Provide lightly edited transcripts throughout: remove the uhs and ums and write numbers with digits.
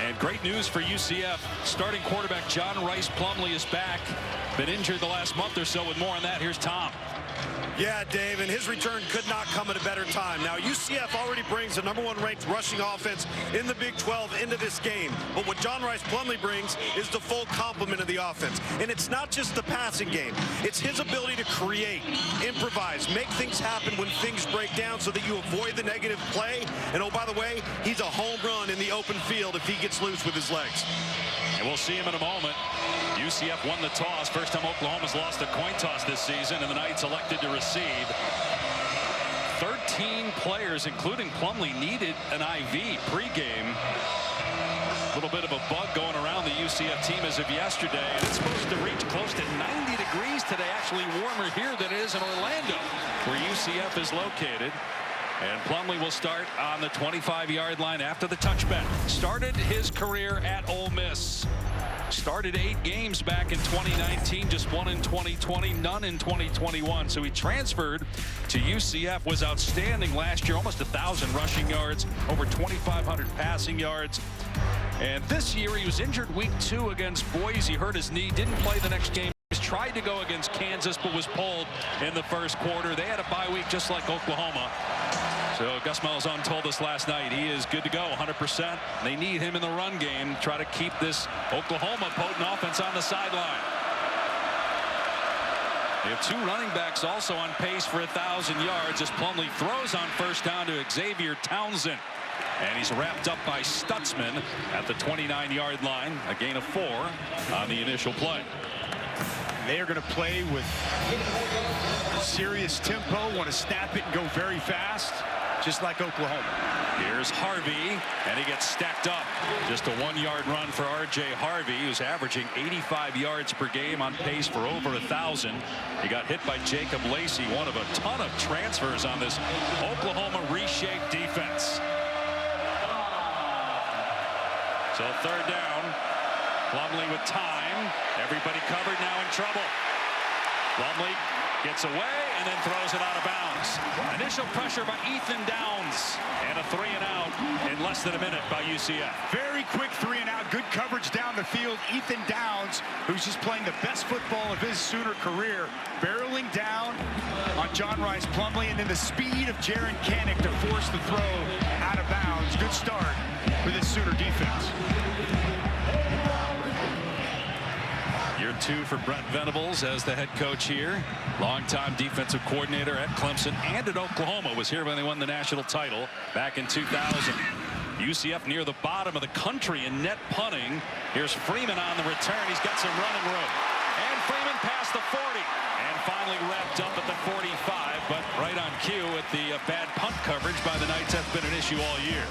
And great news for UCF. Starting quarterback John Rice Plumlee is back. Been injured the last month or so. With more on that, here's Tom. Yeah, Dave, and his return could not come at a better time. Now, UCF already brings the #1 ranked rushing offense in the Big 12 into this game. But what John Rice Plumlee brings is the full complement of the offense. And it's not just the passing game. It's his ability to create, improvise, make things happen when things break down so that you avoid the negative play. And, oh, by the way, he's a home run in the open field if he gets loose with his legs. And we'll see him in a moment. UCF won the toss. First time Oklahoma's lost a coin toss this season, and the Knights elected to receive. 13 players, including Plumlee, needed an IV pregame. A little bit of a bug going around the UCF team as of yesterday, and it's supposed to reach close to 90 degrees today, actually warmer here than it is in Orlando, where UCF is located. And Plumlee will start on the 25-yard line after the touchback. Started his career at Ole Miss. Started 8 games back in 2019, just 1 in 2020, none in 2021. So he transferred to UCF, was outstanding last year, almost 1,000 rushing yards, over 2,500 passing yards. And this year he was injured week 2 against Boise, hurt his knee, didn't play the next game. Tried to go against Kansas, but was pulled in the first quarter. They had a bye week just like Oklahoma. So Gus Malzahn told us last night he is good to go 100%. They need him in the run game, try to keep this Oklahoma potent offense on the sideline. They have 2 running backs also on pace for 1,000 yards as Plumlee throws on first down to Xavier Townsend. And he's wrapped up by Stutzman at the 29-yard line. A gain of 4 on the initial play. They are going to play with serious tempo, want to snap it and go very fast, just like Oklahoma. Here's Harvey, and he gets stacked up. Just a 1-yard run for R.J. Harvey, who's averaging 85 yards per game, on pace for over 1,000. He got hit by Jacob Lacey, one of a ton of transfers on this Oklahoma reshaped defense. So 3rd down. Plumlee with time. Everybody covered, now in trouble. Plumlee gets away and then throws it out of bounds. Initial pressure by Ethan Downs. And a 3-and-out in less than a minute by UCF. Very quick 3-and-out. Good coverage down the field. Ethan Downs, who's just playing the best football of his Sooner career, barreling down on John Rice Plumlee, and then the speed of Jaron Kanak to force the throw out of bounds. Good start for this Sooner defense. Year 2 for Brent Venables as the head coach here. Longtime defensive coordinator at Clemson and at Oklahoma. Was here when they won the national title back in 2000. UCF near the bottom of the country in net punting. Here's Freeman on the return. He's got some running room. And Freeman past the 40. And finally wrapped up at the 45. But right on cue with the bad punt coverage by the Knights. That's been an issue all year.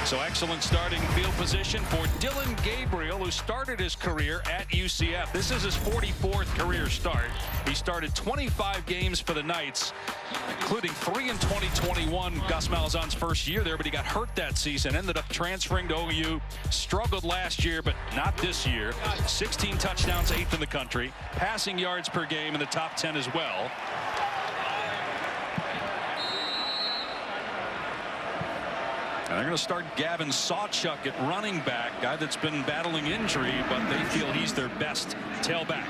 So excellent starting field position for Dillon Gabriel, who started his career at UCF. This is his 44th career start. He started 25 games for the Knights, including 3 in 2021, Gus Malzahn's first year there, but he got hurt that season, ended up transferring to OU, struggled last year, but not this year. 16 touchdowns, 8th in the country, passing yards per game in the top 10 as well. And they're going to start Gavin Sawchuk at running back, guy that's been battling injury, but they feel he's their best tailback.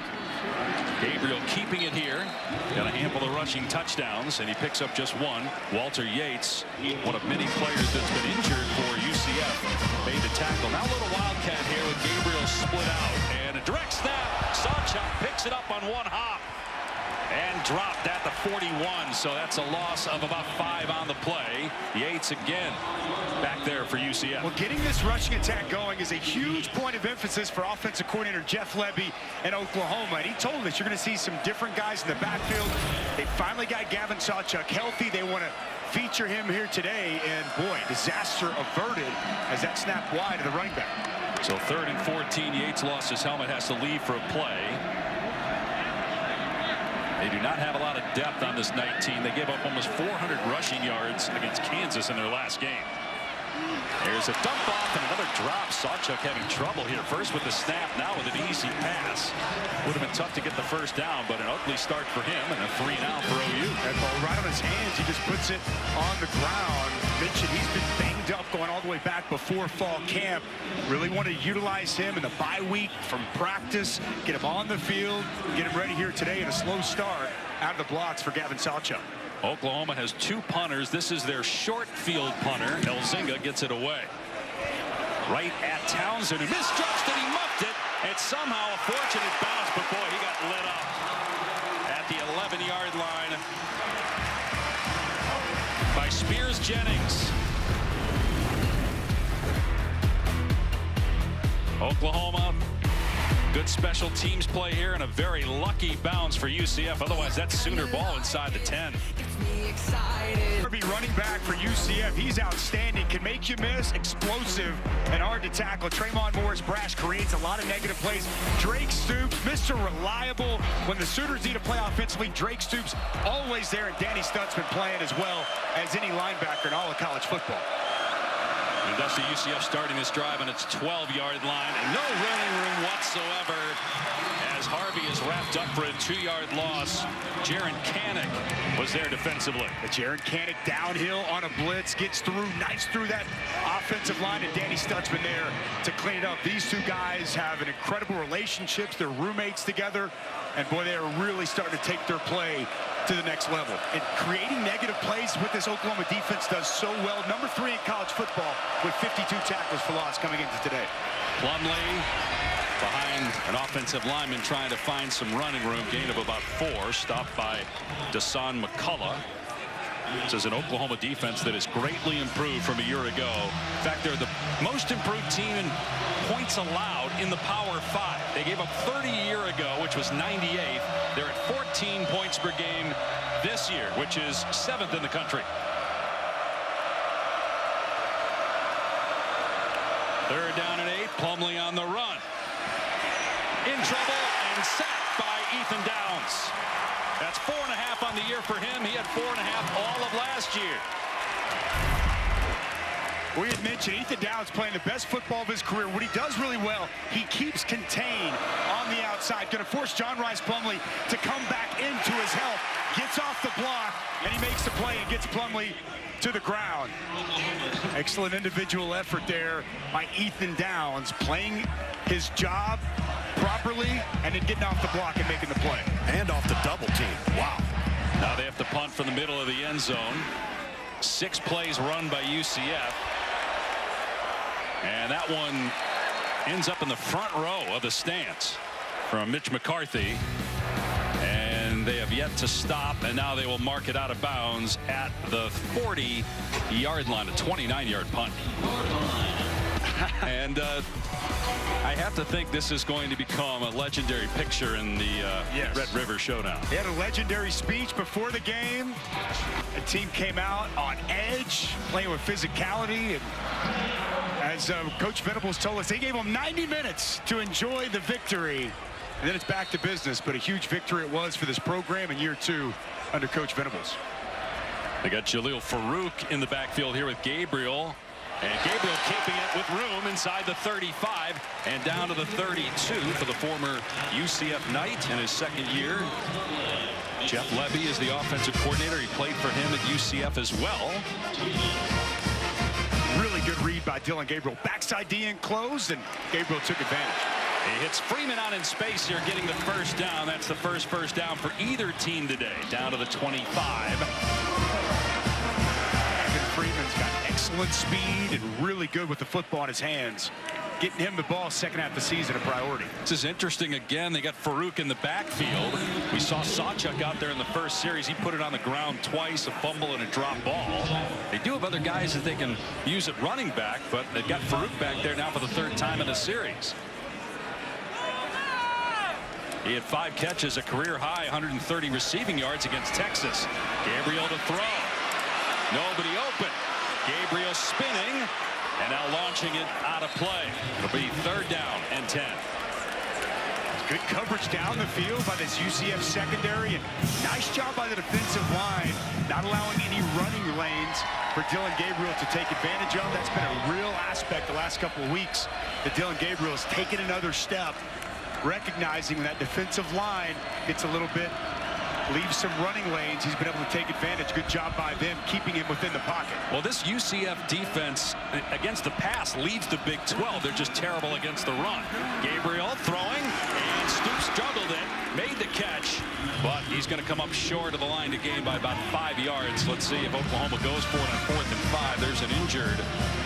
Gabriel keeping it here. Got a handful of rushing touchdowns, and he picks up just 1. Walter Yates, one of many players that's been injured for UCF, made the tackle. Now a little wildcat here with Gabriel split out. And a direct snap. Sawchuk picks it up on 1 hop. And dropped at the 41, so that's a loss of about 5 on the play. Yates again back there for UCF. Well, getting this rushing attack going is a huge point of emphasis for offensive coordinator Jeff Lebby in Oklahoma. And he told us you're going to see some different guys in the backfield. They finally got Gavin Sawchuk healthy. They want to feature him here today. And boy, disaster averted as that snapped wide to the running back. So 3rd and 14, Yates lost his helmet, has to leave for a play. They do not have a lot of depth on this Knight team. They gave up almost 400 rushing yards against Kansas in their last game. There's a dump off and another drop. Sawchuk having trouble here. First with the snap, now with an easy pass. Would have been tough to get the first down, but an ugly start for him and a 3 and out for OU. That ball right on his hands. He just puts it on the ground. Mentioned he's been banged up going all the way back before fall camp. Really wanted to utilize him in the bye week from practice, get him on the field, get him ready here today in a slow start out of the blocks for Gavin Sawchuk. Oklahoma has 2 punters. This is their short field punter. Elzinga gets it away. Right at Townsend, who misjudged it. He muffed it. It's somehow a fortunate bounce, but boy, he got lit up at the 11-yard line by Spears Jennings. Oklahoma, good special teams play here and a very lucky bounce for UCF. Otherwise, that's Sooner ball inside the 10. Running back for UCF, he's outstanding, can make you miss, explosive and hard to tackle. Tremont Moore's brash creates a lot of negative plays. Drake Stoops, Mr. Reliable. When the Sooners need to play offensively, Drake Stoops always there, and Danny Stutzman playing as well as any linebacker in all of college football. And thus the UCF starting this drive on its 12-yard line, and no running room whatsoever as Harvey is wrapped up for a 2-yard loss. Jaron Kanik was there defensively. Jaron Kanik downhill on a blitz, gets through, nice through that offensive line, and Danny Stutzman there to clean it up. These two guys have an incredible relationship. They're roommates together, and boy, they are really starting to take their play to the next level. And creating negative plays with this Oklahoma defense does so well. Number 3 in college football with 52 tackles for loss coming into today. Plumlee behind an offensive lineman trying to find some running room. Gain of about 4. Stopped by Dasan McCullough. This is an Oklahoma defense that has greatly improved from a year ago. In fact, they're the most improved team in points allowed in the Power 5. They gave up 30 a year ago, which was 98th. They're at 14 points per game this year, which is 7th in the country. Third down and 8. Plumlee on the run. In trouble and sacked by Ethan Downs. That's 4.5 on the year for him. He had 4.5 all of last year. We had mentioned Ethan Downs playing the best football of his career. What he does really well, he keeps contained on the outside. Going to force John Rice Plumlee to come back into his help. Gets off the block, and he makes the play and gets Plumlee to the ground. Excellent individual effort there by Ethan Downs, playing his job properly and then getting off the block and making the play. And off the double team. Wow. Now they have to punt from the middle of the end zone. 6 plays run by UCF. And that one ends up in the front row of the stands from Mitch McCarthy. And they have yet to stop, and now they will mark it out of bounds at the 40-yard line, a 29-yard punt. And I have to think this is going to become a legendary picture in the yes. Red River Showdown. They had a legendary speech before the game. The team came out on edge, playing with physicality. And as Coach Venables told us, they gave them 90 minutes to enjoy the victory. And then it's back to business. But a huge victory it was for this program in year 2 under Coach Venables. They got Jaleel Farouk in the backfield here with Gabriel. And Gabriel keeping it with room inside the 35 and down to the 32 for the former UCF Knight in his 2nd year. Jeff Levy is the offensive coordinator. He played for him at UCF as well. Really good read by Dylan Gabriel. Backside D in closed, and Gabriel took advantage. He hits Freeman out in space here, getting the first down. That's the first down for either team today. Down to the 25. Freeman's got excellent speed and really good with the football in his hands. Getting him the ball second half of the season a priority. This is interesting again. They got Farouk in the backfield. We saw Sawchuk out there in the first series. He put it on the ground twice, a fumble and a drop ball. They do have other guys that they can use at running back, but they've got Farouk back there now for the 3rd time in the series. He had 5 catches, a career high 130 receiving yards against Texas. Gabriel to throw. Nobody open. Gabriel spinning and now launching it out of play. It'll be 3rd down and 10. Good coverage down the field by this UCF secondary, and nice job by the defensive line not allowing any running lanes for Dylan Gabriel to take advantage of. That's been a real aspect the last couple of weeks that Dylan Gabriel has taken another step, recognizing when that defensive line gets a little bit, leaves some running lanes, he's been able to take advantage. Good job by them keeping him within the pocket. Well, this UCF defense against the pass leads the Big 12. They're just terrible against the run. Gabriel throwing, and Stoops juggled it, made the catch, but he's going to come up short of the line to gain by about 5 yards. Let's see if Oklahoma goes for it on 4th and 5. There's an injured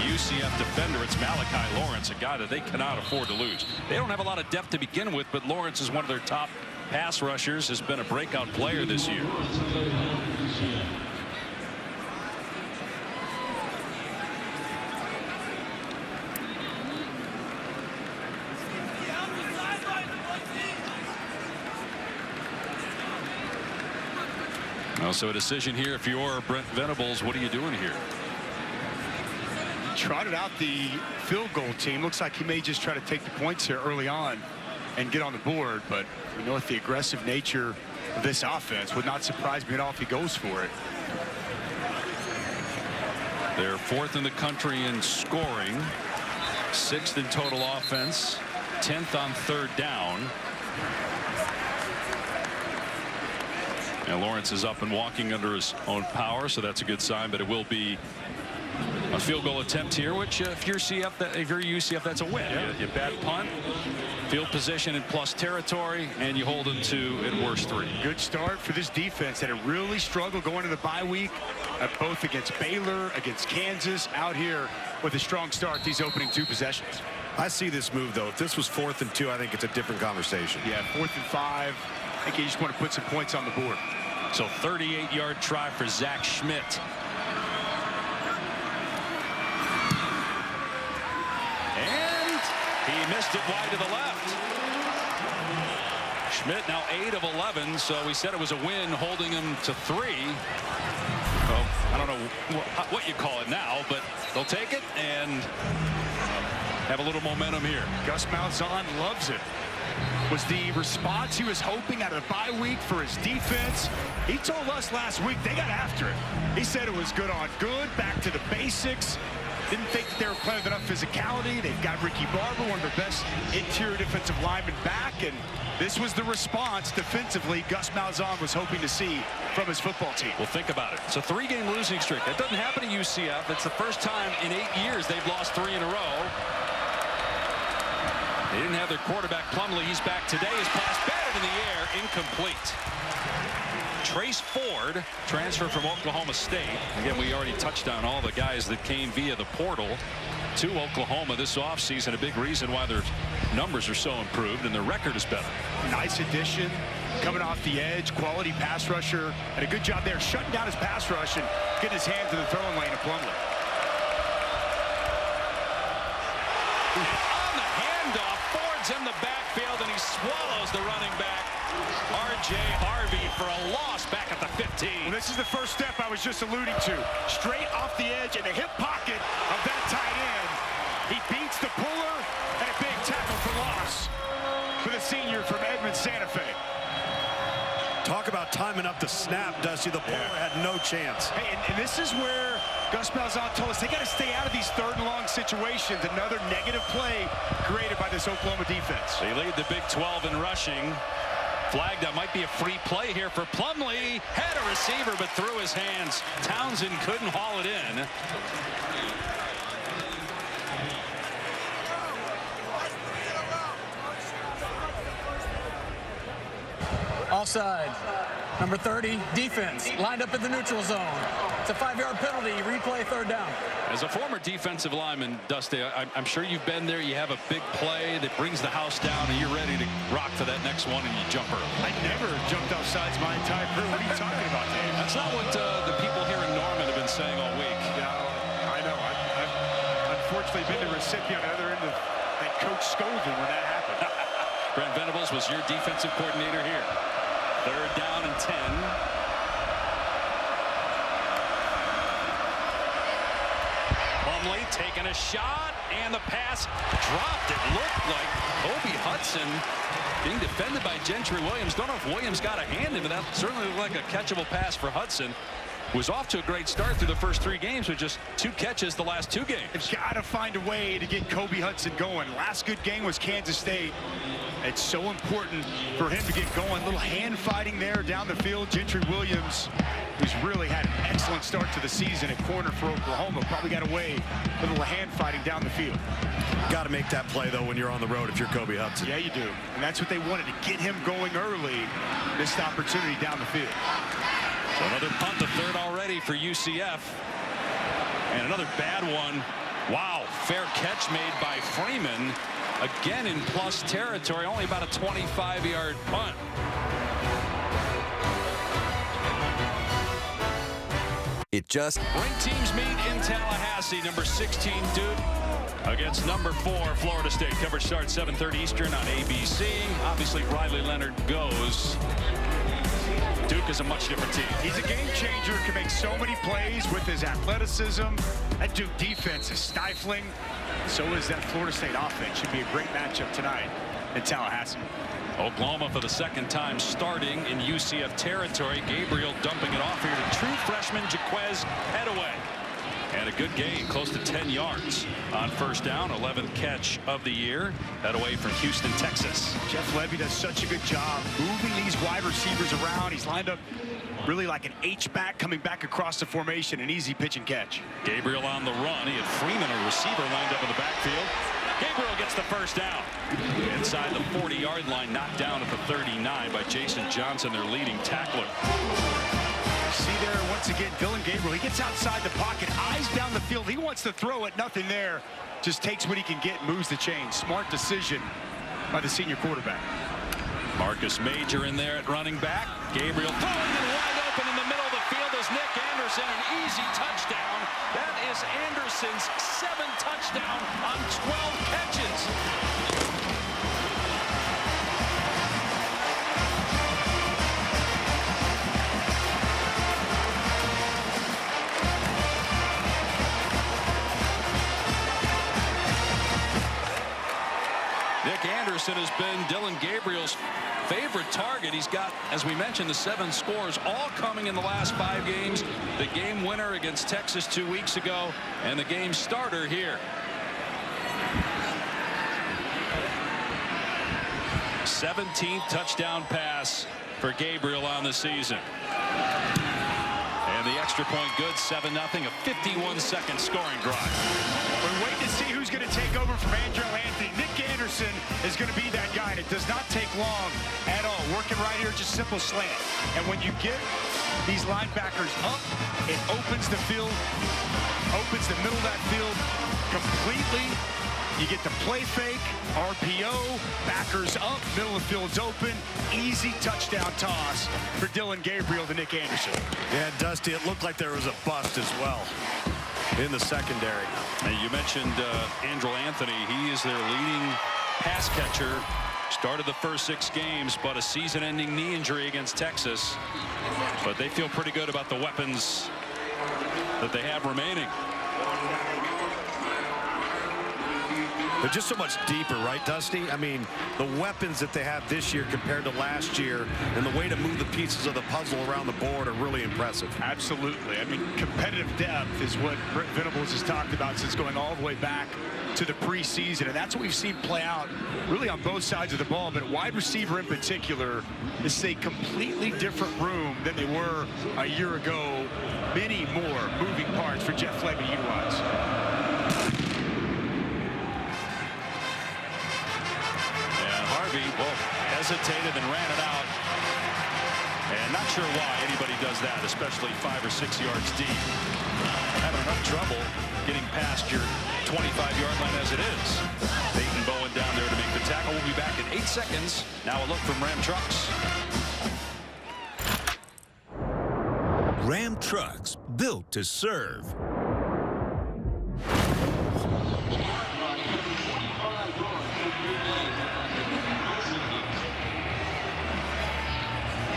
UCF defender. It's Malachi Lawrence, a guy that they cannot afford to lose. They don't have a lot of depth to begin with, but Lawrence is one of their top pass rushers, has been a breakout player this year. Well, so a decision here if you're Brent Venables. What are you doing here? Trotted out the field goal team. Looks like he may just try to take the points here early on and get on the board, but we know with the aggressive nature of this offense, would not surprise me at all if he goes for it. They're 4th in the country in scoring, 6th in total offense, 10th on 3rd down. And Lawrence is up and walking under his own power, so that's a good sign, but it will be a field goal attempt here, which if you're UCF, that's a win. Yeah. You bat punt, field position in plus territory, and you hold them to at worst 3. Good start for this defense that had really struggled going into the bye week, both against Baylor, against Kansas, out here with a strong start these opening 2 possessions. I see this move, though. If this was 4th and 2, I think it's a different conversation. Yeah, 4th and 5. I think you just want to put some points on the board. So 38-yard try for Zach Schmidt. He missed it wide to the left. Schmidt now 8 of 11, so we said it was a win, holding him to 3. Well, I don't know what you call it now, but they'll take it and have a little momentum here. Gus Malzahn loves it. Was the response he was hoping out of the bye week for his defense. He told us last week they got after it. He said it was good on good, back to the basics. Didn't think that they were playing with enough physicality. They've got Ricky Barber, one of the best interior defensive linemen back, and this was the response defensively Gus Malzahn was hoping to see from his football team. Well, think about it. It's a 3-game losing streak. That doesn't happen to UCF. It's the first time in 8 years they've lost 3 in a row. They didn't have their quarterback Plumlee. He's back today. His pass batted in the air, incomplete. Trace Ford, transfer from Oklahoma State. Again, we already touched on all the guys that came via the portal to Oklahoma this offseason. A big reason why their numbers are so improved and their record is better. Nice addition, coming off the edge, quality pass rusher, and a good job there shutting down his pass rush and getting his hands in the throwing lane of Plumlee. On the handoff, Ford's in the backfield and he swallows the running back, R.J. Harvey, for a loss back at the 15. Well, this is the first step I was just alluding to. Straight off the edge in the hip pocket of that tight end. He beats the puller and a big tackle for loss for the senior from Edmond Santa Fe. Talk about timing up the snap, Dusty. The puller had no chance. Hey, and this is where Gus Malzahn told us they got to stay out of these 3rd and long situations. Another negative play created by this Oklahoma defense. They lead the Big 12 in rushing. Flag that might be a free play here for Plumlee. Had a receiver, but threw his hands. Townsend couldn't haul it in. Offside. Number 30, defense, lined up in the neutral zone. It's a 5-yard penalty. Replay, 3rd down. As a former defensive lineman, Dusty, I'm sure you've been there. You have a big play that brings the house down, and you're ready to rock for that next one, and you jump early. I never jumped off sides my entire career. What are you talking about, Dave? That's not what the people here in Norman have been saying all week. Yeah, I know. I've unfortunately been the recipient on the other end of that coach scolding when that happened. Brent Venables was your defensive coordinator here. 3rd down and 10. Plumlee taking a shot, and the pass dropped. It looked like Kobe Hudson being defended by Gentry Williams. Don't know if Williams got a hand into that. Certainly looked like a catchable pass for Hudson. was off to a great start through the first 3 games with just 2 catches the last 2 games. They've got to find a way to get Kobe Hudson going. Last good game was Kansas State. It's so important for him to get going. A little hand fighting there down the field. Gentry Williams, who's really had an excellent start to the season at corner for Oklahoma, probably got away with a little hand fighting down the field. Got to make that play, though, when you're on the road if you're Kobe Hudson. Yeah, you do. And that's what they wanted, to get him going early. Missed opportunity down the field. So another punt, the 3rd already for UCF. And another bad one. Wow, fair catch made by Freeman. Again in plus territory, only about a 25-yard punt. It just Ring teams meet in Tallahassee. Number 16 Duke against number 4 Florida State. Coverage starts 7:30 Eastern on ABC. Obviously Riley Leonard goes. Duke is a much different team. He's a game changer, can make so many plays with his athleticism. That Duke defense is stifling. So is that Florida State offense. Should be a great matchup tonight in Tallahassee. Oklahoma for the 2nd time starting in UCF territory. Gabriel dumping it off here to true freshman Jaquez Headaway. And a good game, close to 10 yards on first down. 11th catch of the year. Headaway from Houston, Texas. Jeff Levy does such a good job moving these wide receivers around. He's lined up really like an H-back coming back across the formation. An easy pitch and catch. Gabriel on the run. He had Freeman, a receiver, lined up in the backfield. Gabriel gets the first down. Inside the 40-yard line, knocked down at the 39 by Jason Johnson, their leading tackler. See there once again, Dylan Gabriel. He gets outside the pocket, eyes down the field. He wants to throw it, nothing there. Just takes what he can get, moves the chain. Smart decision by the senior quarterback. Marcus Major in there at running back. Gabriel throwing it wide open in the middle of the field is Nick Anderson. An easy touchdown. That is Anderson's 7th touchdown on 12 catches. Nick Anderson has been Dylan Gabriel's favorite target. He's got, as we mentioned, the 7 scores, all coming in the last 5 games. The game winner against Texas 2 weeks ago, and the game starter here. 17th touchdown pass for Gabriel on the season. And the extra point good, 7-0, a 51-second scoring drive. We're waiting to see who's going to take over from Andrew Anthony. Nick Anderson is going to be that guy, and it does not take long at all. Working right here, just simple slant. And when you get these linebackers up, it opens the field, opens the middle of that field completely. You get the play fake, RPO, backers up, middle of the field's open. Easy touchdown toss for Dylan Gabriel to Nick Anderson. Yeah, Dusty, it looked like there was a bust as well in the secondary. And you mentioned Andrew Anthony. He is their leading pass catcher. Started the first 6 games, but a season-ending knee injury against Texas. But they feel pretty good about the weapons that they have remaining. They're just so much deeper, right, Dusty? I mean, the weapons that they have this year compared to last year and the way to move the pieces of the puzzle around the board are really impressive. Absolutely. I mean, competitive depth is what Brent Venables has talked about since going all the way back to the preseason, and that's what we've seen play out really on both sides of the ball. But wide receiver in particular, this is a completely different room than they were a year ago. Many more moving parts for Jeff Levy to utilize. Well, hesitated and ran it out. And not sure why anybody does that, especially 5 or 6 yards deep. Having enough trouble getting past your 25-yard line as it is. Peyton Bowen down there to make the tackle. We'll be back in 8 seconds. Now a look from Ram Trucks. Ram Trucks, built to serve.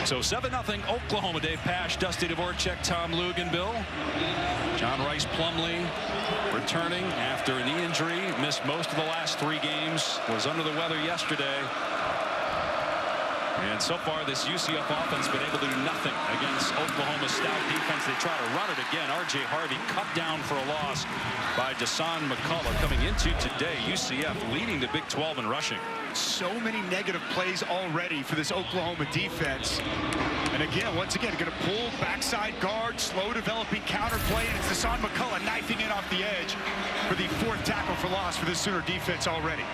So 7-0 Oklahoma. Dave Pasch, Dusty Dvorak, Tom Luginbill. John Rice Plumlee returning after a knee injury. Missed most of the last 3 games. Was under the weather yesterday. And so far, this UCF offense been able to do nothing against Oklahoma's stout defense. They try to run it again. R.J. Harvey cut down for a loss by Dasan McCullough. Coming into today, UCF leading the Big 12 in rushing. So many negative plays already for this Oklahoma defense. And again, once again, going to pull backside guard, slow developing counter play, and it's Dasan McCullough knifing in off the edge for the 4th tackle for loss for the Sooner defense already.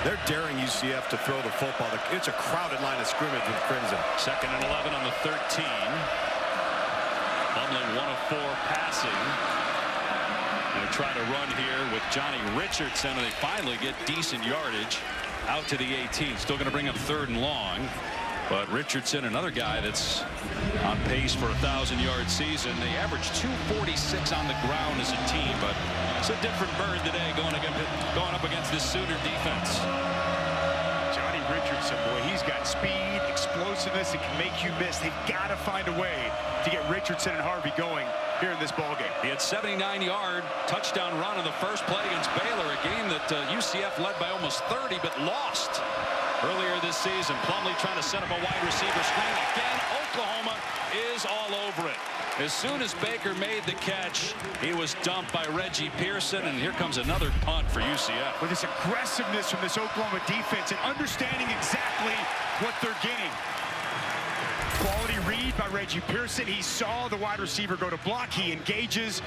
They're daring UCF to throw the football. It's a crowded line of scrimmage with Crimson. 2nd and 11 on the 13. Plumlee 1 of 4 passing. Going to try to run here with Johnny Richardson, and they finally get decent yardage out to the 18. Still going to bring up 3rd and long. But Richardson, another guy that's on pace for a 1,000-yard season. They average 246 on the ground as a team, but it's a different bird today going up against this Sooner defense. Johnny Richardson, boy, he's got speed, explosiveness, and can make you miss. They've got to find a way to get Richardson and Harvey going here in this ballgame. He had 79-yard touchdown run in the first play against Baylor, a game that UCF led by almost 30 but lost earlier this season. Plumlee trying to set up a wide receiver screen. Again, Oklahoma is all over it. As soon as Baker made the catch, he was dumped by Reggie Pearson, and here comes another punt for UCF. With this aggressiveness from this Oklahoma defense and understanding exactly what they're getting. Quality read by Reggie Pearson. He saw the wide receiver go to block. He engages,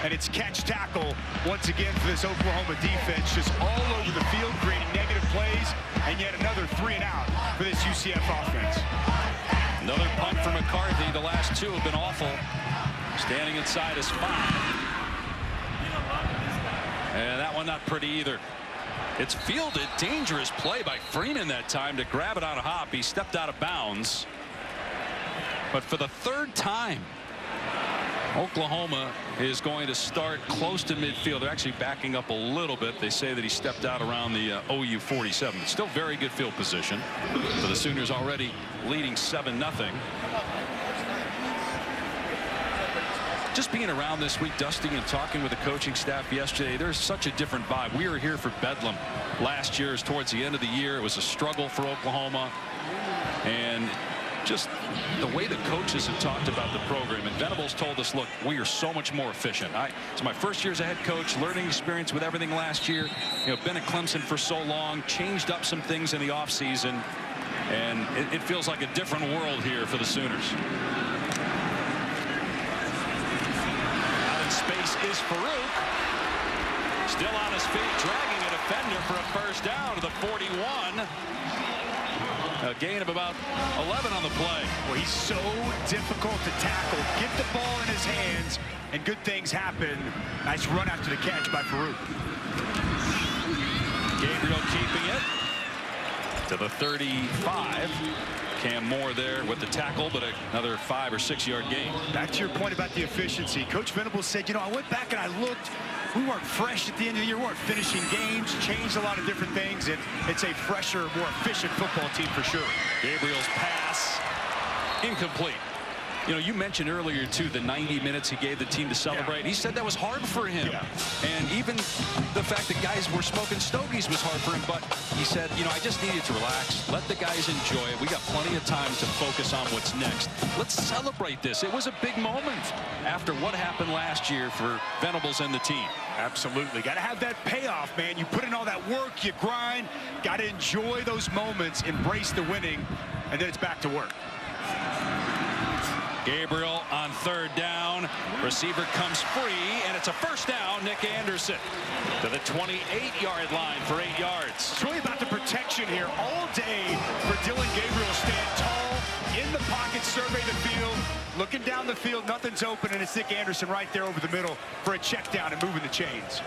and it's catch tackle once again for this Oklahoma defense. Just all over the field, creating negative plays, and yet another 3 and out for this UCF offense. Another punt for McCarthy. The last 2 have been awful. Standing inside is 5. And that one not pretty either. It's fielded. Dangerous play by Freeman that time to grab it on a hop. He stepped out of bounds. But for the 3rd time, Oklahoma is going to start close to midfield. They're actually backing up a little bit. They say that he stepped out around the OU 47. Still very good field position for the Sooners, already leading 7-0. Just being around this week, dusting and talking with the coaching staff yesterday, there's such a different vibe. We were here for Bedlam last year. Towards the end of the year, it was a struggle for Oklahoma. And just the way the coaches have talked about the program, and Venables told us, look, we are so much more efficient. It's my first year as a head coach, learning experience with everything last year. Been at Clemson for so long, changed up some things in the offseason, and it feels like a different world here for the Sooners. Out in space is Farouk. Still on his feet, dragging a defender for a first down to the 41. A gain of about 11 on the play. Well, he's so difficult to tackle. Get the ball in his hands, and good things happen. Nice run after the catch by Farouk. Gabriel keeping it to the 35. Cam Moore there with the tackle, but another 5 or 6 yard gain. Back to your point about the efficiency. Coach Venables said, I went back and I looked. We weren't fresh at the end of the year. We weren't finishing games, changed a lot of different things, and it's a fresher, more efficient football team for sure. Gabriel's pass incomplete. You mentioned earlier, too, the 90 minutes he gave the team to celebrate. Yeah. He said that was hard for him. Yeah. And even the fact that guys were smoking stogies was hard for him. But he said, I just needed to relax, let the guys enjoy it. We got plenty of time to focus on what's next. Let's celebrate this. It was a big moment after what happened last year for Venables and the team. Absolutely. Got to have that payoff, man. You put in all that work, you grind, got to enjoy those moments, embrace the winning, and then it's back to work. Gabriel on 3rd down. Receiver comes free, and it's a first down. Nick Anderson to the 28-yard line for 8 yards. It's really about the protection here all day for Dylan Gabriel. Stand tall, in the pocket, survey the field, looking down the field, nothing's open, and it's Nick Anderson right there over the middle for a check down and moving the chains.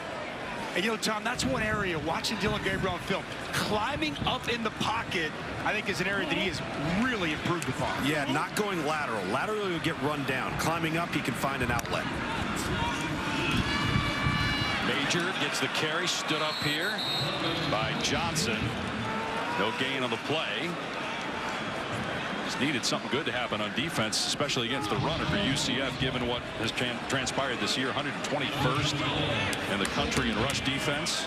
And Tom, that's one area, watching Dylan Gabriel on film, climbing up in the pocket, I think is an area that he has really improved upon. Yeah, not going lateral. Laterally will get run down. Climbing up, he can find an outlet. Major gets the carry, stood up here by Johnson. No gain on the play. Just needed something good to happen on defense, especially against the runner for UCF, given what has transpired this year. 121st in the country in rush defense.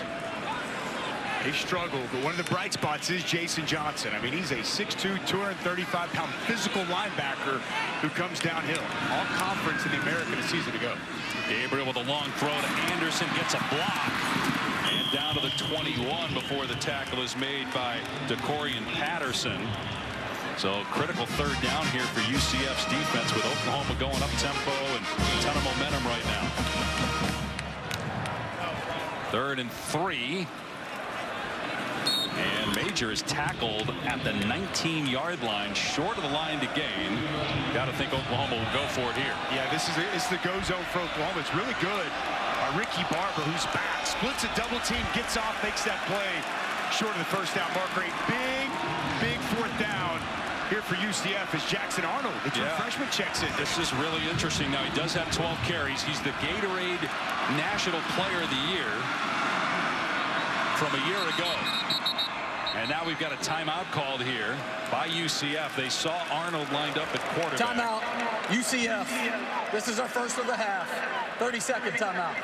They struggle, but one of the bright spots is Jason Johnson. I mean, he's a 6'2", 235-pound physical linebacker who comes downhill. All conference in the American a season ago. Gabriel with a long throw to Anderson, gets a block. And down to the 21 before the tackle is made by DeCorian Patterson. So critical third down here for UCF's defense, with Oklahoma going up tempo and a ton of momentum right now. 3rd and 3. And Major is tackled at the 19-yard line, short of the line to gain. Got to think Oklahoma will go for it here. Yeah, this is the go zone for Oklahoma. It's really good. Ricky Barber, who's back, splits a double team, gets off, makes that play short of the first down marker. A big 4th down here for UCF as Jackson Arnold, the true freshman, checks in. This is really interesting. Now, he does have 12 carries. He's the Gatorade National Player of the Year from a year ago. And now we've got a timeout called here by UCF. They saw Arnold lined up at quarterback. Timeout, UCF. This is our first of the half. 30-second timeout.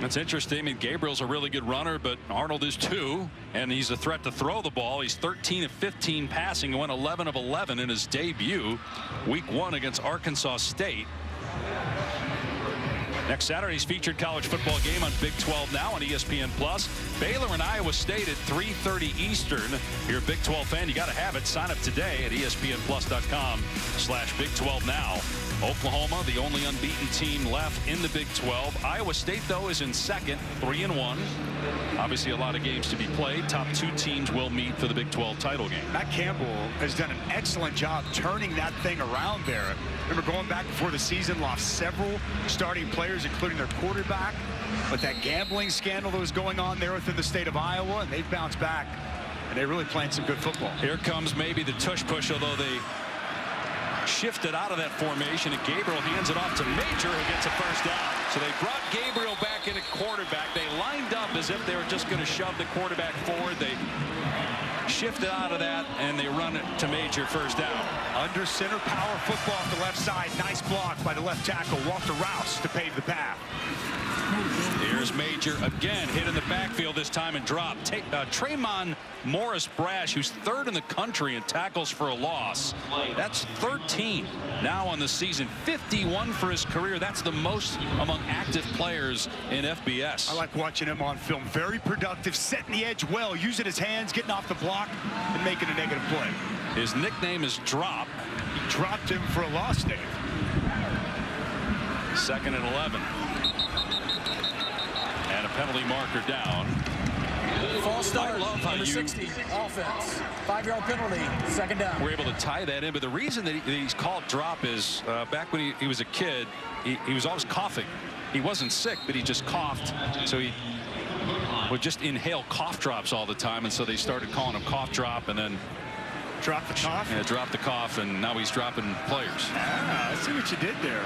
That's interesting. I mean, Gabriel's a really good runner, but Arnold is too, and he's a threat to throw the ball. He's 13 of 15 passing, and went 11 of 11 in his debut, week 1 against Arkansas State. Next Saturday's featured college football game on Big 12 Now on ESPN+. Baylor and Iowa State at 3:30 Eastern. If you're a Big 12 fan, you got to have it. Sign up today at ESPNplus.com/Big 12 Now. Oklahoma, the only unbeaten team left in the Big 12. Iowa State, though, is in second, 3-1. Obviously, a lot of games to be played. Top 2 teams will meet for the Big 12 title game. Matt Campbell has done an excellent job turning that thing around there. Remember, going back before the season, lost several starting players, including their quarterback, with that gambling scandal that was going on there within the state of Iowa, and they've bounced back, and they're really playing some good football. Here comes maybe the tush push, although they shifted out of that formation, and Gabriel hands it off to Major, who gets a first down. So they brought Gabriel back in at quarterback. They lined up as if they were just going to shove the quarterback forward. They shifted out of that, and they run it to Major, first down. Under center power football off the left side. Nice block by the left tackle, Walter Rouse, to pave the path. Here's Major again, hit in the backfield this time and dropped. Tremon Morris-Brash, who's 3rd in the country in tackles for a loss. That's 13 now on the season. 51 for his career. That's the most among active players in FBS. I like watching him on film. Very productive, setting the edge well, using his hands, getting off the block, and making a negative play. His nickname is Drop. He dropped him for a loss, Dave. 2nd and 11. And a penalty marker down. False start. I love how number 60 offense. 5-yard penalty. 2nd down. We're able to tie that in, but the reason that he's called Drop is back when he was a kid, he was always coughing. He wasn't sick, but he just coughed, so he would just inhale cough drops all the time, and so they started calling him Cough Drop, and then drop the cough. Yeah, drop the cough, and now he's dropping players. I see what you did there.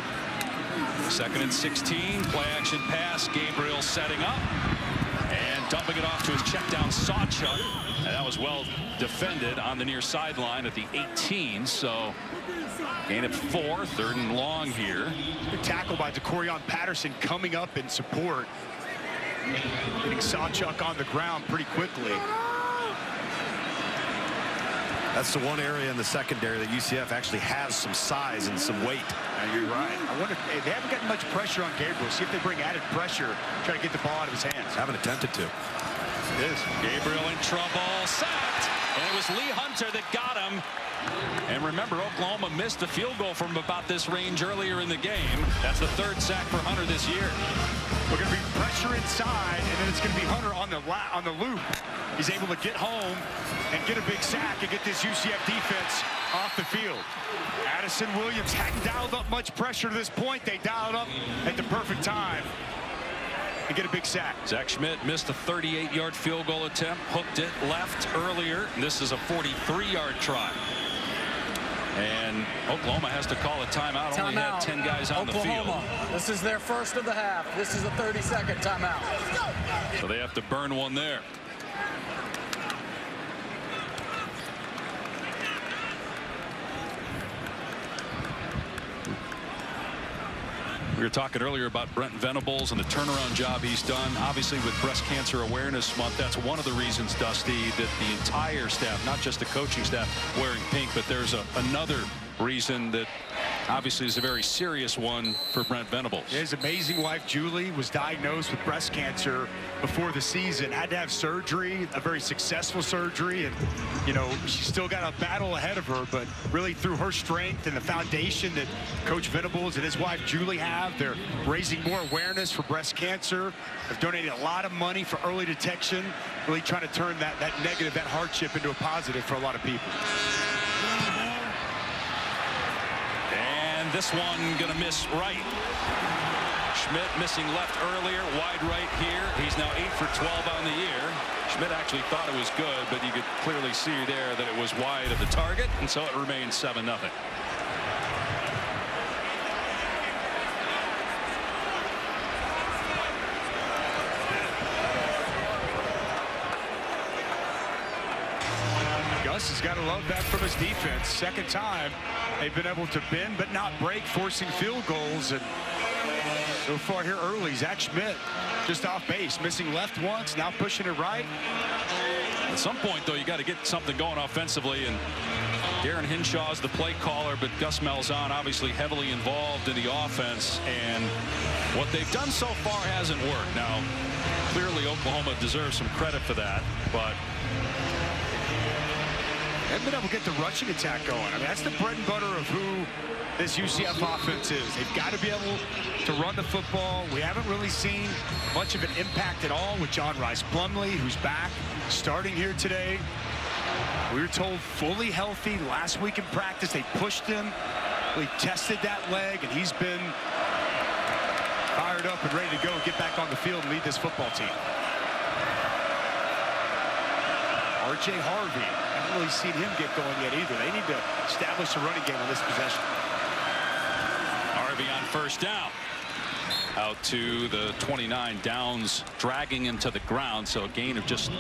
2nd and 16, play action pass. Gabriel setting up and dumping it off to his check down Sawchuk, and that was well defended on the near sideline at the 18. So gain of 4, 3rd and long here. Good tackle by DeCorian Patterson coming up in support, getting Sawchuk on the ground pretty quickly. That's the one area in the secondary that UCF actually has some size and some weight. You're right. I wonder if they haven't gotten much pressure on Gabriel. See if they bring added pressure, try to get the ball out of his hands. Haven't attempted to. It is. Gabriel in trouble, sacked, and it was Lee Hunter that got him. And remember, Oklahoma missed a field goal from about this range earlier in the game. That's the 3rd sack for Hunter this year. We're going to be pressure inside, and then it's going to be Hunter on the loop. He's able to get home and get a big sack and get this UCF defense off the field. Addison Williams hadn't dialed up much pressure to this point. They dialed up at the perfect time and get a big sack. Zach Schmidt missed a 38-yard field goal attempt, hooked it left earlier. This is a 43-yard try. And Oklahoma has to call a timeout. Only had 10 guys on the field. This is their first of the half. This is a 30-second timeout. So they have to burn one there. We were talking earlier about Brent Venables and the turnaround job he's done. Obviously, with Breast Cancer Awareness Month, that's one of the reasons, Dusty, that the entire staff, not just the coaching staff, wearing pink, but there's another reason that obviously is a very serious one for Brent Venables. His amazing wife, Julie, was diagnosed with breast cancer before the season, had to have surgery, a very successful surgery, and, you know, she's still got a battle ahead of her, but really through her strength and the foundation that Coach Venables and his wife, Julie, have, they're raising more awareness for breast cancer. They've donated a lot of money for early detection, really trying to turn that negative, that hardship into a positive for a lot of people. This one going to miss right. Schmidt missing left earlier, wide right here. He's now 8 for 12 on the year. Schmidt actually thought it was good, but you could clearly see there that it was wide of the target, and so it remains 7-0. Gus has got to love that from his defense. Second time they've been able to bend but not break, forcing field goals. And so far here early, Zach Schmidt just off base, missing left once, now pushing it right. At some point, though, you got to get something going offensively, and Darren Hinshaw's the play caller, but Gus Malzahn obviously heavily involved in the offense, and what they've done so far hasn't worked. Now, clearly Oklahoma deserves some credit for that, but they've been able to get the rushing attack going. I mean, that's the bread and butter of who this UCF offense is. They've got to be able to run the football. We haven't really seen much of an impact at all with John Rice Plumlee, who's back, starting here today. We were told fully healthy last week in practice. They pushed him. We tested that leg, and he's been fired up and ready to go and get back on the field and lead this football team. R.J. Harvey. I haven't really seen him get going yet either. They need to establish a running game on this possession. Harvey on first down. Out to the 29. Downs dragging him to the ground, so a gain of just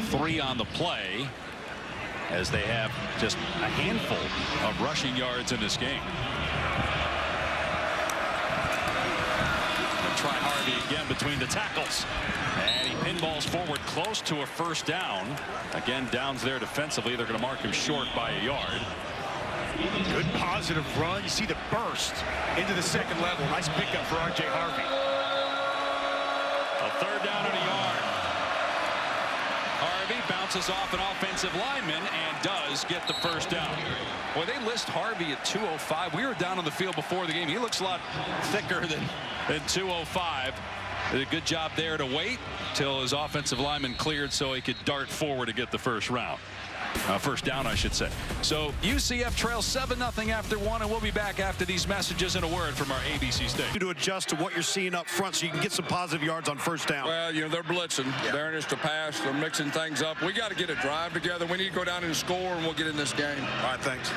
3 on the play, as they have just a handful of rushing yards in this game. They'll try Harvey again between the tackles, and he pinballs forward close to a first down. Again, Downs there defensively. They're going to mark him short by a yard. Good positive run. You see the burst into the second level. Nice pickup for R.J. Harvey. A third down and a yard. Harvey bounces off an offensive lineman and does get the first down. Boy, they list Harvey at 205. We were down on the field before the game. He looks a lot thicker than 205. Did a good job there to wait till his offensive lineman cleared so he could dart forward to get the first down, I should say. So UCF trails 7-0 after 1, and we'll be back after these messages and a word from our ABC station. To adjust to what you're seeing up front so you can get some positive yards on first down. Well, you know, they're blitzing. Darren is to pass. They're mixing things up. We got to get a drive together. We need to go down and score, and we'll get in this game. All right, thanks.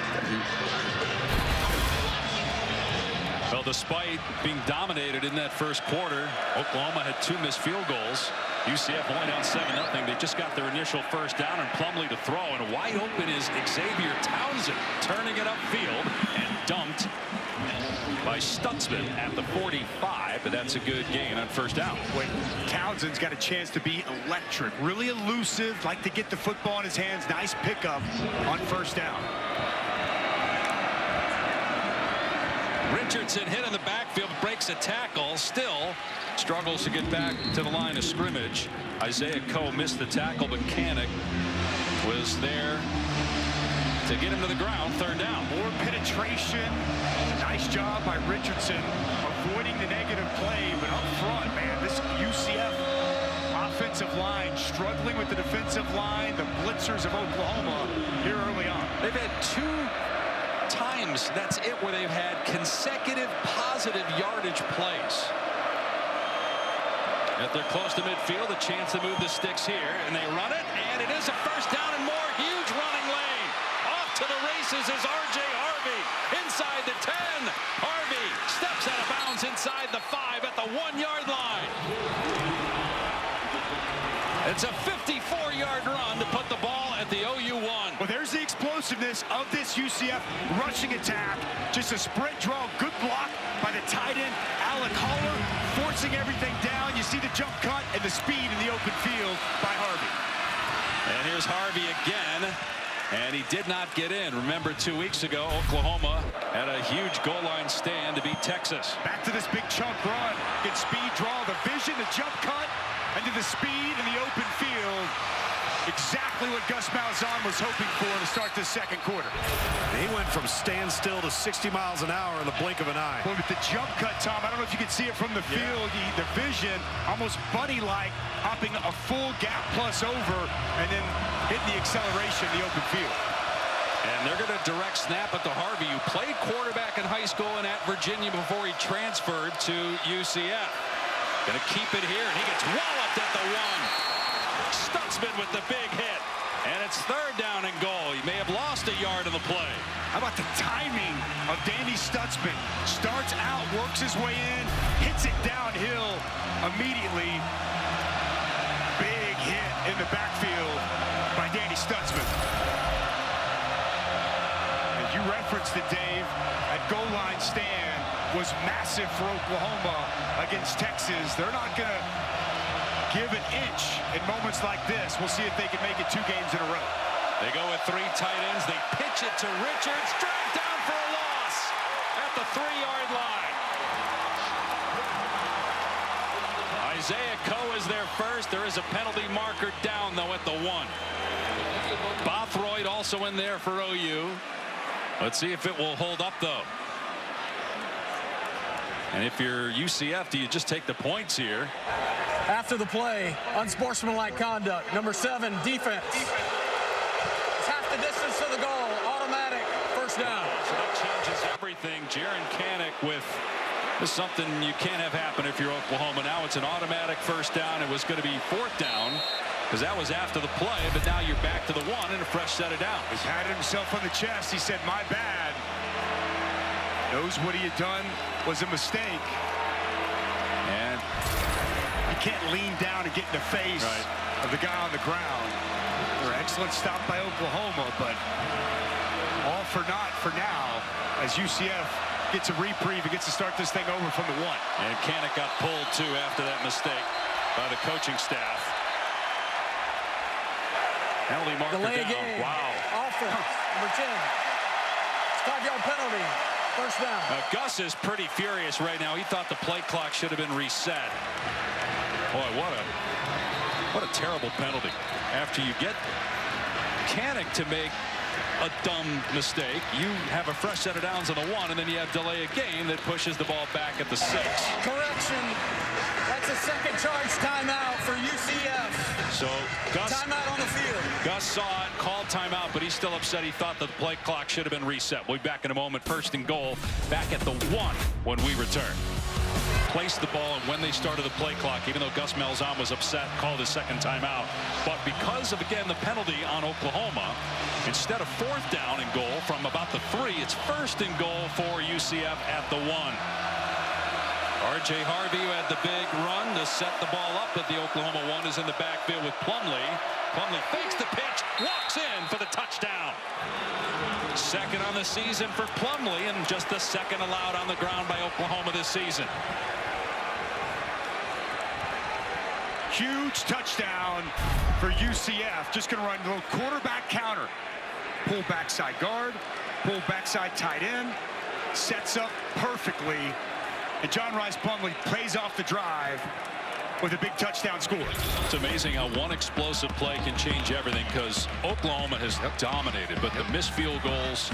Well, despite being dominated in that first quarter, Oklahoma had 2 missed field goals. UCF only down 7-0. They just got their initial first down, and Plumlee to throw, and wide open is Xavier Townsend, turning it upfield and dumped by Stutzman at the 45, but that's a good gain on first down. When Townsend's got a chance to be electric, really elusive, like to get the football in his hands. Nice pickup on first down. Richardson hit in the backfield, breaks a tackle, still struggles to get back to the line of scrimmage. Isaiah Coe missed the tackle, but Kanik was there to get him to the ground. Third down. More penetration. Nice job by Richardson avoiding the negative play, but up front, man, this UCF offensive line struggling with the defensive line, the blitzers of Oklahoma here early on. They've had 2 times, that's it, where they've had consecutive positive yardage plays. If they're close to midfield, a chance to move the sticks here, and they run it, and it is a first down and more. Huge running lane. Off to the races is R.J. Harvey. Inside the 10. Harvey steps out of bounds inside the 5 at the 1-yard line. It's a 54-yard run to put the ball at the OU 1. Well, there's the explosive explosiveness of this UCF rushing attack. Just a sprint draw, good block by the tight end, Alec Haller, forcing everything down. You see the jump cut and the speed in the open field by Harvey. And here's Harvey again. And he did not get in. Remember, 2 weeks ago, Oklahoma had a huge goal line stand to beat Texas. Back to this big chunk run. Good speed draw, the vision, the jump cut, and to the speed in the open field. Exactly what Gus Malzahn was hoping for to start this second quarter. He went from standstill to 60 miles an hour in the blink of an eye. Well, with the jump cut, Tom, I don't know if you can see it from the field. The vision, almost bunny-like, hopping a full gap plus over, and then hitting the acceleration in the open field. And they're going to direct snap it to Harvey, who played quarterback in high school and at Virginia before he transferred to UCF. Going to keep it here, and he gets walloped at the 1. Stutzman with the big hit. And it's third down and goal. He may have lost a yard in the play. How about the timing of Danny Stutzman? Starts out, works his way in, hits it downhill immediately. Big hit in the backfield by Danny Stutzman. As you referenced it, Dave, that goal line stand was massive for Oklahoma against Texas. They're not going to give an inch in moments like this. We'll see if they can make it 2 games in a row. They go with 3 tight ends. They pitch it to Richards. Dragged down for a loss at the 3-yard line. Isaiah Coe is there first. There is a penalty marker down, though, at the 1. Bothroyd also in there for OU. Let's see if it will hold up, though. And if you're UCF, do you just take the points here? After the play, unsportsmanlike conduct. Number 7, defense. It's half the distance to the goal. Automatic first down. So that changes everything. Jaron Kanek with this is something you can't have happen if you're Oklahoma. Now it's an automatic first down. It was going to be 4th down because that was after the play, but now you're back to the 1 and a fresh set of downs. He patted himself on the chest. He said, my bad. Knows what he had done was a mistake. And you can't lean down and get in the face of the guy on the ground. An excellent stop by Oklahoma, but all for naught for now as UCF gets a reprieve and gets to start this thing over from the 1. And Kanek got pulled, too, after that mistake by the coaching staff. Penalty marker Delay down. game. Wow. Offense. Number 10. It's 5-yard penalty. First down. Gus is pretty furious right now. He thought the play clock should have been reset. Boy, what a terrible penalty. After you get Kanek to make a dumb mistake, you have a fresh set of downs on the 1, and then you have delay a game that pushes the ball back at the 6. Correction. That's a second charge timeout for UCF. So Gus, timeout on the field. Gus saw it, called timeout, but he's still upset. He thought that the play clock should have been reset. We'll be back in a moment. First and goal, back at the 1 when we return. Placed the ball, and when they started the play clock, even though Gus Malzahn was upset, called his second timeout. But because of, again, the penalty on Oklahoma, instead of 4th down and goal from about the 3, it's 1st and goal for UCF at the 1. R.J. Harvey, who had the big run to set the ball up, but the Oklahoma 1 is in the backfield with Plumlee. Plumlee fakes the pitch, walks in for the touchdown. Second on the season for Plumlee, and just the 2nd allowed on the ground by Oklahoma this season. Huge touchdown for UCF. Just going to run a little quarterback counter. Pull backside guard, pull backside tight end, sets up perfectly. And John Rice Plumlee plays off the drive with a big touchdown score. It's amazing how one explosive play can change everything, because Oklahoma has dominated, but the missed field goals,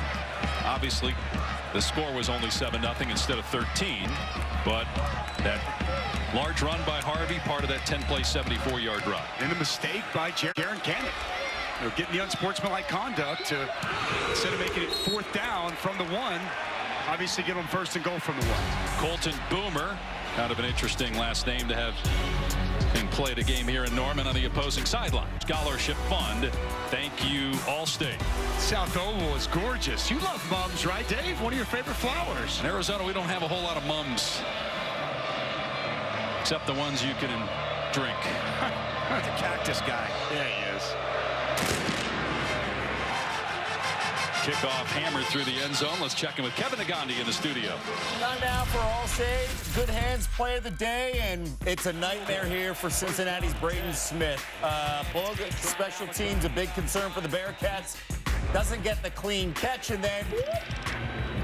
obviously the score was only 7-0 instead of 13, but that large run by Harvey, part of that 10-play 74-yard run. And the mistake by Jaron Kanek. You know, getting the unsportsmanlike conduct to, instead of making it 4th down from the 1, obviously give them 1st and goal from the 1. Colton Boomer, kind of an interesting last name to have and played a game here in Norman on the opposing sideline. Scholarship Fund, thank you, Allstate. South Oval is gorgeous. You love mums, right, Dave? One of your favorite flowers. In Arizona, we don't have a whole lot of mums, except the ones you can drink. The cactus guy. Yeah, he is. Kickoff hammered through the end zone. Let's check in with Kevin Nagandi in the studio. Time now for All Sage. Good Hands Play of the Day, and it's a nightmare here for Cincinnati's Braden Smith. Boog, special teams, a big concern for the Bearcats. Doesn't get the clean catch, and then...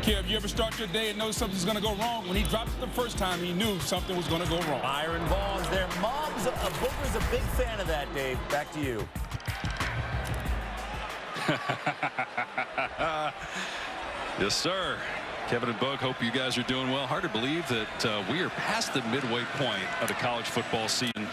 Kev, you ever start your day and know something's going to go wrong? When he dropped it the first time, he knew something was going to go wrong. Byron Vaughn's there. Booger's a big fan of that, Dave. Back to you. Yes, sir. Kevin and Boog, hope you guys are doing well. Hard to believe that we are past the midway point of the college football season.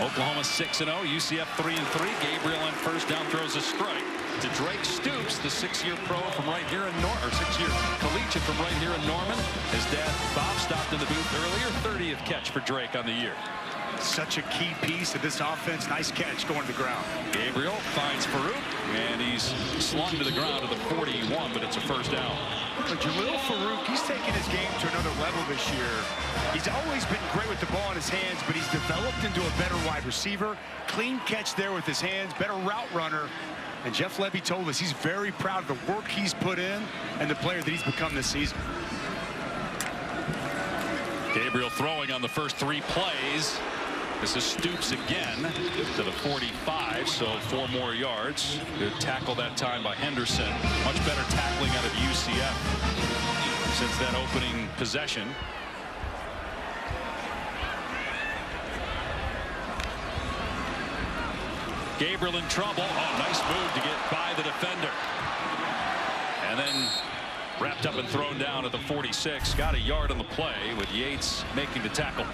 Oklahoma 6-0, UCF 3-3. Gabriel on first down throws a strike to Drake Stoops, the 6-year pro from right here in Norman, or 6-year collegiate from right here in Norman. His dad Bob stopped in the booth earlier. 30th catch for Drake on the year. Such a key piece of this offense. Nice catch going to the ground. Gabriel finds Farouk, and he's slung to the ground to the 41, but it's a first down. But Jalil Farouk, he's taken his game to another level this year. He's always been great with the ball in his hands, but he's developed into a better wide receiver. Clean catch there with his hands, better route runner. And Jeff Lebby told us he's very proud of the work he's put in and the player that he's become this season. Gabriel throwing on the first 3 plays. This is Stoops again to the 45, so 4 more yards. Good tackle that time by Henderson. Much better tackling out of UCF since that opening possession. Gabriel in trouble. Oh, nice move to get by the defender. And then wrapped up and thrown down at the 46. Got a yard on the play with Yates making the tackle.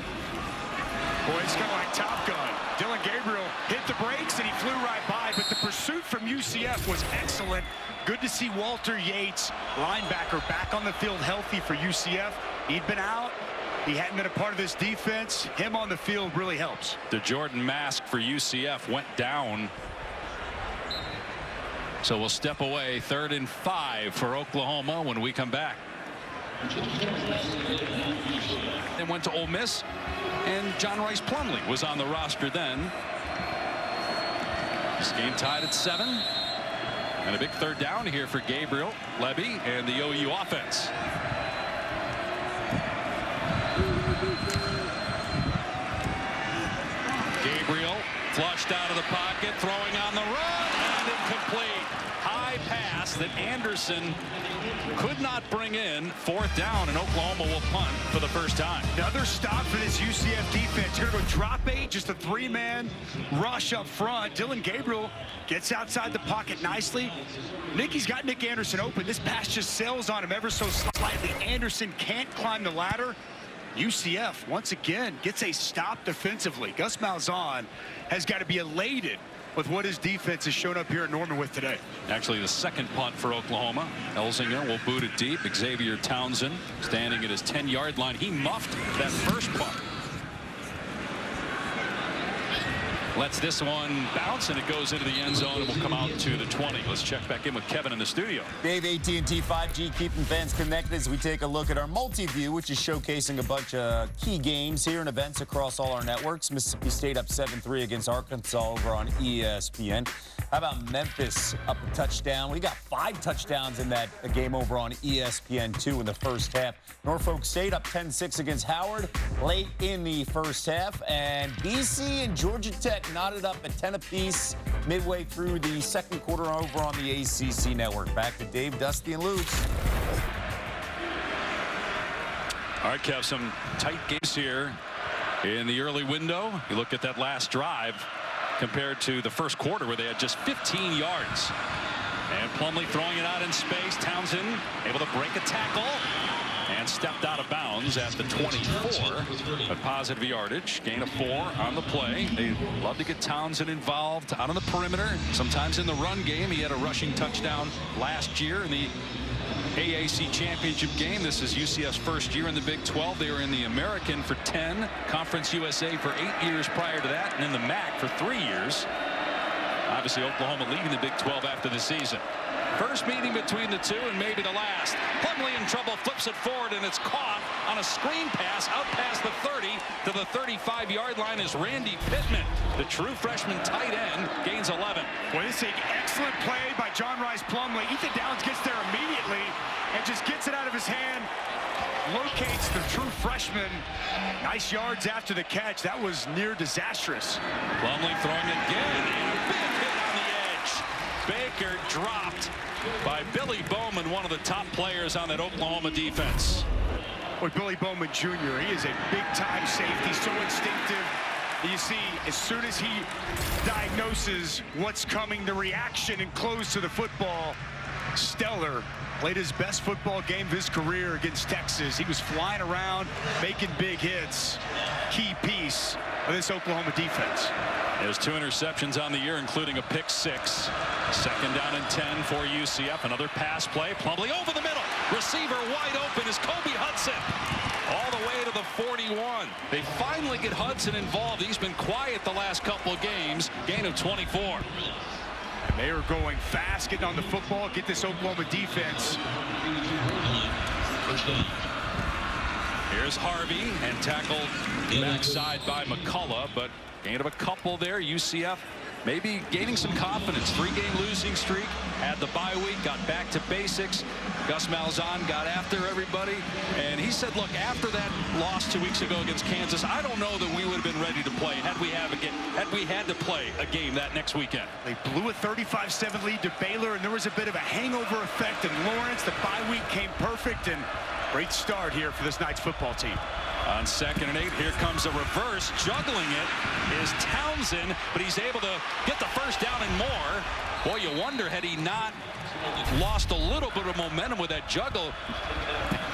Boy, it's kind of like Top Gun. Dylan Gabriel hit the brakes and he flew right by, but the pursuit from UCF was excellent. Good to see Walter Yates, linebacker, back on the field healthy for UCF. He'd been out. He hadn't been a part of this defense. Him on the field really helps. The Jordan mask for UCF went down. So we'll step away. 3rd and 5 for Oklahoma when we come back. They went to Ole Miss, and John Rice Plumlee was on the roster then. This game tied at 7. And a big 3rd down here for Gabriel, Lebby, and the OU offense. Gabriel flushed out of the pocket, throwing on the run, and incomplete. High pass that Anderson could not bring in. 4th down, and Oklahoma will punt for the first time. Another stop for this UCF defense. You're going to go drop 8, just a 3-man rush up front. Dylan Gabriel gets outside the pocket nicely. Nicky's got Nick Anderson open. This pass just sails on him ever so slightly. Anderson can't climb the ladder. UCF, once again, gets a stop defensively. Gus Malzahn has got to be elated with what his defense has shown up here in Norman with today. Actually, the 2nd punt for Oklahoma. Elzinger will boot it deep. Xavier Townsend standing at his 10-yard line. He muffed that first punt. Lets this one bounce, and it goes into the end zone and will come out to the 20. Let's check back in with Kevin in the studio. Dave, AT&T 5G keeping fans connected as we take a look at our multi-view, which is showcasing a bunch of key games here and events across all our networks. Mississippi State up 7-3 against Arkansas over on ESPN. How about Memphis up a touchdown? We got 5 touchdowns in that game over on ESPN2 in the first half. Norfolk State up 10-6 against Howard late in the first half. And BC and Georgia Tech knotted up at 10 apiece midway through the second quarter over on the ACC network. Back to Dave, Dusty, and Luke. All right, Kev, some tight games here in the early window. You look at that last drive compared to the first quarter where they had just 15 yards. And Plumlee throwing it out in space. Townsend able to break a tackle and stepped out of bounds at the 24. But positive yardage, gain of 4 on the play. They love to get Townsend involved out on the perimeter, sometimes in the run game. He had a rushing touchdown last year in the AAC championship game. This is UCF's first year in the Big 12. They were in the American for 10, Conference USA for 8 years prior to that, and in the MAC for 3 years. Obviously, Oklahoma leading the Big 12 after the season. First meeting between the two, and maybe the last. Plumlee in trouble, flips it forward, and it's caught on a screen pass out past the 30 to the 35-yard line is Randy Pittman. The true freshman tight end gains 11. Well, this is an excellent play by John Rice Plumlee. Ethan Downs gets there immediately and just gets it out of his hand. Locates the true freshman. Nice yards after the catch. That was near disastrous. Plumlee throwing again, and a big hit on the edge. Baker dropped by Billy Bowman, one of the top players on that Oklahoma defense. Boy, Billy Bowman Jr., he is a big-time safety, so instinctive. You see, as soon as he diagnoses what's coming, the reaction and close to the football, stellar. Played his best football game of his career against Texas. He was flying around, making big hits. Key piece of this Oklahoma defense. There's 2 interceptions on the year, including a pick 6. 2nd down and 10 for UCF. Another pass play. Plumlee over the middle. Receiver wide open is Kobe Hudson. All the way to the 41. They finally get Hudson involved. He's been quiet the last couple of games. Gain of 24. And they are going fast, getting on the football, get this Oklahoma defense. Here's Harvey, and tackled backside by McCullough, but gain of a couple there. UCF maybe gaining some confidence. 3-game losing streak, had the bye week, got back to basics. Gus Malzahn got after everybody, and he said, look, after that loss 2 weeks ago against Kansas, I don't know that we would have been ready to play had we had to play a game that next weekend. They blew a 35-7 lead to Baylor, and there was a bit of a hangover effect in Lawrence. The bye week came perfect, and great start here for this night's football team. On 2nd and 8, here comes a reverse. Juggling it is Townsend, but he's able to get the first down and more. Boy, you wonder, had he not lost a little bit of momentum with that juggle,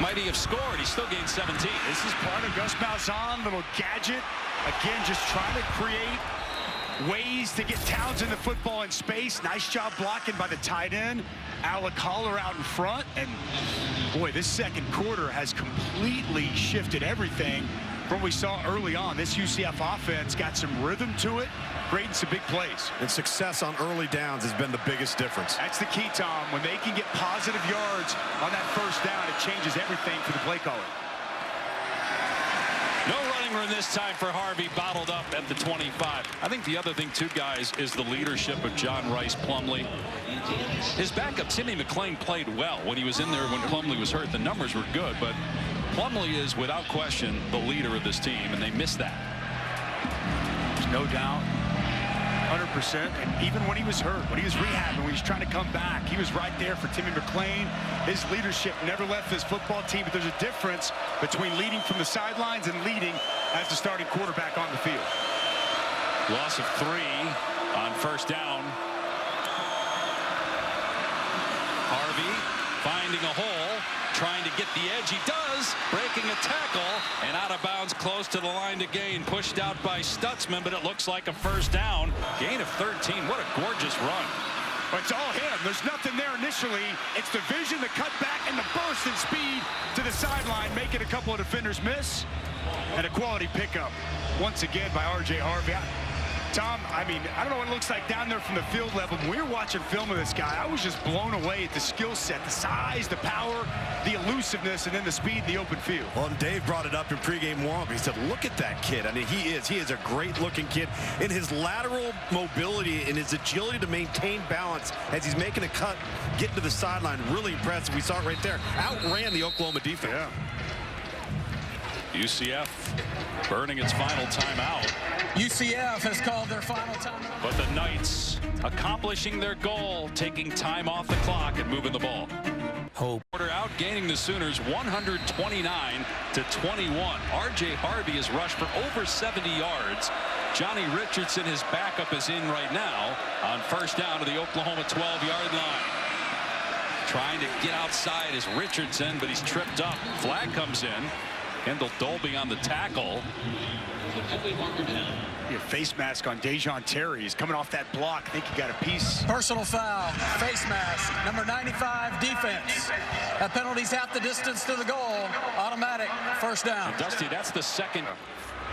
might he have scored? He still gained 17. This is part of Gus Malzahn, little gadget. Again, just trying to create ways to get Townsend the football in space. Nice job blocking by the tight end. Alec Holler out in front, and boy, this second quarter has completely shifted everything from what we saw early on. This UCF offense got some rhythm to it, creating some big plays. And success on early downs has been the biggest difference. That's the key, Tom. When they can get positive yards on that first down, it changes everything for the play caller. No running room this time for Harvey, bottled up at the 25. I think the other thing, too, guys, is the leadership of John Rice Plumlee. His backup, Timmy McClain, played well when he was in there when Plumlee was hurt. The numbers were good, but Plumlee is, without question, the leader of this team, and they missed that. There's no doubt. 100%, and even when he was hurt, when he was rehabbing, when he was trying to come back, he was right there for Timmy McClain. His leadership never left this football team, but there's a difference between leading from the sidelines and leading as the starting quarterback on the field. Loss of 3 on first down. Harvey finding a hole, trying to get the edge. He does, breaking a tackle, and out of bounds close to the line to gain. Pushed out by Stutzman, but it looks like a first down. Gain of 13. What a gorgeous run. Well, it's all him. There's nothing there initially. It's the vision, the cutback, and the burst in speed to the sideline, making a couple of defenders miss. And a quality pickup once again by R.J. Harvey. Tom, I mean, I don't know what it looks like down there from the field level. When we were watching film of this guy, I was just blown away at the skill set, the size, the power, the elusiveness, and then the speed in the open field. Well, and Dave brought it up in pregame warm-up. He said, look at that kid. I mean, he is a great-looking kid. In his lateral mobility and his agility to maintain balance as he's making a cut, getting to the sideline, really impressive. We saw it right there. Outran the Oklahoma defense. Yeah. UCF burning its final timeout. UCF has called their final timeout. But the Knights accomplishing their goal, taking time off the clock and moving the ball. Hope. Quarter out, gaining the Sooners 129-21. R.J. Harvey has rushed for over 70 yards. Johnny Richardson, his backup, is in right now on first down to the Oklahoma 12-yard line. Trying to get outside is Richardson, but he's tripped up. Flag comes in. Kendall Dolby on the tackle. Your face mask on Dejon Terry. He's coming off that block. I think he got a piece. Personal foul, face mask, number 95, defense. That penalty's half the distance to the goal. Automatic, first down. And Dusty, that's the second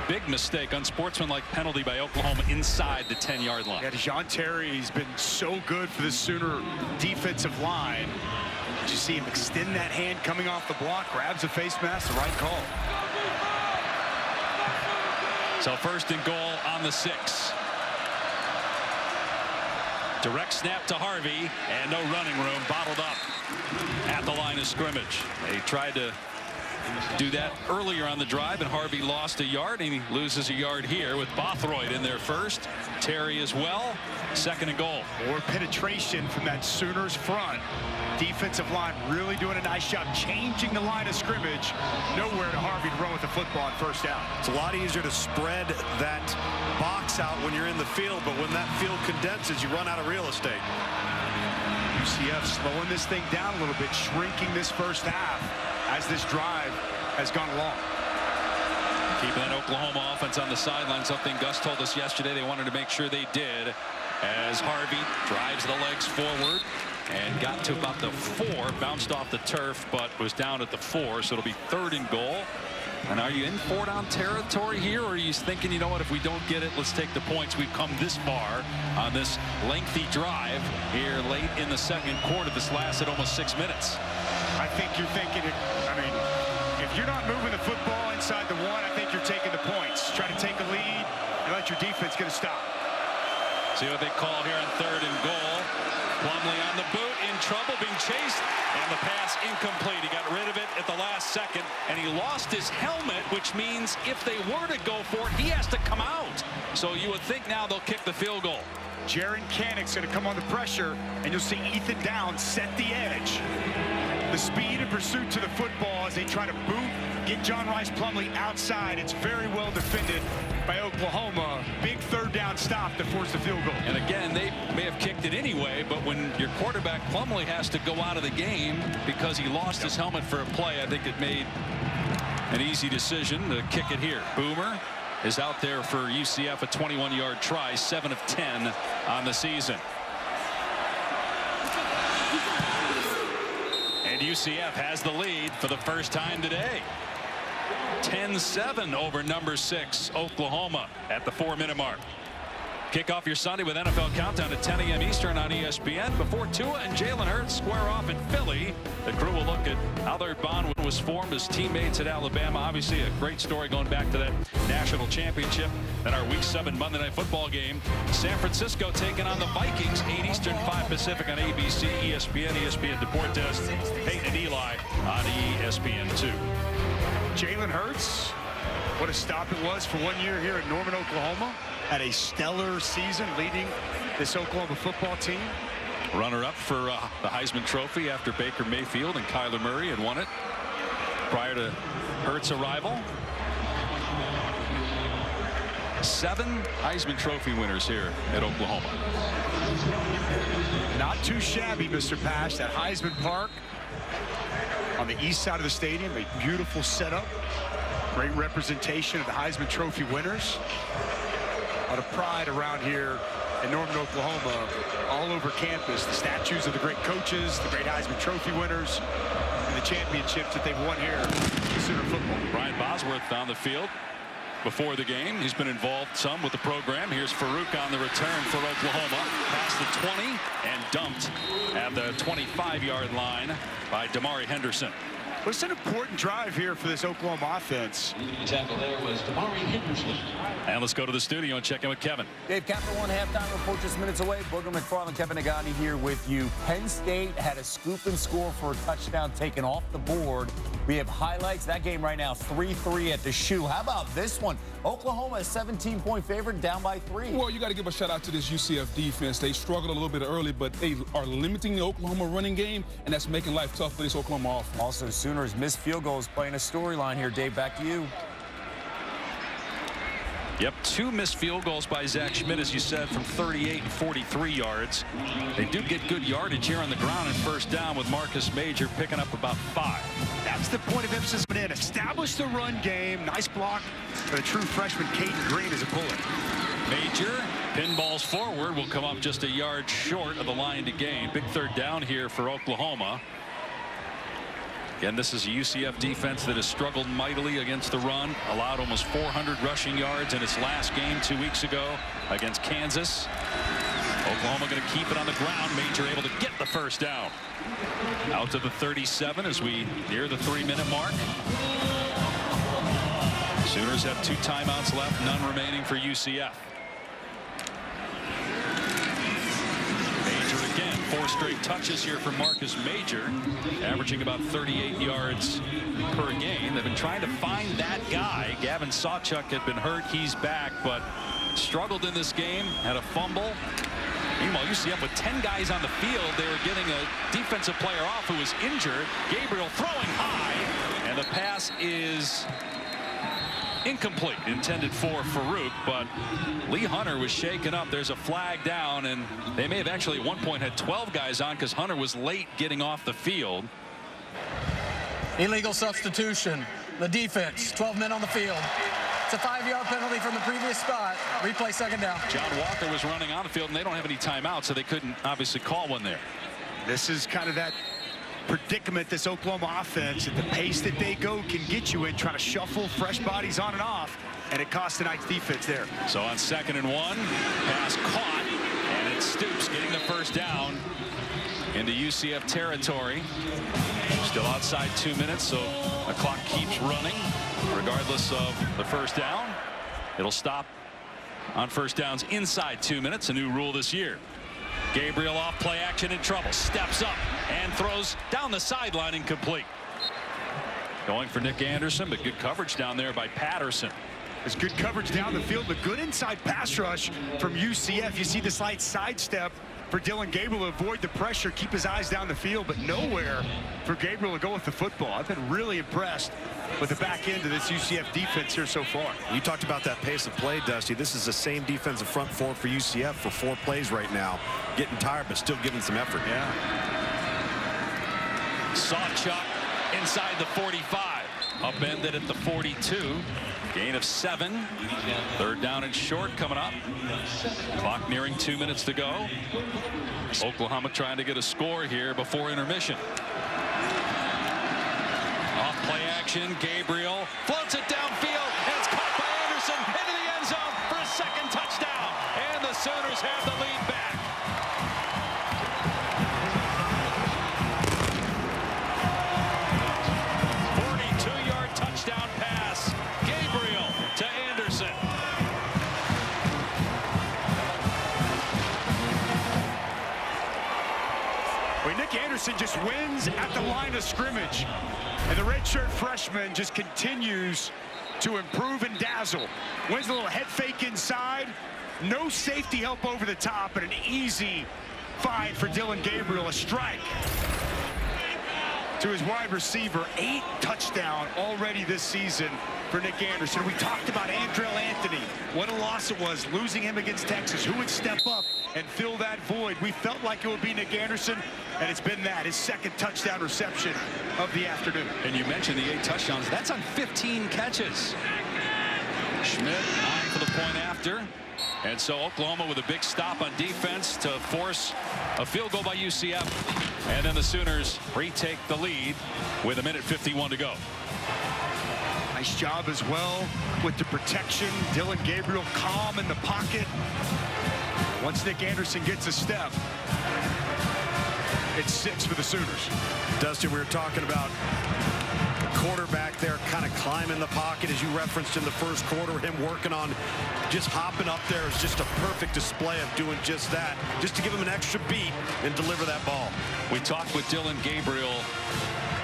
big mistake, unsportsmanlike penalty by Oklahoma inside the 10-yard line. Yeah, Dejon Terry, he's been so good for the Sooner defensive line. Did you see him extend that hand coming off the block, grabs the face mask, the right call. So 1st and goal on the 6. Direct snap to Harvey, and no running room, bottled up at the line of scrimmage. They tried to do that earlier on the drive, and Harvey lost a yard, and he loses a yard here with Bothroyd in there first. Terry as well. 2nd and goal. More penetration from that Sooners front. Defensive line really doing a nice job changing the line of scrimmage. Nowhere to Harvey to run with the football on 1st down. It's a lot easier to spread that box out when you're in the field, but when that field condenses, you run out of real estate. UCF slowing this thing down a little bit, shrinking this 1st half as this drive has gone along. Keeping that Oklahoma offense on the sideline, something Gus told us yesterday they wanted to make sure they did, as Harvey drives the legs forward and got to about the 4, bounced off the turf, but was down at the 4, so it'll be 3rd and goal. And are you in 4-down territory here, or are you thinking, you know what, if we don't get it, let's take the points? We've come this far on this lengthy drive here late in the 2nd quarter. This lasted almost 6 minutes. I think you're thinking, if you're not moving the football inside the 1, I think you're taking the points. Try to take a lead and let your defense get a stop. See what they call here on 3rd and goal. Plumlee on the boot, in trouble, being chased, and the pass incomplete. He got rid of it at the last second, and he lost his helmet, which means if they were to go for it, he has to come out. So you would think now they'll kick the field goal. Jaron Canick's going to come on the pressure, and you'll see Ethan Downs set the edge. The speed and pursuit to the football as they try to boot, get John Rice Plumlee outside. It's very well defended by Oklahoma. Big 3rd down stop to force the field goal. And again, they may have kicked it anyway, but when your quarterback Plumlee has to go out of the game because he lost his helmet for a play, I think it made an easy decision to kick it here. Boomer is out there for UCF, a 21-yard try, 7 of 10 on the season. And UCF has the lead for the first time today. 10-7 over number 6 Oklahoma at the 4-minute mark. Kick off your Sunday with NFL Countdown at 10 a.m. Eastern on ESPN. Before Tua and Jalen Hurts square off in Philly, the crew will look at how their bond was formed as teammates at Alabama. Obviously a great story going back to that national championship. Then our Week 7 Monday Night Football game. San Francisco taking on the Vikings, 8 Eastern, 5 Pacific on ABC, ESPN, ESPN Deportes, Peyton and Eli on ESPN2. Jalen Hurts, what a stop it was for 1 year here at Norman, Oklahoma. Had a stellar season leading this Oklahoma football team. Runner-up for the Heisman Trophy after Baker Mayfield and Kyler Murray had won it prior to Hurts' arrival. 7 Heisman Trophy winners here at Oklahoma. Not too shabby, Mr. Pash. That Heisman Park on the east side of the stadium, a beautiful setup. Great representation of the Heisman Trophy winners. A lot of pride around here in Norman, Oklahoma, all over campus. The statues of the great coaches, the great Heisman Trophy winners, and the championships that they've won here in Sooner football. Brian Bosworth on the field before the game. He's been involved some with the program. Here's Farouk on the return for Oklahoma. Past the 20 and dumped at the 25-yard line by Damari Henderson. Well, it's an important drive here for this Oklahoma offense. Tackle there was Damari Henderson. And let's go to the studio and check in with Kevin. Dave, Capital One halftime report just minutes away. Booger McFarland, Kevin Nagani here with you. Penn State had a scoop and score for a touchdown taken off the board. We have highlights. That game right now, 3-3 at the shoe. How about this one? Oklahoma, a 17-point favorite, down by 3. Well, you got to give a shout out to this UCF defense. They struggled a little bit early, but they are limiting the Oklahoma running game, and that's making life tough for this Oklahoma offense. Also, Sooners missed field goals playing a storyline here. Dave, back to you. Yep, 2 missed field goals by Zach Schmidt, as you said, from 38 and 43 yards. They do get good yardage here on the ground and first down with Marcus Major picking up about 5. That's the point of emphasis. Establish the run game. Nice block for the true freshman Caden Green as a bullet. Major pinballs forward, will come up just a yard short of the line to gain. Big 3rd down here for Oklahoma. Again, this is a UCF defense that has struggled mightily against the run, allowed almost 400 rushing yards in its last game 2 weeks ago against Kansas. Oklahoma going to keep it on the ground. Major able to get the first down. Out to the 37 as we near the 3-minute mark. Sooners have 2 timeouts left, none remaining for UCF. Major again, 4 straight touches here for Marcus Major, averaging about 38 yards per game. They've been trying to find that guy. Gavin Sawchuk had been hurt. He's back, but struggled in this game, had a fumble. Meanwhile, UCF with 10 guys on the field, they were getting a defensive player off who was injured. Gabriel throwing high, and the pass is incomplete, intended for Farouk, but Lee Hunter was shaken up. There's a flag down, and they may have actually at one point had 12 guys on because Hunter was late getting off the field. Illegal substitution. The defense, 12 men on the field. It's a 5-yard penalty from the previous spot. Replay, second down. John Walker was running on the field, and they don't have any timeouts, so they couldn't obviously call one there. This is kind of that predicament this Oklahoma offense at the pace that they go can get you in, trying to shuffle fresh bodies on and off, and it costs tonight's defense there. So on 2nd and 1, pass caught, and it's Stoops getting the first down into UCF territory. Still outside 2 minutes, so the clock keeps running regardless of the first down. It'll stop on first downs inside 2 minutes, a new rule this year. Gabriel off play action in trouble, steps up and throws down the sideline, incomplete. Going for Nick Anderson, but good coverage down there by Patterson. There's good coverage down the field, but good inside pass rush from UCF. You see the slight sidestep for Dylan Gabriel to avoid the pressure, keep his eyes down the field, but nowhere for Gabriel to go with the football. I've been really impressed with the back end of this UCF defense here so far. You talked about that pace of play, Dusty. This is the same defensive front four for UCF for 4 plays right now. Getting tired, but still giving some effort. Yeah. Sawchuk inside the 45. Upended at the 42. Gain of 7. 3rd down and short coming up. Clock nearing 2 minutes to go. Oklahoma trying to get a score here before intermission. Off play action. Gabriel floats it downfield, and it's caught by Anderson into the end zone for a 2nd touchdown. And the Sooners have the lead back. 42-yard touchdown pass. Gabriel to Anderson. Well, Nick Anderson just wins at the line of scrimmage. And the redshirt freshman just continues to improve and dazzle. Wins a little head fake inside. No safety help over the top, and an easy find for Dylan Gabriel. A strike to his wide receiver. 8 touchdowns already this season for Nick Anderson. We talked about Andrell Anthony. What a loss it was, losing him against Texas. Who would step up and fill that void? We felt like it would be Nick Anderson, and it's been that, his 2nd touchdown reception of the afternoon. And you mentioned the 8 touchdowns. That's on 15 catches. Schmidt eyeing for the point after. And so Oklahoma with a big stop on defense to force a field goal by UCF. And then the Sooners retake the lead with 1:51 to go. Nice job as well with the protection. Dylan Gabriel calm in the pocket. Once Nick Anderson gets a step, it's 6 for the Sooners. Dustin, we were talking about quarterback there kind of climbing the pocket, as you referenced in the first quarter. Him working on just hopping up there is just a perfect display of doing just that, just to give him an extra beat and deliver that ball. We talked with Dylan Gabriel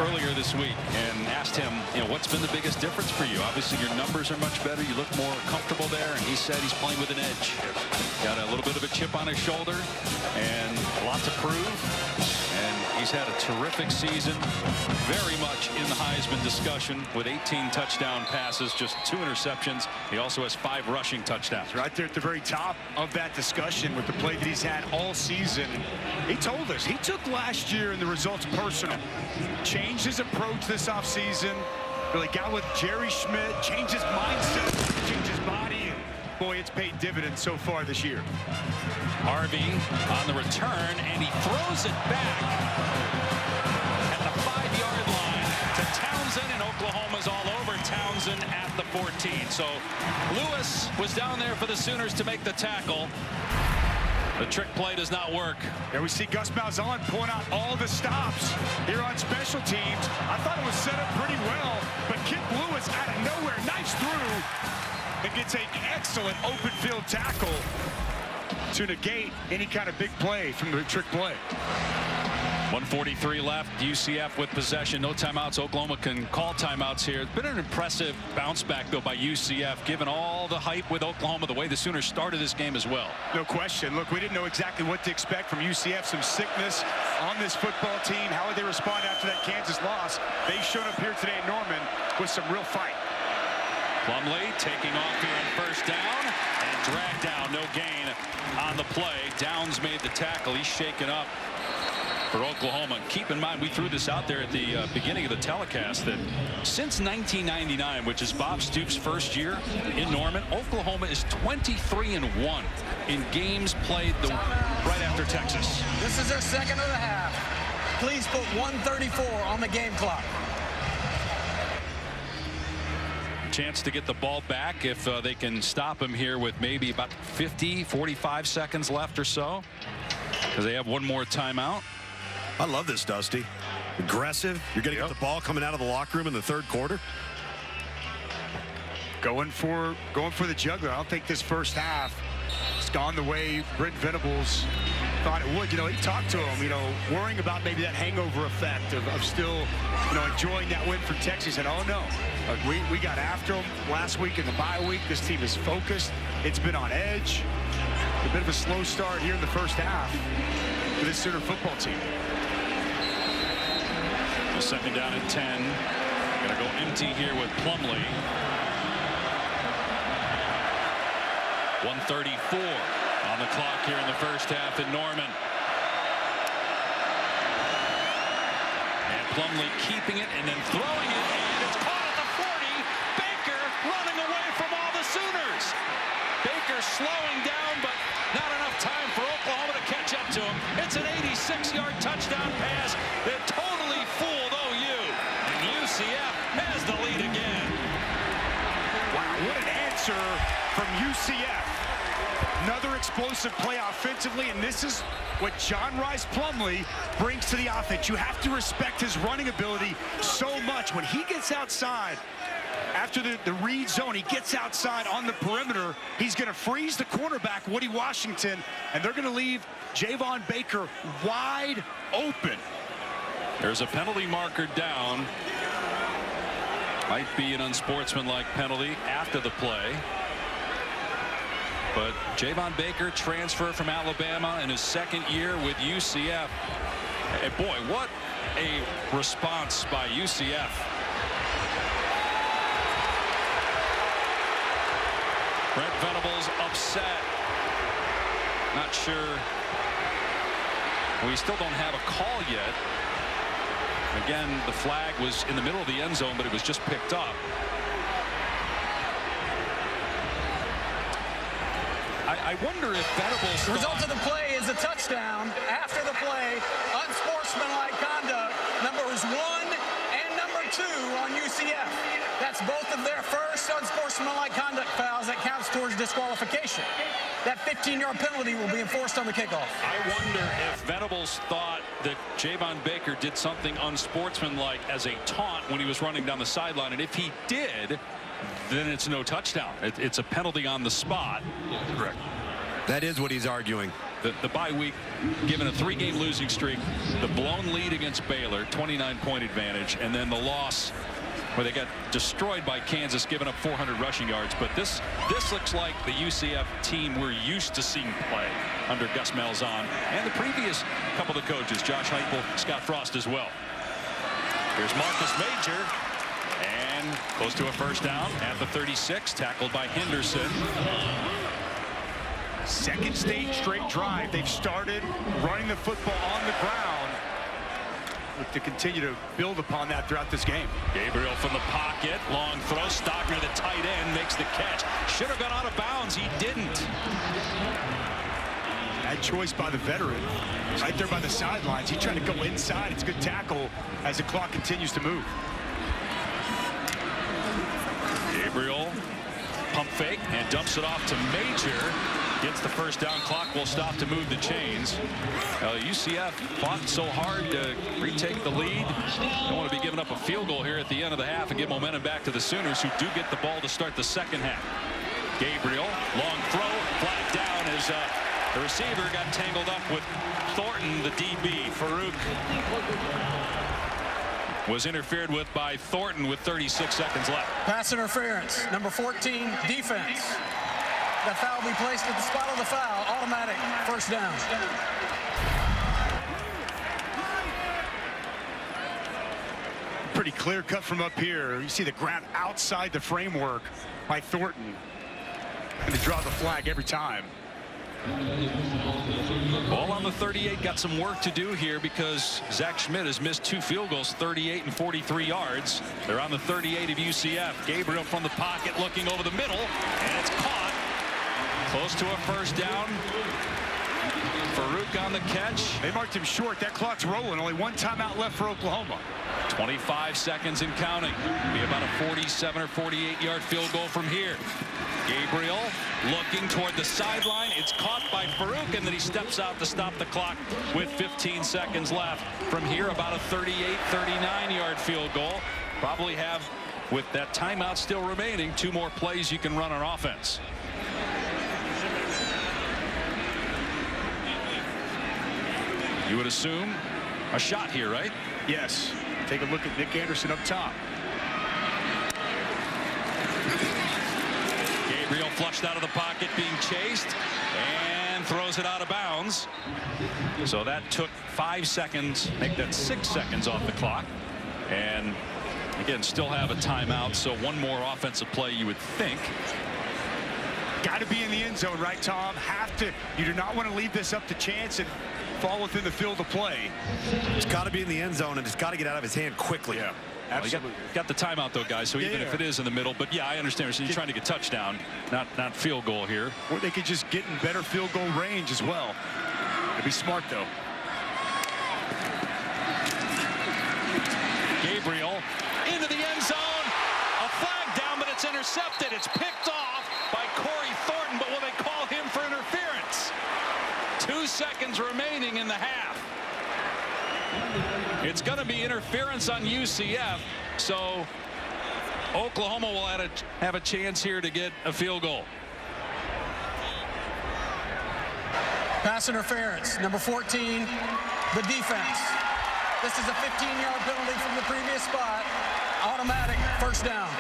earlier this week and asked him, what's been the biggest difference for you? Obviously your numbers are much better, you look more comfortable there, and he said he's playing with an edge. Got a little bit of a chip on his shoulder and a lot to prove. And he's had a terrific season, very much in the Heisman discussion with 18 touchdown passes, just 2 interceptions. He also has 5 rushing touchdowns. Right there at the very top of that discussion with the play that he's had all season. He told us he took last year and the results personal. Changed his approach this offseason. Really got with Jerry Schmidt, changed his mindset, changed his body. Boy, it's paid dividends so far this year. Harvey on the return, and he throws it back at the 5-yard line to Townsend, and Oklahoma's all over Townsend at the 14. So Lewis was down there for the Sooners to make the tackle. The trick play does not work. There we see Gus Malzahn pulling out all the stops here on special teams. I thought it was set up pretty well, but Kip Lewis out of nowhere knifes through and gets an excellent open field tackle to negate any kind of big play from the trick play. 1:43 left. UCF with possession. No timeouts. Oklahoma can call timeouts here. It's been an impressive bounce back, though, by UCF, given all the hype with Oklahoma, the way the Sooners started this game as well. No question. Look, we didn't know exactly what to expect from UCF. Some sickness on this football team. How would they respond after that Kansas loss? They showed up here today in Norman with some real fight. Plumlee taking off here on first down and dragged down. No gain on the play. Downs made the tackle. He's shaken up for Oklahoma. Keep in mind, we threw this out there at the beginning of the telecast that since 1999, which is Bob Stoops' first year in Norman, Oklahoma is 23-1 in games played right after Texas. This is their second of the half. Please put 1:34 on the game clock. Chance to get the ball back if they can stop him here with maybe about 45 seconds left or so, because they have one more timeout. I love this, Dusty. Aggressive. You're going to get the ball coming out of the locker room in the third quarter. Going for the juggler. I don't think this first half has gone the way Brent Venables thought it would. You know, he talked to him, you know, worrying about maybe that hangover effect of still, you know, enjoying that win from Texas. He said, oh, no. Look, we got after him last week in the bye week. This team is focused. It's been on edge. A bit of a slow start here in the first half for this Sooner football team. Second down at 10. Gonna go empty here with Plumlee. 1:34 on the clock here in the first half in Norman. And Plumlee keeping it and then throwing it, and it's caught at the 40. Baker running away from all the Sooners. Baker slowing down, but not enough time for Oklahoma to catch up to him. It's an 86-yard touchdown pass that totally fooled OU. And UCF has the lead again. Wow, what an answer from UCF. Another explosive play offensively, and this is what John Rice Plumlee brings to the offense. You have to respect his running ability so much. When he gets outside, after the read zone, he gets outside on the perimeter. He's going to freeze the cornerback, Woody Washington, and they're going to leave Javon Baker wide open. There's a penalty marker down. Might be an unsportsmanlike penalty after the play. But Javon Baker, transfer from Alabama in his second year with UCF. And boy, what a response by UCF. Brent Venables upset. Not sure. We still don't have a call yet. Again, the flag was in the middle of the end zone, but it was just picked up. I wonder if Venables. The result of the play is a touchdown. After the play, unsportsmanlike conduct, numbers 1 and number 2 on UCF. That's both of their first unsportsmanlike conduct fouls that counts towards disqualification. That 15-yard penalty will be enforced on the kickoff. I wonder if Venables thought that Javon Baker did something unsportsmanlike as a taunt when he was running down the sideline, and if he did, then it's no touchdown. It's a penalty on the spot. Correct. That is what he's arguing. The bye week, given a 3-game losing streak, the blown lead against Baylor, 29-point advantage, and then the loss where they got destroyed by Kansas, giving up 400 rushing yards. But this looks like the UCF team we're used to seeing play under Gus Malzahn and the previous couple of coaches, Josh Heupel, Scott Frost as well. Here's Marcus Major, and close to a first down at the 36, tackled by Henderson. Second straight drive. They've started running the football on the ground. Look to continue to build upon that throughout this game. Gabriel from the pocket, long throw. Stockner, the tight end, makes the catch. Should have gone out of bounds. He didn't. Bad choice by the veteran. Right there by the sidelines. He tried to go inside. It's a good tackle as the clock continues to move. Gabriel, pump fake, and dumps it off to Major. Gets the first down. Clock will stop to move the chains. UCF fought so hard to retake the lead. Don't want to be giving up a field goal here at the end of the half and give momentum back to the Sooners, who do get the ball to start the second half. Gabriel, long throw, flag down as the receiver got tangled up with Thornton, the DB. Farouk was interfered with by Thornton with 36 seconds left. Pass interference, number 14, defense. That foul will be placed at the spot of the foul. Automatic first down. Pretty clear cut from up here. You see the grab outside the framework by Thornton. And to draw the flag every time. Ball on the 38. Got some work to do here because Zach Schmidt has missed 2 field goals, 38 and 43 yards. They're on the 38 of UCF. Gabriel from the pocket looking over the middle, and it's caught. Close to a first down. Farouk on the catch. They marked him short. That clock's rolling. Only 1 timeout left for Oklahoma. 25 seconds and counting. Be about a 47 or 48 yard field goal from here. Gabriel looking toward the sideline. It's caught by Farouk, and then he steps out to stop the clock with 15 seconds left. From here, about a 38, 39 yard field goal. Probably have, with that timeout still remaining, 2 more plays you can run on offense. You would assume a shot here, right? Yes. Take a look at Nick Anderson up top. Gabriel flushed out of the pocket, being chased, and throws it out of bounds. So that took 5 seconds, make that 6 seconds off the clock. And again, still have a timeout, so 1 more offensive play, you would think. Got to be in the end zone, right, Tom? Have to. You do not want to leave this up to chance and fall within the field of play. It's got to be in the end zone, and it's got to get out of his hand quickly. Yeah, absolutely. Well, got the timeout, though, guys, so even if it is in the middle. But, yeah, I understand. So you're trying to get touchdown, not field goal here. Or they could just get in better field goal range as well. It'd be smart, though. Gabriel into the end zone. A flag down, but it's intercepted. It's picked off by Corey Thornton, but will they call him for interference? 2 seconds remaining in the half. It's going to be interference on UCF, so Oklahoma will have a chance here to get a field goal. Pass interference, number 14, the defense. This is a 15-yard penalty from the previous spot. Automatic first down.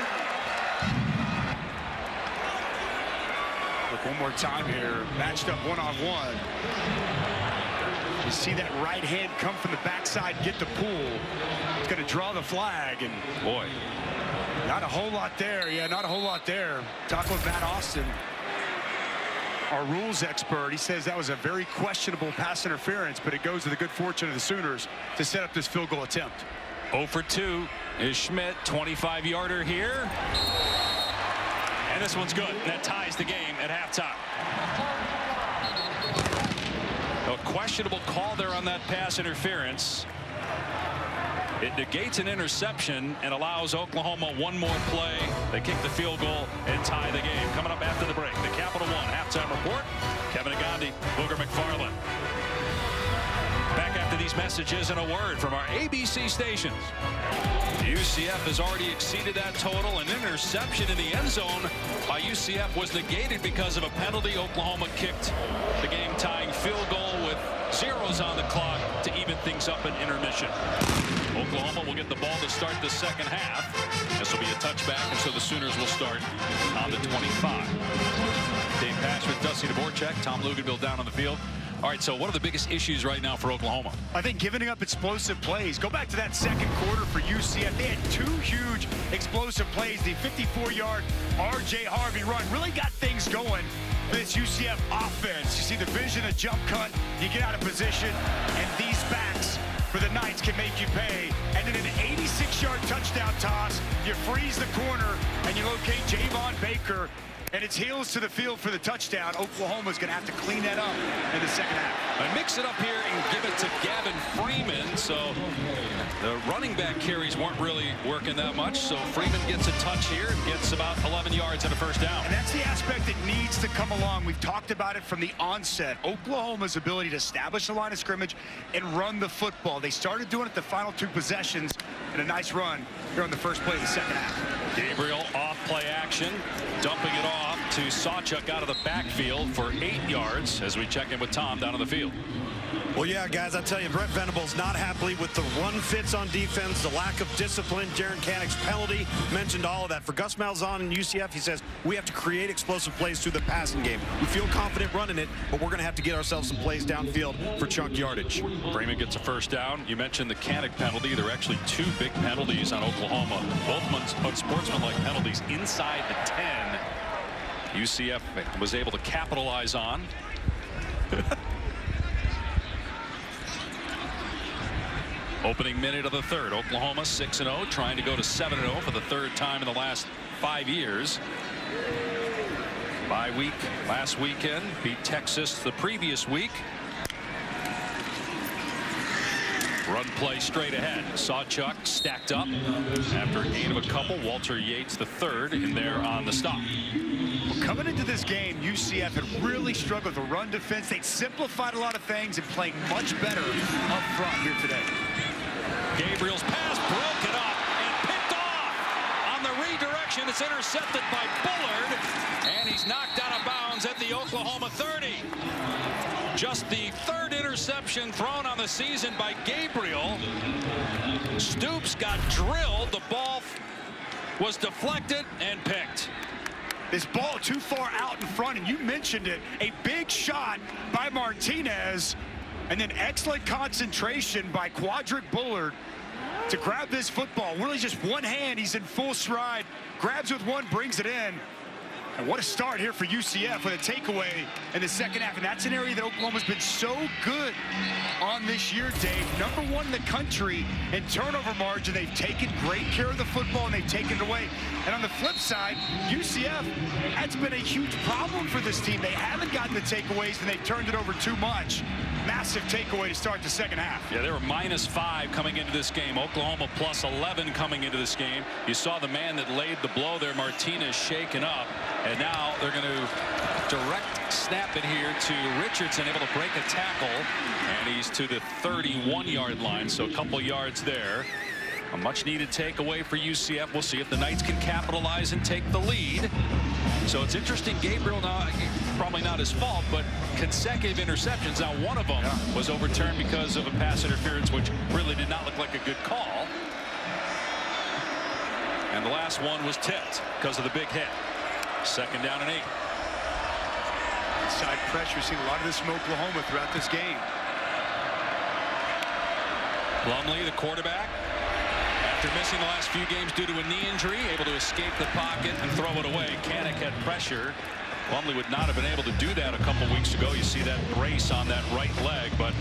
Look, one more time here. Matched up one-on-one. You see that right hand come from the backside, get the pull. It's going to draw the flag, and boy, not a whole lot there. Yeah, not a whole lot there. Talk with Matt Austin, our rules expert. He says that was a very questionable pass interference, but it goes to the good fortune of the Sooners to set up this field goal attempt. 0 for 2 is Schmidt, 25-yarder here. And this one's good. That ties the game at halftime. A questionable call there on that pass interference. It negates an interception and allows Oklahoma 1 more play. They kick the field goal and tie the game. Coming up after the break, the Capital One halftime report. Kevin Agandi, Booger McFarland. Back after these messages and a word from our ABC stations. UCF has already exceeded that total. An interception in the end zone by UCF was negated because of a penalty. Oklahoma kicked the game-tying field goal with zeros on the clock to even things up in intermission. Oklahoma will get the ball to start the second half. This will be a touchback, and so the Sooners will start on the 25. Dave Pash with Dusty Dvorak, Tom Luganville down on the field. All right, so what are the biggest issues right now for Oklahoma? I think giving up explosive plays. Go back to that second quarter for UCF. They had 2 huge explosive plays. The 54-yard R.J. Harvey run really got things going for this UCF offense. You see the vision, a jump cut, you get out of position, and these backs for the Knights can make you pay. And then an 86-yard touchdown toss. You freeze the corner, and you locate Javon Baker. And it's heels to the field for the touchdown. Oklahoma's going to have to clean that up in the second half. I mix it up here and give it to Gavin Freeman. So the running back carries weren't really working that much. So Freeman gets a touch here and gets about 11 yards and a first down. And that's the aspect that needs to come along. We've talked about it from the onset. Oklahoma's ability to establish the line of scrimmage and run the football. They started doing it the final 2 possessions, and a nice run here on the first play of the second half. Gabriel off play action, dumping it off to Sawchuk out of the backfield for 8 yards as we check in with Tom down on the field. Well, yeah, guys, I tell you, Brent Venables not happy with the run fits on defense, the lack of discipline. Jaron Canick's penalty mentioned all of that. For Gus Malzahn and UCF, he says, we have to create explosive plays through the passing game. We feel confident running it, but we're going to have to get ourselves some plays downfield for chunk yardage. Freeman gets a first down. You mentioned the Canick penalty. There are actually 2 big penalties on Oklahoma. Both unsportsmanlike penalties inside the 10. UCF was able to capitalize on. Opening minute of the third. Oklahoma 6-0, trying to go to 7-0 for the 3rd time in the last 5 years. Bye week last weekend, beat Texas the previous week. Run play straight ahead. Sawchuk stacked up after a gain of a couple. Walter Yates the 3rd in there on the stop. Well, coming into this game, UCF had really struggled with the run defense. They'd simplified a lot of things and playing much better up front here today. Gabriel's pass broken up and picked off on the redirection. It's intercepted by Bullard, and he's knocked out of bounds at the Oklahoma 30. Just the 3rd interception thrown on the season by Gabriel. Stoops got drilled. The ball was deflected and picked. This ball too far out in front, and you mentioned it, a big shot by Martinez, and then excellent concentration by Quadric Bullard to grab this football. Really just one hand, he's in full stride, grabs with one, brings it in. And what a start here for UCF with a takeaway in the second half. And that's an area that Oklahoma's been so good on this year, Dave. #1 in the country in turnover margin. They've taken great care of the football, and they've taken it away. And on the flip side, UCF, that's been a huge problem for this team. They haven't gotten the takeaways, and they've turned it over too much. Massive takeaway to start the second half. Yeah, they were -5 coming into this game. Oklahoma +11 coming into this game. You saw the man that laid the blow there, Martinez, shaken up. And now they're going to direct snap it here to Richardson, able to break a tackle. And he's to the 31-yard line, so a couple yards there. A much-needed takeaway for UCF. We'll see if the Knights can capitalize and take the lead. So it's interesting, Gabriel, now, probably not his fault, but consecutive interceptions. Now, one of them was overturned because of a pass interference, which really did not look like a good call. And the last one was tipped because of the big hit. 2nd down and 8. Inside pressure. We've seen a lot of this from Oklahoma throughout this game. Plumlee, the quarterback, after missing the last few games due to a knee injury, able to escape the pocket and throw it away. Canick had pressure. Plumlee would not have been able to do that a couple weeks ago. You see that brace on that right leg, but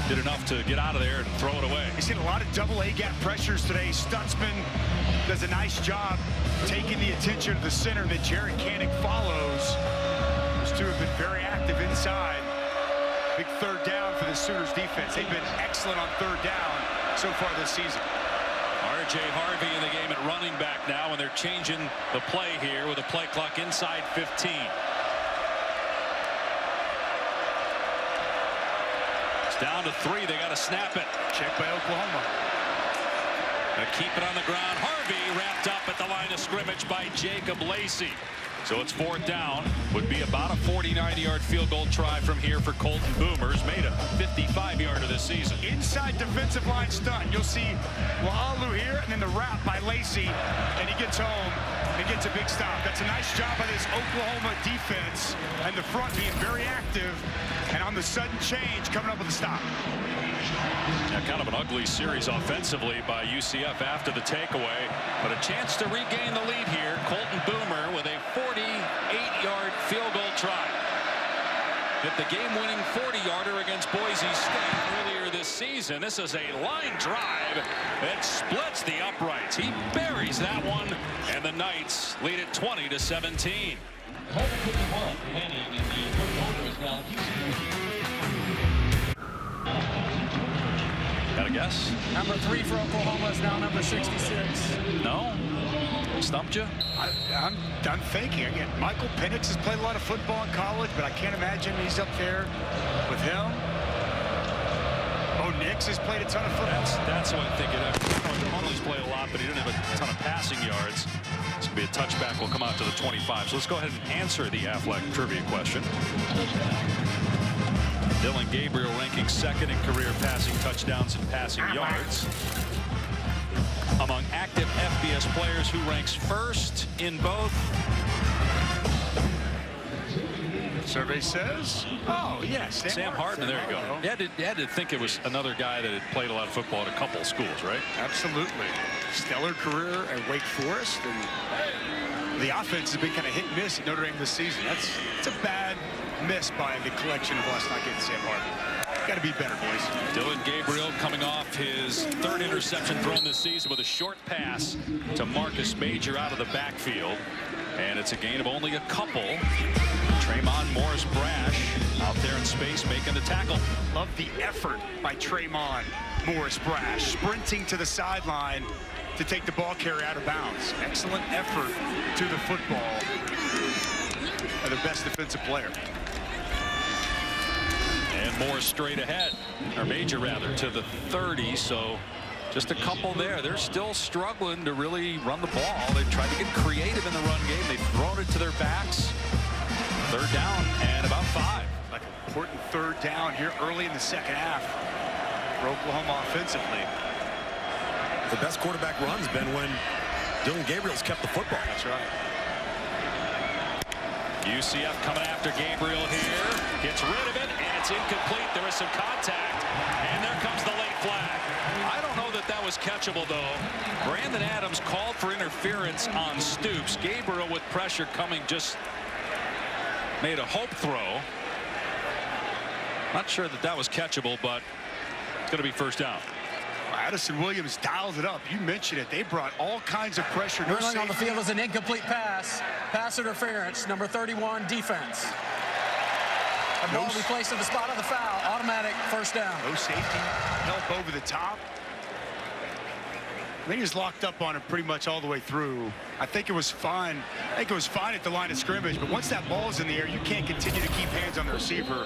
did enough to get out of there and throw it away. He's seen a lot of double A gap pressures today. Stutzman does a nice job taking the attention of the center that Jaron Canick follows. Those two have been very active inside. Big 3rd down for the Sooners defense. They've been excellent on 3rd down so far this season. R.J. Harvey in the game at running back now, and they're changing the play here with a play clock inside 15. It's down to 3. They got to snap it. Check by Oklahoma. Gonna keep it on the ground. Harvey wrapped up at the line of scrimmage by Jacob Lacey. So it's 4th down. Would be about a 49-yard field goal try from here for Colton Boomers. Made a 55-yarder this season. Inside defensive line stunt. You'll see Wa'alu here, and then the wrap by Lacey, and he gets home and gets a big stop. That's a nice job by this Oklahoma defense, and the front being very active, and on the sudden change, coming up with a stop. Yeah, kind of an ugly series offensively by UCF after the takeaway, but a chance to regain the lead here. Colton Boomer with a 48-yard field goal try. Hit the game-winning 40-yarder against Boise State earlier this season. This is a line drive that splits the uprights. He buries that one, and the Knights lead it 20-17. Number 51, remaining in the third quarter is now Got a guess? Number 3 for Oklahoma is now number 66. No? Stumped you? I'm thinking. Again, Michael Penix has played a lot of football in college, but I can't imagine he's up there with him. Nix has played a ton of football. That's what I'm thinking. Plumlee's played a lot, but he didn't have a ton of passing yards. It's going to be a touchback. Will come out to the 25. So let's go ahead and answer the Affleck trivia question. Dylan Gabriel ranking second in career passing touchdowns and passing yards. Among active FBS players, who ranks first in both? Survey says, oh, yes. Sam Hartman, there you go. You had to think it was another guy that had played a lot of football at a couple of schools, right? Absolutely. Stellar career at Wake Forest. And the offense has been kind of hit and miss at Notre Dame this season. It's a bad miss by the collection of us not getting Sam Hartman. Got to be better, boys. Dylan Gabriel coming off his third interception thrown this season with a short pass to Marcus Major out of the backfield. And it's a gain of only a couple. Tremont Morris-Brash out there in space making the tackle. Love the effort by Tremont Morris-Brash, sprinting to the sideline to take the ball carrier out of bounds. Excellent effort to the football by the best defensive player. And Morris straight ahead, or Major rather, to the 30. So just a couple there. They're still struggling to really run the ball. They've tried to get creative in the run game. They've thrown it to their backs. Third down and about 5. Like an important third down here early in the second half for Oklahoma offensively. The best quarterback run's been when Dylan Gabriel's kept the football. That's right. UCF coming after Gabriel here. Gets rid of it, and it's incomplete. There is some contact, and there comes the late flag. I don't know that that was catchable, though. Brandon Adams called for interference on Stoops. Gabriel with pressure coming just made a hope throw. Not sure that that was catchable, but it's going to be first down. Addison Williams dialed it up. You mentioned it. They brought all kinds of pressure. Ruling on the field is an incomplete pass. Pass interference, number 31, defense. The ball will be placed at the spot of the foul. Automatic first down. No safety help over the top. I think he was locked up on it pretty much all the way through. I think it was fine. I think it was fine at the line of scrimmage, but once that ball's in the air, you can't continue to keep hands on the receiver.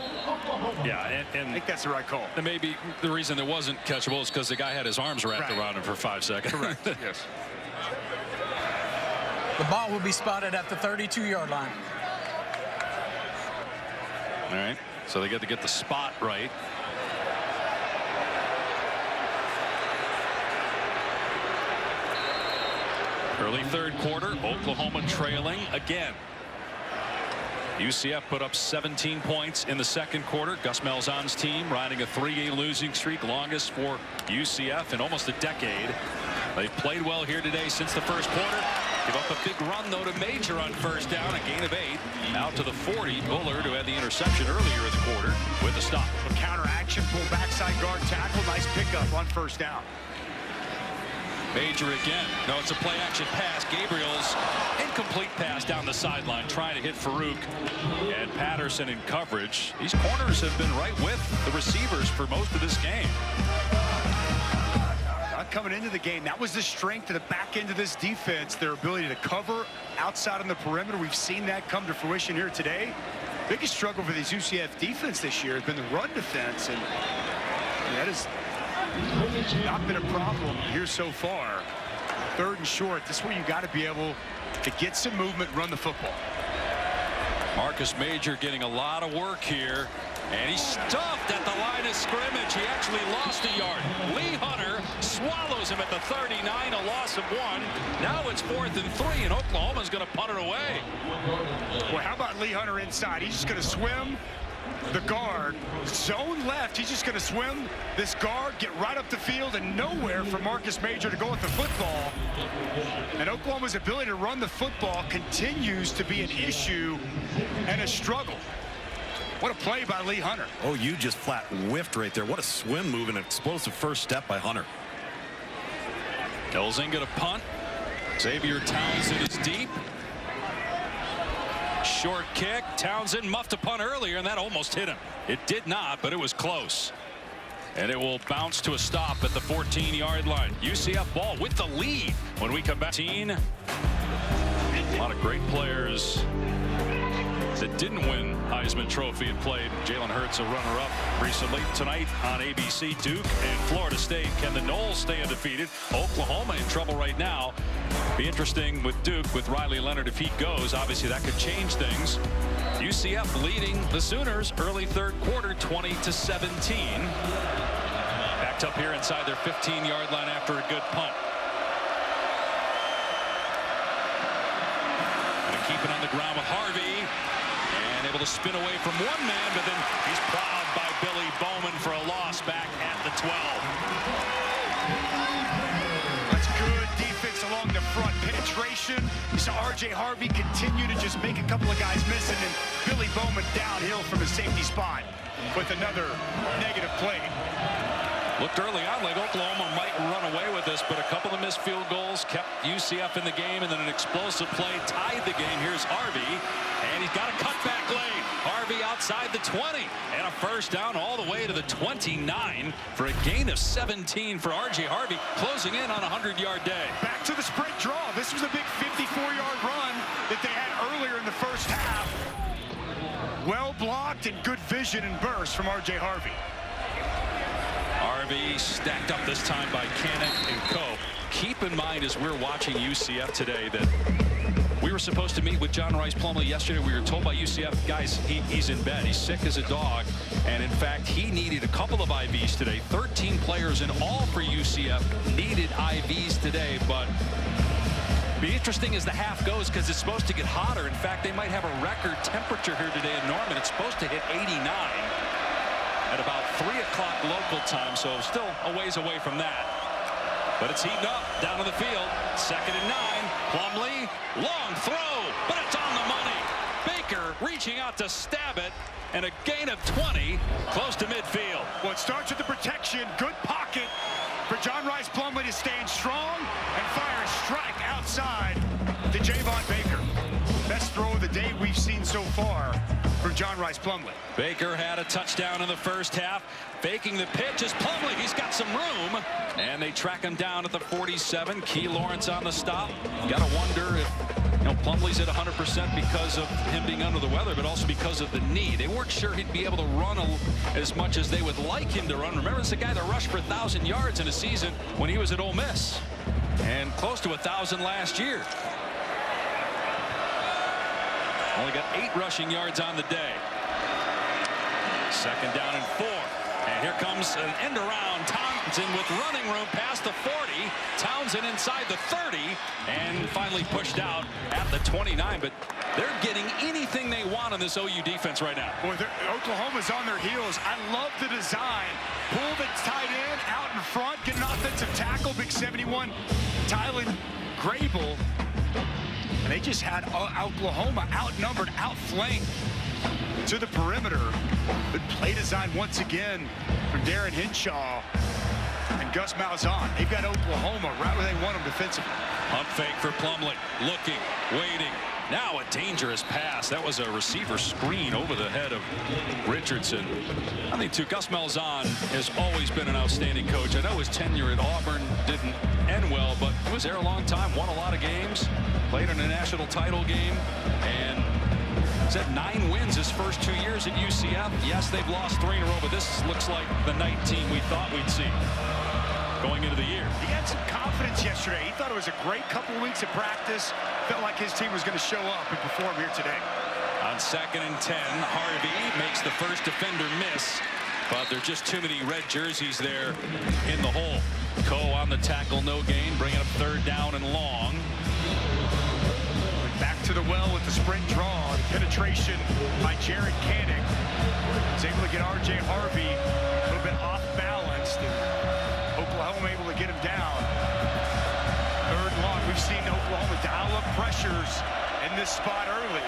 Yeah, and I think that's the right call. And maybe the reason it wasn't catchable is because the guy had his arms wrapped around him for 5 seconds. Correct. Yes. The ball will be spotted at the 32-yard line. All right, so they get to get the spot right. Early third quarter, Oklahoma trailing again. UCF put up 17 points in the second quarter. Gus Malzahn's team riding a 3-game losing streak, longest for UCF in almost a decade. They've played well here today since the first quarter. Give up a big run, though, to Major on first down, a gain of 8. Out to the 40. Bullard, who had the interception earlier in the quarter, with a stop. A counter action, pull backside guard tackle. Nice pickup on first down. Major again. No, it's a play action pass. Gabriel's incomplete pass down the sideline, trying to hit Farouk and Patterson in coverage. These corners have been right with the receivers for most of this game. Coming into the game, that was the strength of the back end of this defense, their ability to cover outside on the perimeter. We've seen that come to fruition here today. Biggest struggle for this UCF defense this year has been the run defense, and that has not been a problem here so far. Third and short, this is where you got to be able to get some movement, run the football. Marcus Major getting a lot of work here, and he's stuffed at the line of scrimmage. He actually lost a yard. Lee Hunter swallows him at the 39, a loss of 1. Now it's 4th and 3, and Oklahoma's going to punt it away. Well, how about Lee Hunter inside? He's just going to swim the guard, zone left. He's just going to swim this guard, get right up the field, and nowhere for Marcus Major to go with the football. And Oklahoma's ability to run the football continues to be an issue and a struggle. What a play by Lee Hunter. Oh, you just flat whiffed right there. What a swim move and an explosive first step by Hunter. Elzinga to punt. Xavier Townsend is deep. Short kick. Townsend muffed a punt earlier, and that almost hit him. It did not, but it was close. And it will bounce to a stop at the 14-yard line. UCF ball with the lead when we come back. A lot of great players that didn't win Heisman Trophy had played. Jalen Hurts, a runner-up recently. Tonight on ABC, Duke and Florida State. Can the Noles stay undefeated? Oklahoma in trouble right now. Be interesting with Duke, with Riley Leonard. If he goes, obviously that could change things. UCF leading the Sooners early third quarter, 20-17. Backed up here inside their 15-yard line after a good punt. Gonna keep it on the ground with Harvey. And able to spin away from one man, but then he's plowed by Billy Bowman for a loss back at the 12. That's good defense along the front. Penetration. You saw R.J. Harvey continue to just make a couple of guys miss, and then Billy Bowman downhill from his safety spot with another negative play. Looked early on like Oklahoma might run away with this, but a couple of missed field goals kept UCF in the game, and then an explosive play tied the game. Here's Harvey, and he's got a cutback lane. Harvey outside the 20, and a first down all the way to the 29 for a gain of 17 for R.J. Harvey, closing in on a 100-yard day. Back to the sprint draw. This was a big 54-yard run that they had earlier in the first half. Well blocked and good vision and burst from R.J. Harvey. Harvey stacked up this time by Cannon and Co. Keep in mind as we're watching UCF today that we were supposed to meet with John Rice Plumlee yesterday. We were told by UCF, guys, he's in bed. He's sick as a dog. And in fact, he needed a couple of IVs today. 13 players in all for UCF needed IVs today. But be interesting as the half goes, because it's supposed to get hotter. In fact, they might have a record temperature here today in Norman. It's supposed to hit 89. At about 3 o'clock local time, so still a ways away from that. But it's heating up down to the field. 2nd and 9. Plumlee, long throw, but it's on the money. Baker reaching out to stab it, and a gain of 20, close to midfield. Well, it starts with the protection. Good pocket for John Rice Plumlee to stand strong and fire a strike outside to Javon Baker. Best throw of the day we've seen so far for John Rice Plumlee. Baker had a touchdown in the first half. Faking the pitch is Plumlee. He's got some room. And they track him down at the 47. Key Lawrence on the stop. Got to wonder if Plumlee's at 100% because of him being under the weather, but also because of the knee. They weren't sure he'd be able to run as much as they would like him to run. Remember, it's the guy that rushed for 1,000 yards in a season when he was at Ole Miss. And close to 1,000 last year. Only got 8 rushing yards on the day. 2nd down and 4. And here comes an end around. Townsend with running room past the 40. Townsend inside the 30. And finally pushed out at the 29. But they're getting anything they want on this OU defense right now. Boy, Oklahoma's on their heels. I love the design. Pull the tight end out in front. Get an offensive tackle. Big 71. Tylen Grable. And they just had Oklahoma outnumbered, outflanked to the perimeter. Good play design once again from Darren Hinshaw and Gus Malzahn. They've got Oklahoma right where they want them defensively. Pump fake for Plumlee. Looking, waiting. Now a dangerous pass. That was a receiver screen over the head of Richardson. I think, too, Gus Malzahn has always been an outstanding coach. I know his tenure at Auburn didn't end well, but he was there a long time, won a lot of games, played in a national title game, and he's had 9 wins his first 2 years at UCF. Yes, they've lost 3 in a row, but this looks like the night team we thought we'd see going into the year. He had some confidence yesterday. He thought it was a great couple of weeks of practice. Felt like his team was going to show up and perform here today. On 2nd and 10, Harvey makes the first defender miss, but there's just too many red jerseys there in the hole. Coe on the tackle, no gain, bringing up 3rd down and long. Back to the well with the sprint draw. The penetration by Jared Canning. He's able to get R.J. Harvey a little bit off balance. Oklahoma able to get him down. 3rd and long. We've seen Oklahoma dial up pressures in this spot early.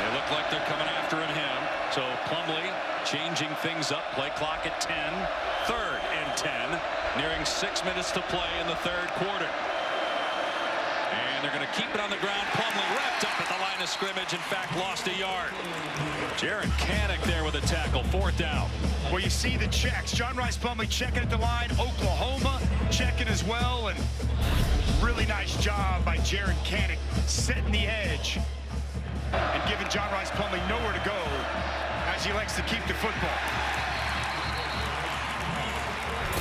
They look like they're coming after him. So Plumlee changing things up. Play clock at 10. 3rd and 10. Nearing 6 minutes to play in the 3rd quarter. And they're going to keep it on the ground. Plumlee wrapped up at the line of scrimmage. In fact, lost a yard. Jaron Kanak there with a tackle. 4th down. Well, you see the checks. John Rice Plumlee checking at the line. Oklahoma checking as well. And really nice job by Jaron Kanak setting the edge and giving John Rice Plumlee nowhere to go as he likes to keep the football.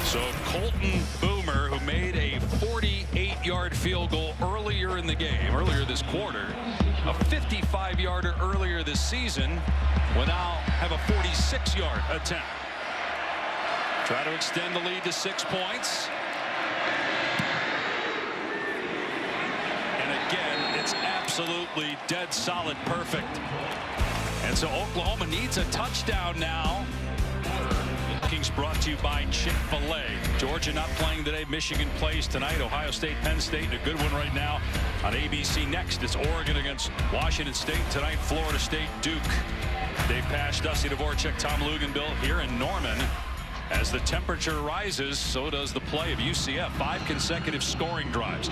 So Colton Boomer, who made a 48-yard field goal earlier in the game, earlier this quarter, a 55-yarder earlier this season, will now have a 46-yard attempt. Try to extend the lead to 6 points. And again, it's absolutely dead solid perfect. And so Oklahoma needs a touchdown now. Brought to you by Chick-fil-A. Georgia not playing today. Michigan plays tonight. Ohio State, Penn State, and a good one right now on ABC. Next, it's Oregon against Washington State. Tonight, Florida State, Duke. Dave Pasch, Dusty Dvorak, Tom Luginbill here in Norman. As the temperature rises, so does the play of UCF. 5 consecutive scoring drives.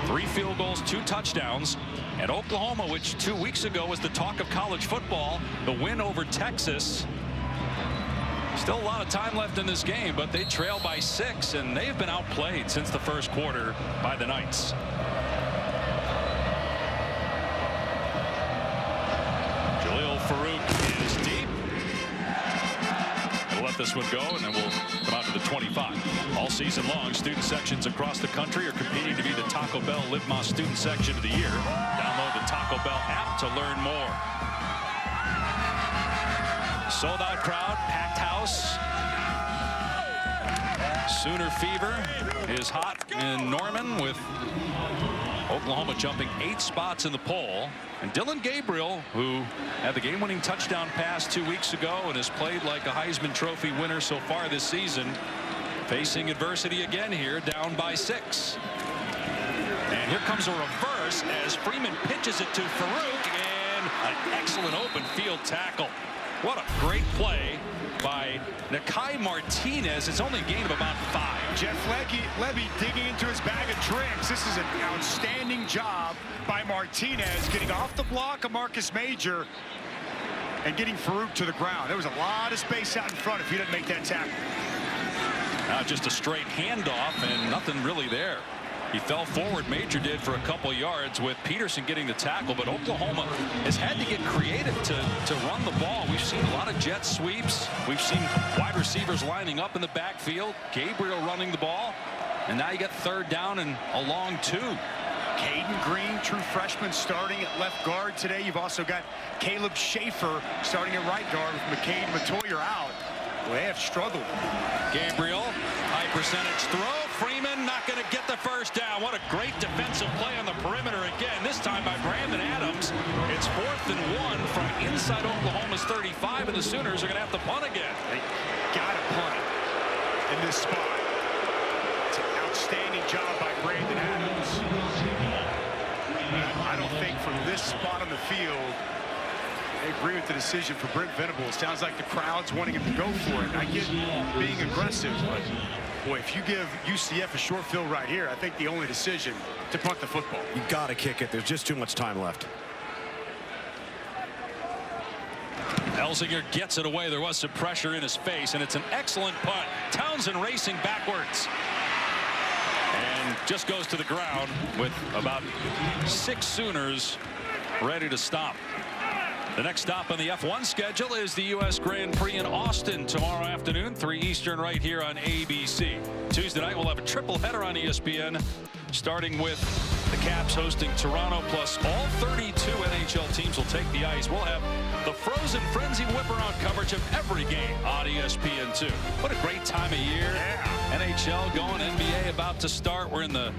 3 field goals, 2 touchdowns. And Oklahoma, which 2 weeks ago was the talk of college football, the win over Texas. Still a lot of time left in this game, but they trail by 6, and they've been outplayed since the first quarter by the Knights. Jaleel Farouk is deep. We'll let this one go, and then we'll come out to the 25. All season long, student sections across the country are competing to be the Taco Bell Live Más Student Section of the Year. Download the Taco Bell app to learn more. Sold out crowd, packed house. Sooner fever is hot in Norman, with Oklahoma jumping 8 spots in the poll. And Dylan Gabriel, who had the game-winning touchdown pass 2 weeks ago and has played like a Heisman Trophy winner so far this season, facing adversity again here, down by 6. And here comes a reverse as Freeman pitches it to Farouk, and an excellent open field tackle. What a great play by Nakai Martinez. It's only a gain of about 5. Jeff Lebby digging into his bag of tricks. This is an outstanding job by Martinez, getting off the block of Marcus Major and getting Farouk to the ground. There was a lot of space out in front if he didn't make that tackle. Just a straight handoff and nothing really there. He fell forward, Major did, for a couple yards, with Peterson getting the tackle. But Oklahoma has had to get creative to run the ball. We've seen a lot of jet sweeps. We've seen wide receivers lining up in the backfield. Gabriel running the ball. And now you get 3rd down and a long 2. Caden Green, true freshman, starting at left guard today. You've also got Caleb Schaefer starting at right guard with McCade Matoyer out. Well, they have struggled. Gabriel, high percentage throw. Freeman not going to get the 1st down. What a great defensive play on the perimeter again, this time by Brandon Adams. It's 4th and 1 from inside Oklahoma's 35, and the Sooners are going to have to punt again. They got to punt in this spot. It's an outstanding job by Brandon Adams. I don't think from this spot on the field, I agree with the decision for Brent Venables. Sounds like the crowd's wanting him to go for it. I get being aggressive, but boy, if you give UCF a short field right here, I think the only decision to punt the football. You got to kick it. There's just too much time left. Elzinger gets it away. There was some pressure in his face, and it's an excellent punt. Townsend racing backwards. And just goes to the ground with about 6 Sooners ready to stop. The next stop on the F1 schedule is the U.S. Grand Prix in Austin tomorrow afternoon, 3 Eastern, right here on ABC. Tuesday night, we'll have a triple header on ESPN, starting with the Caps hosting Toronto, plus all 32 NHL teams will take the ice. We'll have the Frozen Frenzy whip-around coverage of every game on ESPN2. What a great time of year. Yeah. NHL going, NBA about to start. We're in the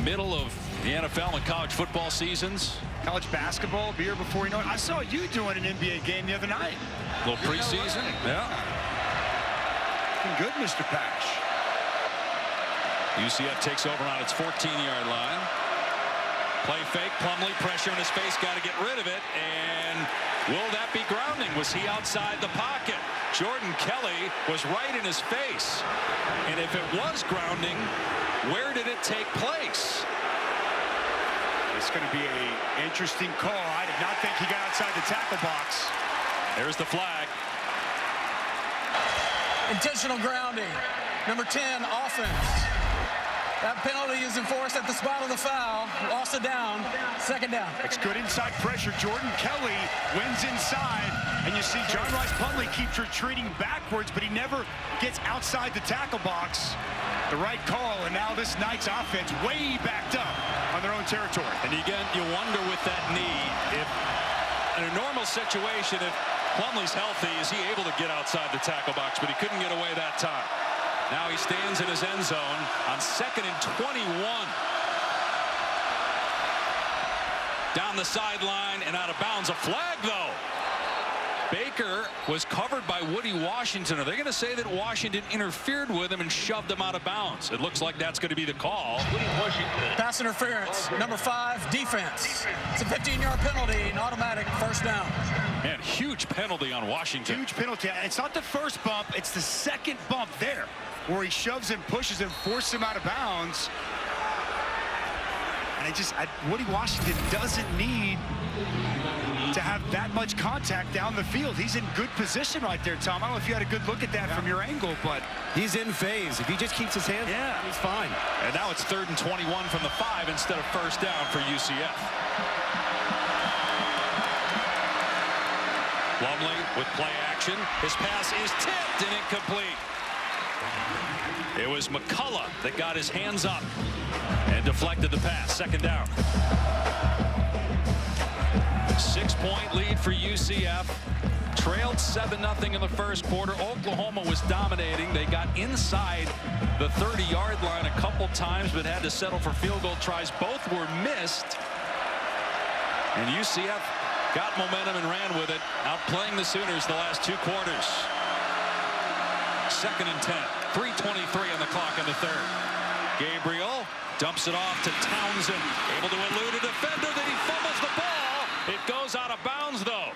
middle of the NFL and college football seasons. College basketball, be here before you know it. I saw you doing an NBA game the other night. A little preseason, yeah. Looking good, Mr. Pasch. UCF takes over on its 14-yard line. Play fake, Plumlee, pressure in his face, got to get rid of it. And will that be grounding? Was he outside the pocket? Jordan Kelly was right in his face. And if it was grounding, where did it take place? It's going to be an interesting call. I did not think he got outside the tackle box. There's the flag. Intentional grounding. Number 10, offense. That penalty is enforced at the spot of the foul. Lost it down. Second down. It's good inside pressure. Jordan Kelly wins inside. And you see John Rice Plumlee keeps retreating backwards, but he never gets outside the tackle box. The right call, and now this Knights offense way backed up on their own territory. And again, you wonder with that knee, if in a normal situation, if Plumlee's healthy, is he able to get outside the tackle box? But he couldn't get away that time. Now he stands in his end zone on 2nd and 21. Down the sideline and out of bounds. A flag, though. Baker was covered by Woody Washington. Are they going to say that Washington interfered with him and shoved him out of bounds? It looks like that's going to be the call. Pass interference. Number 5, defense. It's a 15-yard penalty, an automatic first down. Man, huge penalty on Washington. Huge penalty. It's not the first bump. It's the second bump there where he shoves him, pushes him, forces him out of bounds. And Woody Washington doesn't need to have that much contact down the field. He's in good position right there, Tom. I don't know if you had a good look at that from your angle, but he's in phase. If he just keeps his hands, he's fine. And now it's 3rd and 21 from the 5 instead of first down for UCF. Plumlee with play action. His pass is tipped and incomplete. It was McCullough that got his hands up and deflected the pass. Second down. 6-point lead for UCF. Trailed 7-0 in the first quarter. Oklahoma was dominating. They got inside the 30-yard line a couple times, but had to settle for field goal tries. Both were missed. And UCF got momentum and ran with it, outplaying the Sooners the last 2 quarters. 2nd and 10. 3:23 on the clock in the 3rd. Gabriel dumps it off to Townsend. Able to elude a defender. Then he fumbles the ball. It goes out of bounds, though.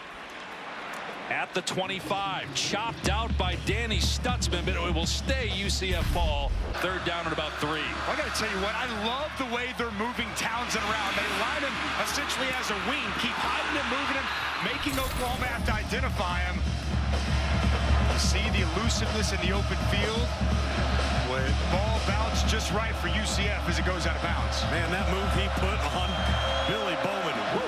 At the 25. Chopped out by Danny Stutzman, but it will stay UCF ball. 3rd down at about 3. I got to tell you what, I love the way they're moving Townsend around. They line him essentially as a wing. Keep hiding him, moving him, making Oklahoma have to identify him. See the elusiveness in the open field. When ball bounced just right for UCF as it goes out of bounds. Man, that move he put on Billy Bowman. Woo.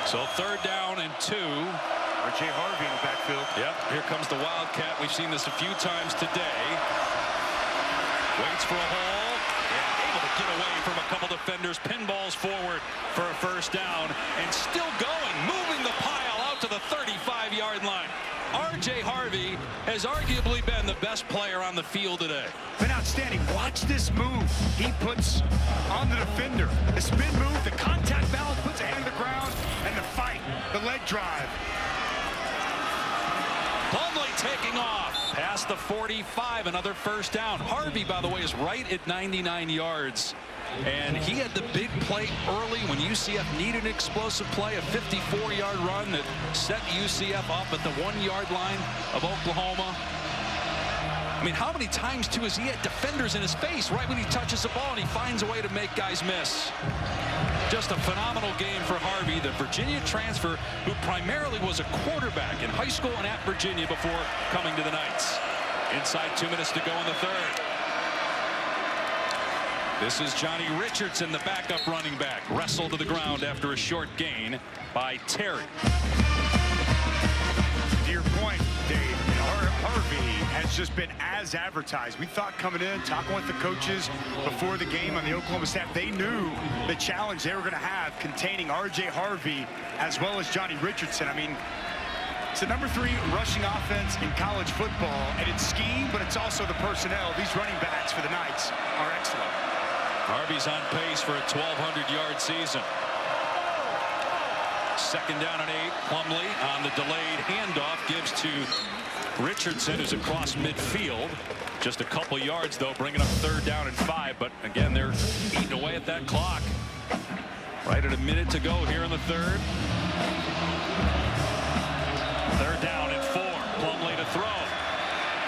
So 3rd down and 2. R.J. Harvey in the backfield. Yep, here comes the Wildcat. We've seen this a few times today. Waits for a hole. Yeah, able to get away from a couple defenders. Pinballs forward for a first down. And still going, moving the pile out to the 35-yard line. R.J. Harvey has arguably been the best player on the field today. Been outstanding. Watch this move he puts on the defender. The spin move, the contact balance, puts a hand on the ground, and the fight, the leg drive. Plumlee taking off past the 45, another first down. Harvey, by the way, is right at 99 yards. And he had the big play early when UCF needed an explosive play, a 54-yard run that set UCF up at the 1-yard line of Oklahoma. I mean, how many times, too, has he had defenders in his face right when he touches the ball and he finds a way to make guys miss? Just a phenomenal game for Harvey, the Virginia transfer who primarily was a quarterback in high school and at Virginia before coming to the Knights. Inside 2 minutes to go in the 3rd. This is Johnny Richardson, the backup running back, wrestled to the ground after a short gain by Terry. To your point, Dave, Harvey has just been as advertised. We thought coming in, talking with the coaches before the game on the Oklahoma staff, they knew the challenge they were going to have containing R.J. Harvey as well as Johnny Richardson. I mean, it's the #3 rushing offense in college football, and it's scheme, but it's also the personnel. These running backs for the Knights are excellent. Harvey's on pace for a 1,200-yard season. 2nd down and 8. Plumlee on the delayed handoff gives to Richardson, who's across midfield. Just a couple yards, though, bringing up 3rd down and 5. But, again, they're eating away at that clock. Right at a minute to go here in the 3rd. 3rd down and 4. Plumlee to throw.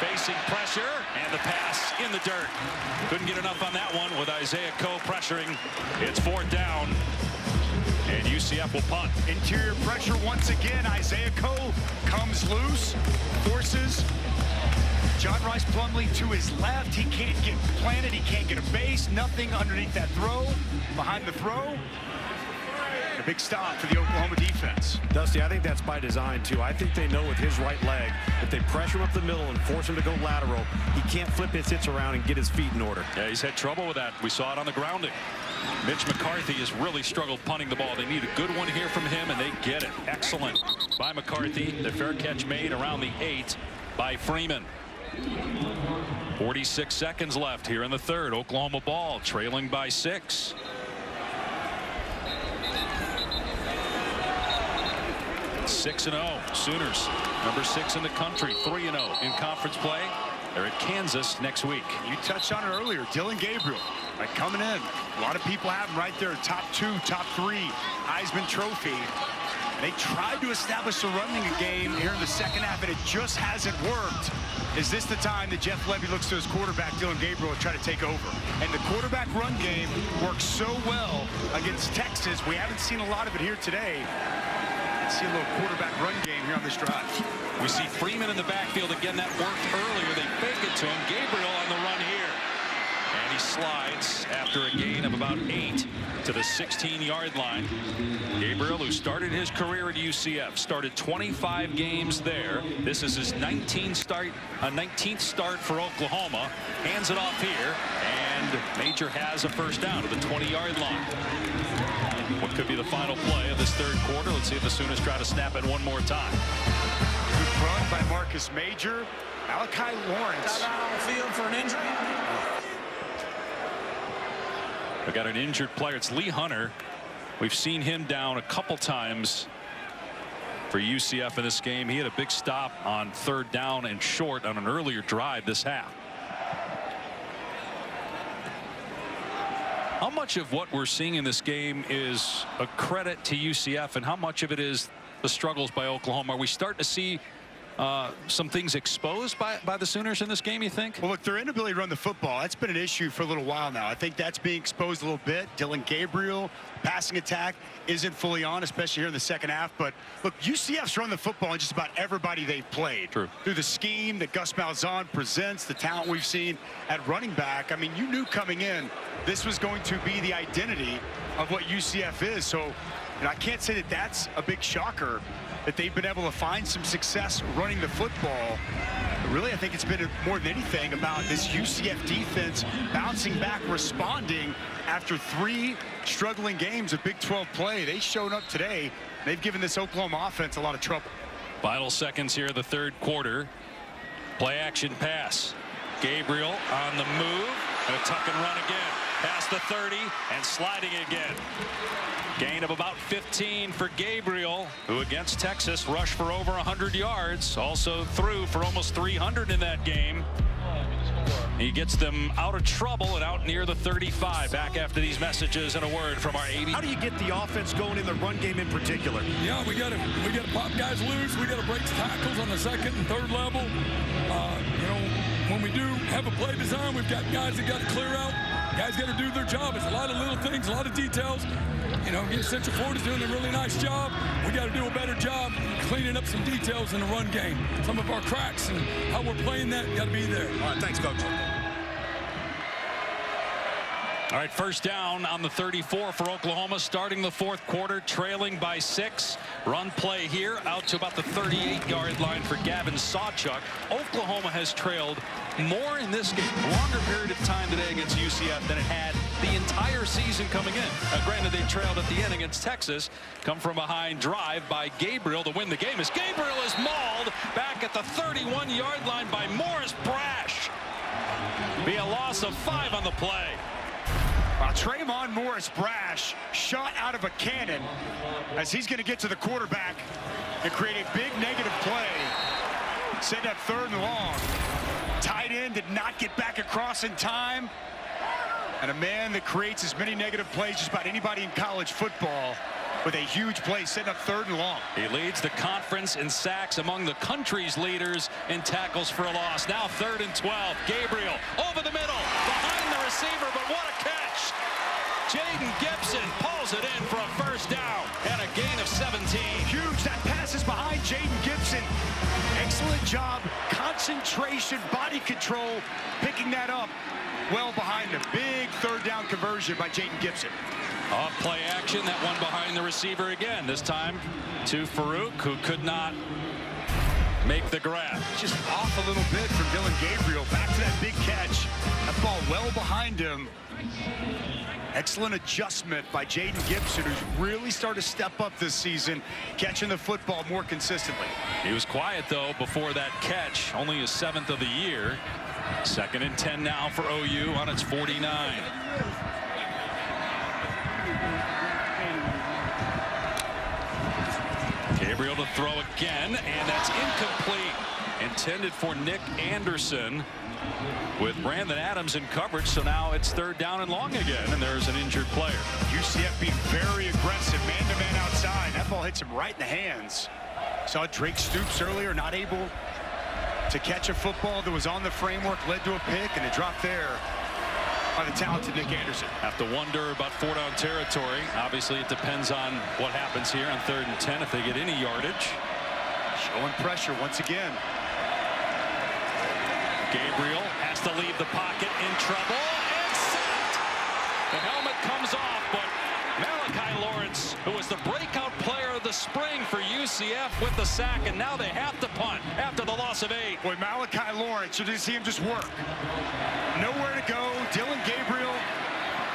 Facing pressure, and the pass in the dirt. Couldn't get enough on that one with Isaiah Coe pressuring. It's 4th down. And UCF will punt. Interior pressure once again. Isaiah Cole comes loose, forces John Rice Plumlee to his left. He can't get planted. He can't get a base. Nothing underneath that throw. Behind the throw. A big stop for the Oklahoma defense. Dusty, I think that's by design, too. I think they know with his right leg, if they pressure him up the middle and force him to go lateral, he can't flip his hips around and get his feet in order. Yeah, he's had trouble with that. We saw it on the grounding. Mitch McCarthy has really struggled punting the ball. They need a good one here from him, and they get it. Excellent by McCarthy. The fair catch made around the 8 by Freeman. 46 seconds left here in the third. Oklahoma ball trailing by 6. It's 6-0 Sooners, number 6 in the country, 3-0 in conference play. They're at Kansas next week. You touched on it earlier. Dylan Gabriel coming in. A lot of people have him right there, top 2, top 3 Heisman Trophy. They tried to establish a running game here in the second half, and it just hasn't worked. Is this the time that Jeff Lebby looks to his quarterback, Dylan Gabriel, and try to take over? And the quarterback run game works so well against Texas. We haven't seen a lot of it here today. Let's see a little quarterback run game here on this drive. We see Freeman in the backfield again. That worked earlier. They fake it to him. Gabriel on the run here. And he slides after a gain of about 8 to the 16-yard line. Gabriel, who started his career at UCF, started 25 games there. This is his 19th start for Oklahoma. Hands it off here, and Major has a first down to the 20-yard line. What could be the final play of this third quarter? Let's see if the Sooners try to snap it one more time. Good run by Marcus Major. Malachi Lawrence. Out on the field for an injury. We got an injured player. It's Lee Hunter. We've seen him down a couple times for UCF in this game. He had a big stop on third down and short on an earlier drive this half. How much of what we're seeing in this game is a credit to UCF, and how much of it is the struggles by Oklahoma? Are we starting to see some things exposed by the Sooners in this game, you think? Well, look, their inability to run the football, that's been an issue for a little while now. I think that's being exposed a little bit. Dylan Gabriel, passing attack isn't fully on, especially here in the second half. But look, UCF's run the football in just about everybody they've played. True. Through the scheme that Gus Malzahn presents, the talent we've seen at running back. I mean, you knew coming in this was going to be the identity of what UCF is. So, I can't say that that's a big shocker that they've been able to find some success running the football. But really, I think it's been more than anything about this UCF defense bouncing back, responding after 3 struggling games of Big 12 play. They showed up today. They've given this Oklahoma offense a lot of trouble. Final seconds here of the third quarter. Play action pass. Gabriel on the move, and a tuck and run again. Past the 30 and sliding again. Gain of about 15 for Gabriel, who against Texas rushed for over 100 yards. Also threw for almost 300 in that game. He gets them out of trouble and out near the 35. Back after these messages and a word from our AB. How do you get the offense going in the run game in particular? Yeah, we got to pop guys loose. We got to break tackles on the second and third level. When we do have a play design, we've got guys that got to clear out. Guys got to do their job. It's a lot of little things, a lot of details. Central Florida's doing a really nice job. We got to do a better job cleaning up some details in the run game. Some of our cracks and how we're playing that got to be there. All right, thanks, Coach. All right, first down on the 34 for Oklahoma, starting the fourth quarter, trailing by 6. Run play here out to about the 38-yard line for Gavin Sawchuk. Oklahoma has trailed more in this game, longer period of time today against UCF than it had the entire season coming in. Granted, they trailed at the end against Texas. Come from behind drive by Gabriel to win the game as Gabriel is mauled back at the 31-yard line by Morris Brash. Be a loss of 5 on the play. Trayvon Morris Brash shot out of a cannon as he's going to get to the quarterback and create a big negative play. Send up 3rd and long. Tight end did not get back across in time. And a man that creates as many negative plays as about anybody in college football. with a huge play, setting up 3rd and long. He leads the conference in sacks, among the country's leaders in tackles for a loss. Now 3rd and 12. Gabriel over the middle, behind the receiver, but what a catch. Jaden Gibson pulls it in for a 1st down and a gain of 17. Huge. That pass is behind Jaden Gibson. Excellent job. Concentration, body control, picking that up well behind the big 3rd down conversion by Jaden Gibson. Off play action, that one behind the receiver again. This time to Farouk, who could not make the grab. Just off a little bit from Dylan Gabriel. Back to that big catch. That ball well behind him. Excellent adjustment by Jaden Gibson, who's really started to step up this season, catching the football more consistently. He was quiet, though, before that catch. Only his 7th of the year. 2nd and 10 now for OU on its 49. Gabriel to throw again, and that's incomplete. Intended for Nick Anderson with Brandon Adams in coverage, so now it's 3rd down and long again, and there's an injured player. UCF being very aggressive, man-to-man outside. That ball hits him right in the hands. Saw Drake Stoops earlier, not able to catch a football that was on the framework, led to a pick, and a drop there by the talented Nick Anderson. Have to wonder about 4-down territory. Obviously, it depends on what happens here on 3rd and 10 if they get any yardage. Showing pressure once again. Gabriel has to leave the pocket, in trouble, and sacked. The helmet comes off, but Malachi Lawrence, who was the breakout player of the spring for UCF, with the sack, and now they have to punt after the loss of 8. Boy, Malachi Lawrence, you didn't see him just work. Nowhere to go. Dylan Gabriel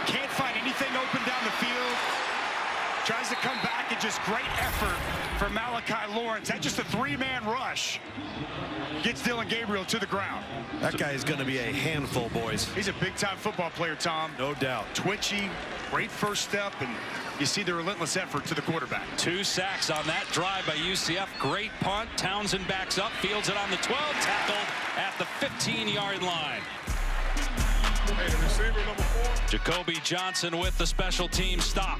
can't find anything open down the field. Tries to come back, and just great effort for Malachi Lawrence. That's just a 3-man rush. Gets Dylan Gabriel to the ground. That guy is going to be a handful, boys. He's a big-time football player, Tom. No doubt. Twitchy, great first step, and you see the relentless effort to the quarterback. 2 sacks on that drive by UCF. Great punt. Townsend backs up, fields it on the 12, tackled at the 15-yard line. Hey, the receiver number 4. Jacoby Johnson with the special team stop.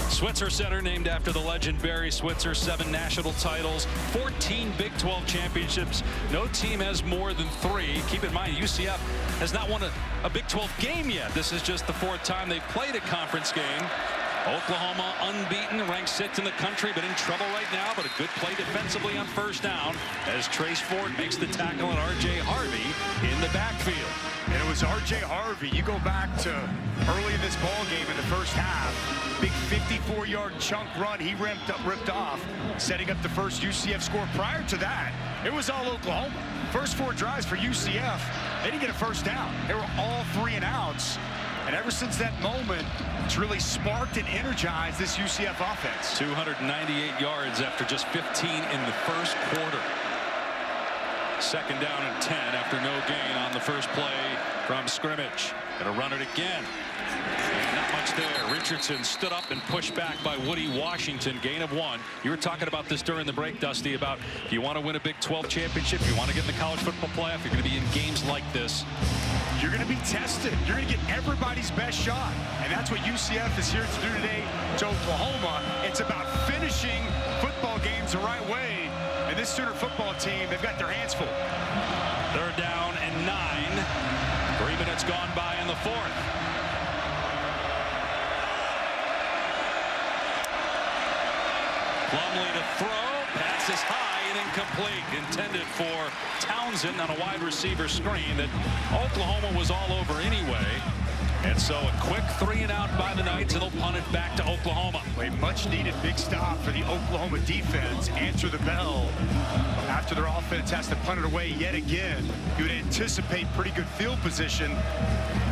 Switzer Center, named after the legend Barry Switzer. 7 national titles, 14 Big 12 championships. No team has more than 3. Keep in mind, UCF has not won a Big 12 game yet. This is just the 4th time they've played a conference game. Oklahoma unbeaten, ranked 6th in the country, but in trouble right now. But a good play defensively on 1st down as Trace Ford makes the tackle on R.J. Harvey in the backfield. And it was R.J. Harvey. You go back to early in this ball game in the 1st half. Big 54-yard chunk run he ripped off, setting up the first UCF score. Prior to that, it was all Oklahoma. First 4 drives for UCF, they didn't get a 1st down. They were all 3 and outs. And ever since that moment, it's really sparked and energized this UCF offense. 298 yards after just 15 in the 1st quarter. 2nd down and 10 after no gain on the first play from scrimmage. Gonna run it again. And not much there. Richardson stood up and pushed back by Woody Washington. Gain of 1. You were talking about this during the break, Dusty, about if you want to win a Big 12 championship, you want to get in the college football playoff, you're going to be in games like this. You're going to be tested. You're going to get everybody's best shot. And that's what UCF is here to do today to Oklahoma. It's about finishing football games the right way. And this Sooner football team, they've got their hands full. 3rd down and 9. 3 minutes gone by in the 4th. Plumlee to throw. Pass is high and incomplete. Intended for Townsend on a wide receiver screen that Oklahoma was all over anyway. And so a quick 3 and out by the Knights, and they'll punt it back to Oklahoma. A much-needed big stop for the Oklahoma defense. Answer the bell after their offense has to punt it away yet again. You would anticipate pretty good field position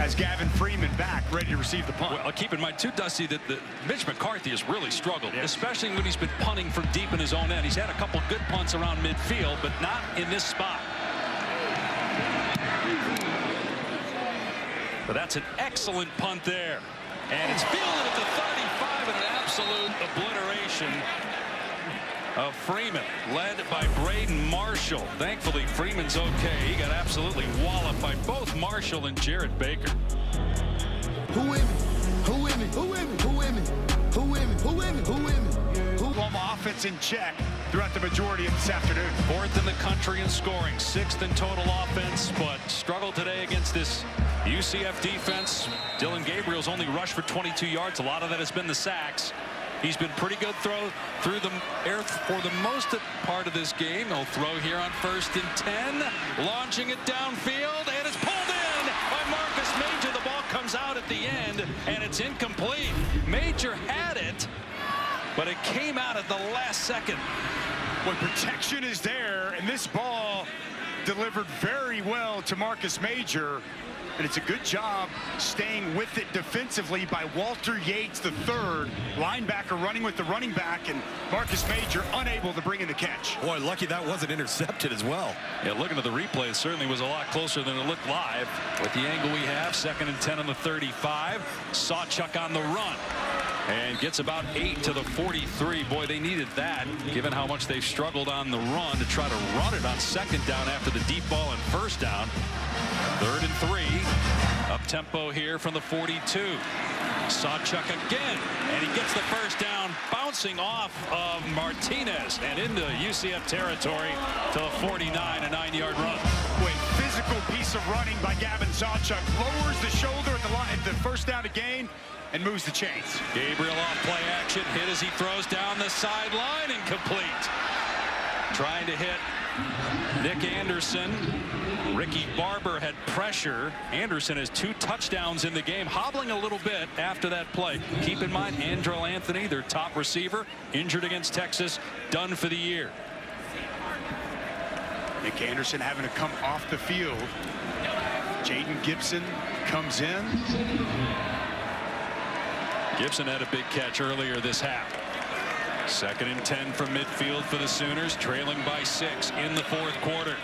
as Gavin Freeman back, ready to receive the punt. Well, keep in mind, too, Dusty, that Mitch McCarthy has really struggled, especially when he's been punting from deep in his own end. He's had a couple good punts around midfield, but not in this spot. But that's an excellent punt there. And it's fielded at the 35, and an absolute obliteration of Freeman, led by Braden Marshall. Thankfully, Freeman's okay. He got absolutely walloped by both Marshall and Jarrett Baker. Who Who with me? Who with me? Who with me? Who with me? Who with me? Who with me? Oklahoma offense in check throughout the majority of this afternoon. 4th in the country in scoring, 6th in total offense, but struggled today against this UCF defense. Dylan Gabriel's only rushed for 22 yards. A lot of that has been the sacks. He's been pretty good through the air for the most part of this game. He'll throw here on 1st and 10, launching it downfield, and it's pulled in by Marcus Major. The ball comes out at the end, and it's incomplete. Major had it, but it came out at the last second. When protection is there, and this ball delivered very well to Marcus Major, and it's a good job staying with it defensively by Walter Yates III, linebacker running with the running back, and Marcus Major unable to bring in the catch. Boy, lucky that wasn't intercepted as well. Yeah, looking at the replay, it certainly was a lot closer than it looked live. With the angle we have, 2nd and 10 on the 35. Sawchuk on the run. And gets about 8 to the 43. Boy, they needed that, given how much they've struggled on the run, to try to run it on 2nd down after the deep ball and 1st down. 3rd and 3. Up tempo here from the 42. Sawchuk again, and he gets the 1st down, bouncing off of Martinez and into UCF territory to the 49, a 9-yard run. Wait, physical piece of running by Gavin Sawchuk. Lowers the shoulder at the line at the 1st down to gain, and moves the chains. Gabriel off play action, hit as he throws down the sideline, incomplete. Trying to hit Nick Anderson. Ricky Barber had pressure. Anderson has 2 touchdowns in the game, hobbling a little bit after that play. Keep in mind, Andrel Anthony, their top receiver, injured against Texas, done for the year. Nick Anderson having to come off the field. Jaden Gibson comes in. Gibson had a big catch earlier this half. 2nd and 10 from midfield for the Sooners, trailing by 6 in the 4th quarter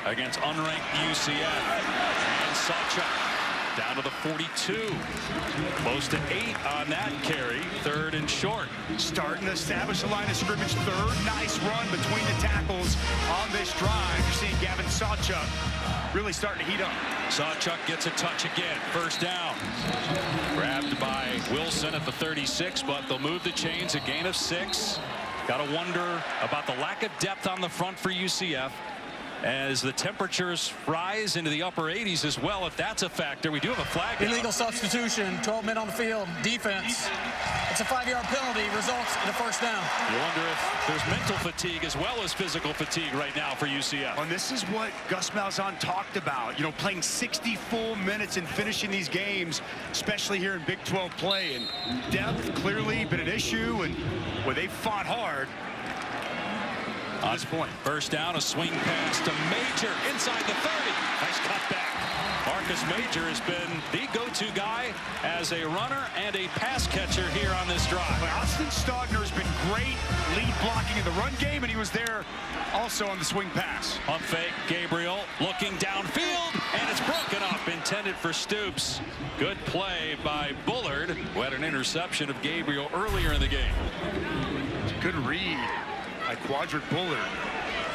against unranked UCF. And Sawchuk down to the 42. Close to 8 on that carry. 3rd and short. Starting to establish a line of scrimmage. 3rd nice run between the tackles on this drive. You're seeing Gavin Sawchuk really starting to heat up. Sawchuk gets a touch again. 1st down. Grabbed by Wilson at the 36, but they'll move the chains. A gain of 6. Got to wonder about the lack of depth on the front for UCF as the temperatures rise into the upper 80s as well. If that's a factor, we do have a flag. Illegal substitution, 12 men on the field, defense. It's a 5-yard penalty, results in a 1st down. You wonder if there's mental fatigue as well as physical fatigue right now for UCF. And this is what Gus Malzahn talked about, you know, playing 60 full minutes and finishing these games, especially here in Big 12 play. And depth clearly been an issue, and well, they fought hard. On this point. 1st down, a swing pass to Major inside the 30. Nice cutback. Marcus Major has been the go-to guy as a runner and a pass catcher here on this drive. But Austin Stogner's been great lead blocking in the run game, and he was there also on the swing pass. Pump fake, Gabriel looking downfield, and it's broken up, intended for Stoops. Good play by Bullard, who had an interception of Gabriel earlier in the game. Good read by Quadrant Bullard.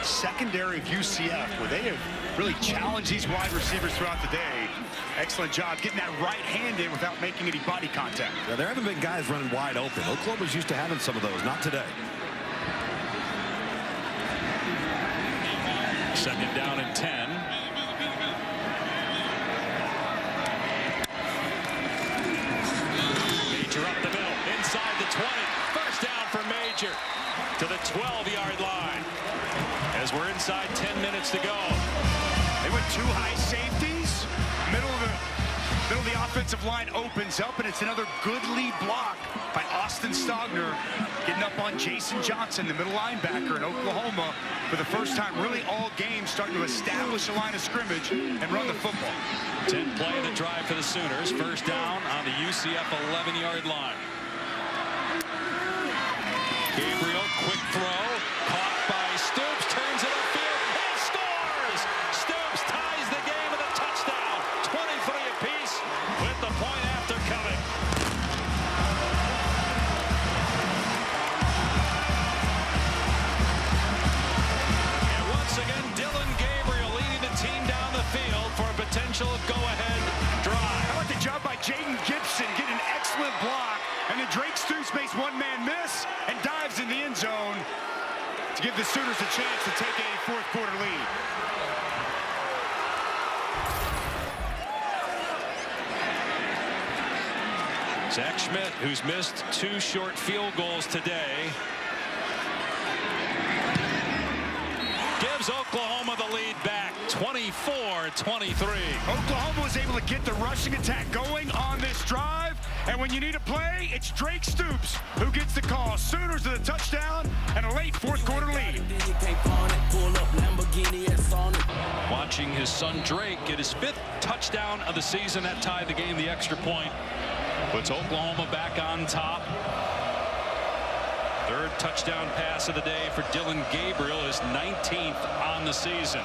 Secondary of UCF, where they have really challenged these wide receivers throughout the day. Excellent job getting that right hand in without making any body contact. Yeah, there haven't been guys running wide open. Oklahoma's used to having some of those, not today. 2nd down and 10. Major up the middle, inside the 20. 1st down for Major to the 12-yard line. As we're inside 10 minutes to go. They went 2 high safeties. Middle of the offensive line opens up, and it's another good lead block by Austin Stogner, getting up on Jason Johnson, the middle linebacker in Oklahoma, for the 1st time really all game, starting to establish a line of scrimmage and run the football. 10 play of the drive for the Sooners. 1st down on the UCF 11-yard line. Gabriel, quick throw, caught by Stoops, turns it upfield, and scores! Stoops ties the game with a touchdown. 23 apiece with the point after coming. And once again, Dylan Gabriel leading the team down the field for a potential go-ahead drive. How about the job by Jaden Gibson, getting an excellent block one-man miss and dives in the end zone to give the Sooners a chance to take a fourth-quarter lead. Zach Schmidt, who's missed 2 short field goals today, gives Oklahoma the lead back, 24-23. Oklahoma was able to get the rushing attack going on this drive, and when you need a play, it's Drake Stoops who gets the call. Sooners to the touchdown and a late fourth-quarter lead. Watching his son Drake get his 5th touchdown of the season, that tied the game. The extra point puts Oklahoma back on top. 3rd touchdown pass of the day for Dillon Gabriel, his 19th on the season.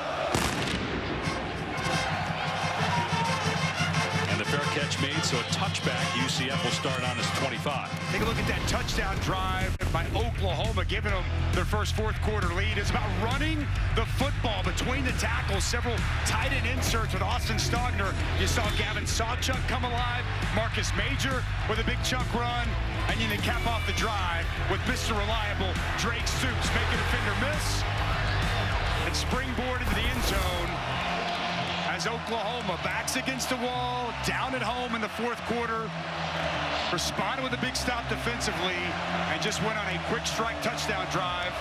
And the fair catch made, so a touchback. UCF will start on his 25. Take a look at that touchdown drive by Oklahoma, giving them their first fourth-quarter lead. It's about running the football between the tackles. Several tight end inserts with Austin Stogner. You saw Gavin Sawchuk come alive. Marcus Major with a big chunk run. And you cap off the drive with Mr. Reliable, Drake Stoops, making a finger miss. And springboard into the end zone as Oklahoma backs against the wall, down at home in the fourth quarter. Responded with a big stop defensively and just went on a quick strike touchdown drive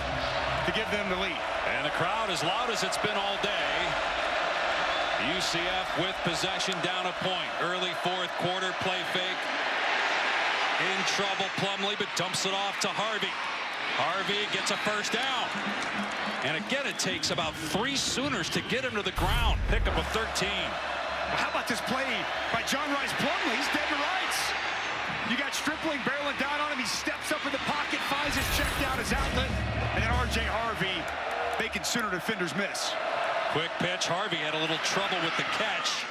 to give them the lead. And the crowd as loud as it's been all day. UCF with possession down a point. Early fourth quarter, play fake. In trouble, Plumlee, but dumps it off to Harvey. Harvey gets a first down. And again, it takes about 3 Sooners to get him to the ground. Pick up a 13. Well, how about this play by John Rice Plumlee? He's dead to rights. You got Stripling barreling down on him. He steps up in the pocket, finds his check down his outlet. And then R.J. Harvey making Sooner defenders miss. Quick pitch. Harvey had a little trouble with the catch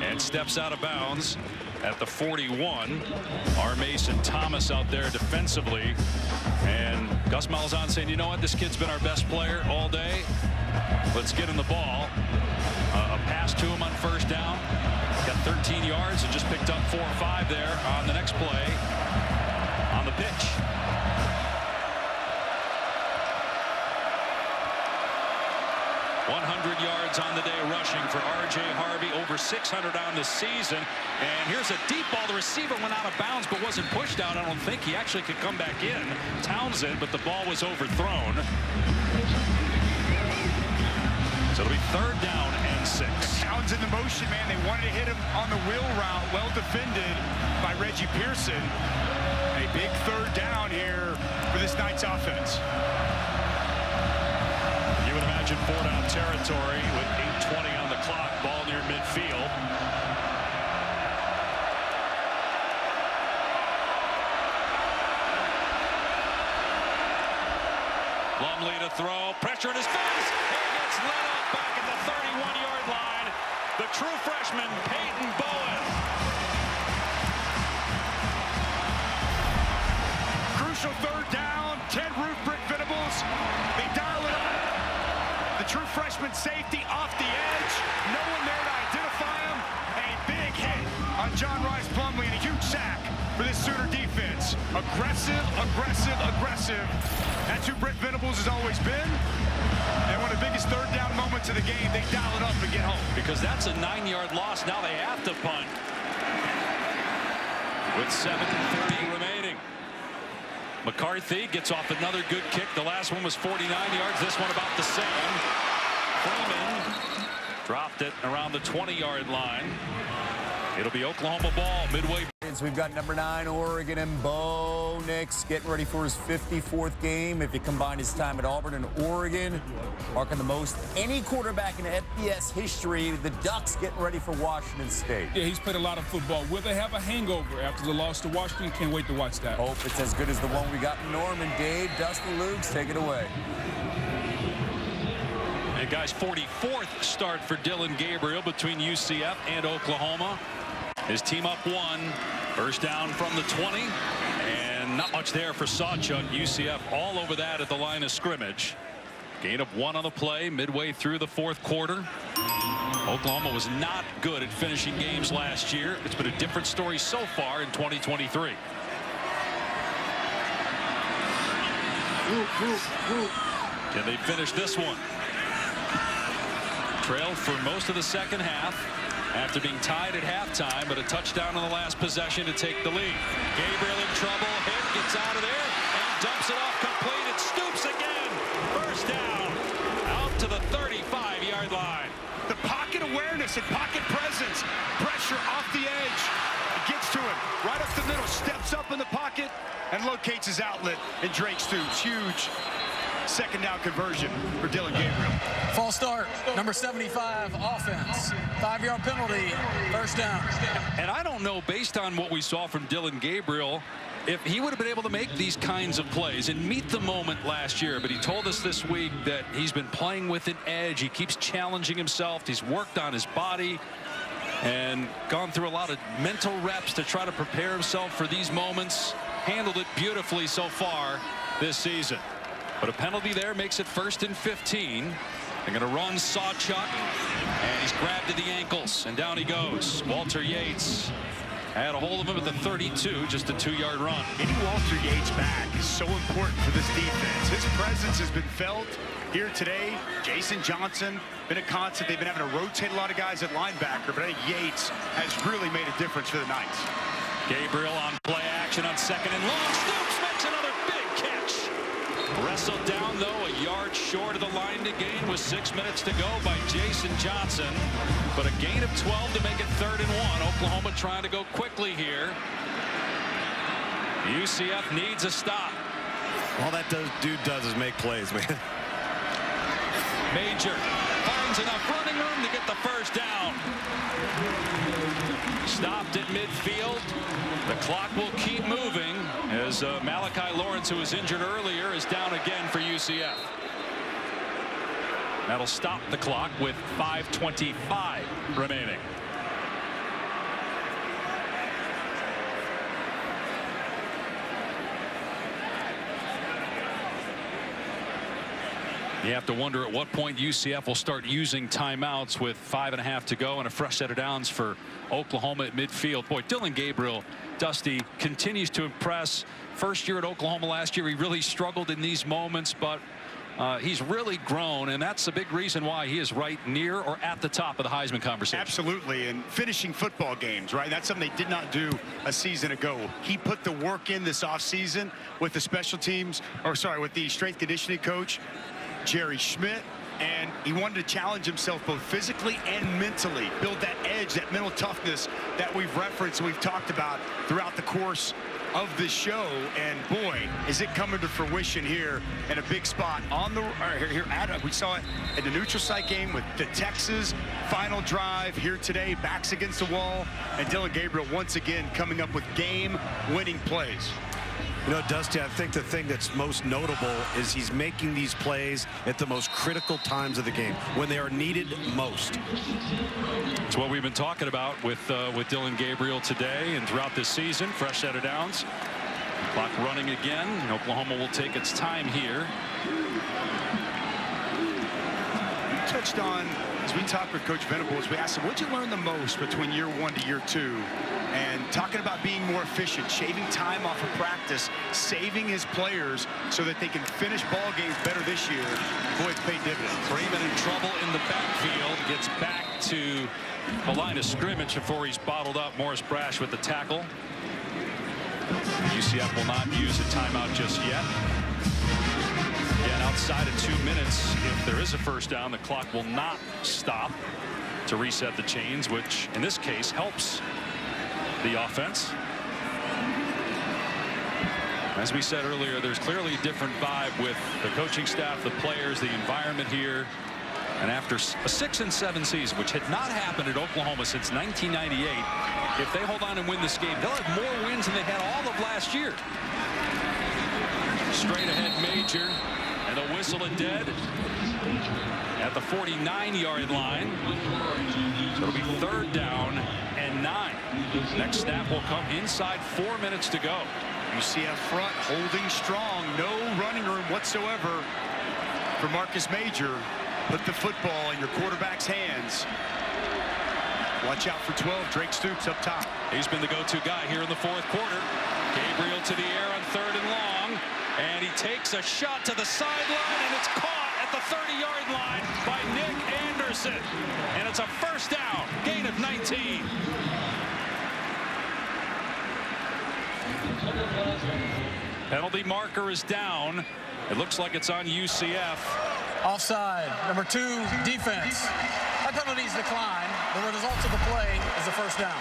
and steps out of bounds at the 41. R. Mason Thomas out there defensively. And Gus Malzahn saying, you know what, this kid's been our best player all day. Let's get him the ball. A pass to him on first down. Got 13 yards and just picked up 4 or 5 there on the next play on the pitch. Yards on the day rushing for R.J. Harvey, over 600 on the season. And here's a deep ball. The receiver went out of bounds but wasn't pushed out. I don't think he actually could come back in. Townsend, but the ball was overthrown. So it'll be 3rd down and 6. Townsend in motion, man. They wanted to hit him on the wheel route. Well defended by Reggie Pearson. A big 3rd down here for this night's offense. You would imagine 4-down territory with 8:20 on the clock, ball near midfield. Plumlee to throw, pressure in his face. He gets let off back at the 31-yard line. The true freshman, Peyton Bowen. Crucial 3rd down, 10 Roof Brick Venables. They dial it up. The true freshman safety off the edge. No one there to identify him. A big hit on John Rice Plumlee and a huge sack for this Sooner defense. Aggressive, aggressive, aggressive. That's who Britt Venables has always been. And one of the biggest 3rd down moments of the game, they dial it up and get home. Because that's a 9-yard loss. Now they have to punt. With 7:30 remaining. McCarthy gets off another good kick. The last one was 49 yards. This one about the same. Freeman dropped it around the 20-yard line. It'll be Oklahoma ball midway. So we've got number 9 Oregon and Bo Nix getting ready for his 54th game. If you combine his time at Auburn and Oregon, marking the most any quarterback in FBS history. The Ducks getting ready for Washington State. Yeah, he's played a lot of football. Will they have a hangover after the loss to Washington? Can't wait to watch that. Hope it's as good as the one we got in Norman. Dave, Dusty, Luke's, take it away. And guys, 44th start for Dillon Gabriel between UCF and Oklahoma. His team up 1. First down from the 20. And not much there for Sawchuk. UCF all over that at the line of scrimmage. Gain of 1 on the play midway through the fourth quarter. Oklahoma was not good at finishing games last year. It's been a different story so far in 2023. Can they finish this one? Trailed for most of the second half after being tied at halftime, but a touchdown on the last possession to take the lead. Gabriel in trouble, hit, gets out of there, and dumps it off complete. It Stoops again. First down, out to the 35-yard line. The pocket awareness and pocket presence. Pressure off the edge. It gets to him right up the middle, steps up in the pocket, and locates his outlet in Drake Stoops. Huge second down conversion for Dillon Gabriel. False start, number 75, offense. 5-yard penalty, first down. And I don't know, based on what we saw from Dillon Gabriel, if he would have been able to make these kinds of plays and meet the moment last year. But he told us this week that he's been playing with an edge. He keeps challenging himself. He's worked on his body and gone through a lot of mental reps to try to prepare himself for these moments. Handled it beautifully so far this season. But a penalty there makes it 1st and 15. They're going to run Sawchuk, and he's grabbed at the ankles, and down he goes. Walter Yates had a hold of him at the 32, just a 2-yard run. Getting Walter Yates back is so important for this defense. His presence has been felt here today. Jason Johnson, been a constant. They've been having to rotate a lot of guys at linebacker, but I think Yates has really made a difference for the Knights. Gabriel on play action on 2nd and long. Stoops makes another big catch. Wrestled down, though, a yard short of the line to gain with 6 minutes to go by Jason Johnson. But a gain of 12 to make it 3rd and 1. Oklahoma trying to go quickly here. UCF needs a stop. All that dude does is make plays, man. Major finds enough running room to get the first down. Stopped at midfield. The clock will keep moving as Malachi Lawrence, who was injured earlier, is down again for UCF. That'll stop the clock with 5:25 remaining. You have to wonder at what point UCF will start using timeouts with 5.5 to go and a fresh set of downs for Oklahoma at midfield. Boy, Dillon Gabriel, Dusty, continues to impress. First year at Oklahoma last year, he really struggled in these moments, but he's really grown, and that's a big reason why he is right near or at the top of the Heisman conversation. Absolutely, and finishing football games, right? That's something they did not do a season ago. He put the work in this offseason with the special teams, or sorry, with the strength conditioning coach, Jerry Schmidt, and he wanted to challenge himself both physically and mentally, build that edge, that mental toughness that we've referenced and we've talked about throughout the course of this show. And boy, is it coming to fruition here in a big spot on the we saw it at the neutral site game with the Texas final drive here today, backs against the wall, and Dillon Gabriel once again coming up with game-winning plays. You know, Dusty, I think the thing that's most notable is he's making these plays at the most critical times of the game, when they are needed most. It's what we've been talking about with Dillon Gabriel today and throughout this season. Fresh set of downs. Clock running again. Oklahoma will take its time here. You touched on, as we talked with Coach Venables, we asked him, what'd you learn the most between year 1 to year 2? And talking about being more efficient, shaving time off of practice, saving his players so that they can finish ball games better this year. Boy, it's paid dividends. Freeman in trouble in the backfield, gets back to the line of scrimmage before he's bottled up. Morris Brash with the tackle. UCF will not use a timeout just yet. Again, outside of 2 minutes, if there is a first down, the clock will not stop to reset the chains, which in this case helps the offense. As we said earlier, there's clearly a different vibe with the coaching staff, the players, the environment here. And after a 6-7 season, which had not happened at Oklahoma since 1998, if they hold on and win this game, they'll have more wins than they had all of last year. Straight ahead Major, and the whistle at dead at the 49-yard line. So it'll be 3rd down and 9. Next snap will come inside 4 minutes to go. UCF front holding strong, no running room whatsoever for Marcus Major. Put the football in your quarterback's hands. Watch out for 12. Drake Stoops up top. He's been the go-to guy here in the 4th quarter. Gabriel to the air on 3rd and long. And he takes a shot to the sideline, and it's caught at the 30-yard line by Nick Anderson. And it's a first down, gain of 19. Penalty marker is down. It looks like it's on UCF. Offside, number 2, defense. That penalty's declined. The result of the play is a first down.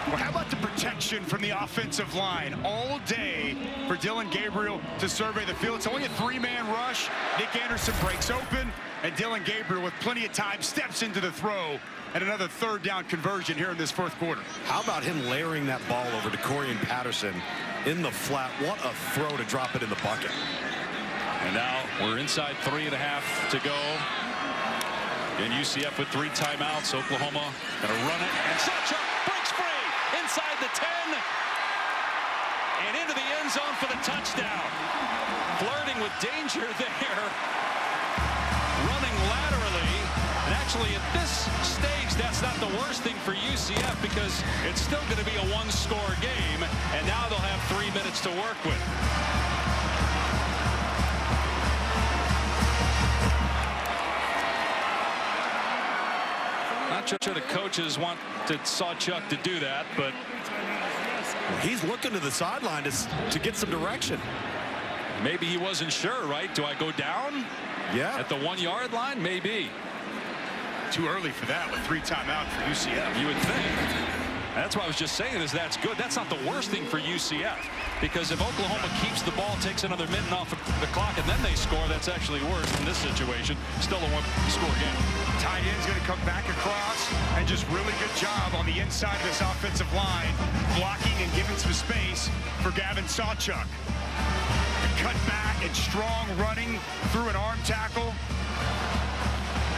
Well, how about the protection from the offensive line all day for Dillon Gabriel to survey the field? It's only a 3-man rush. Nick Anderson breaks open, and Dillon Gabriel, with plenty of time, steps into the throw, and another third down conversion here in this fourth quarter. How about him layering that ball over to Corian Patterson in the flat? What a throw to drop it in the bucket. And now we're inside 3.5 to go. And UCF with 3 timeouts. Oklahoma going to run it. And Sawchuk breaks free inside the 10. And into the end zone for the touchdown. Flirting with danger there. Running laterally. And actually at this stage, that's not the worst thing for UCF because it's still going to be a 1-score game. And now they'll have 3 minutes to work with. Not sure the coaches wanted Sawchuk to do that, but he's looking to the sideline to get some direction. Maybe he wasn't sure, right? Do I go down? Yeah. At the 1-yard line? Maybe. Too early for that with 3 timeouts for UCF. You would think. That's why I was just saying is that's good. That's not the worst thing for UCF. Because if Oklahoma keeps the ball, takes another minute off the clock, and then they score, that's actually worse in this situation. Still a 1-score game. Tight end's going to come back across, and just really good job on the inside of this offensive line, blocking and giving some space for Gavin Sawchuk. Cut back and strong running through an arm tackle.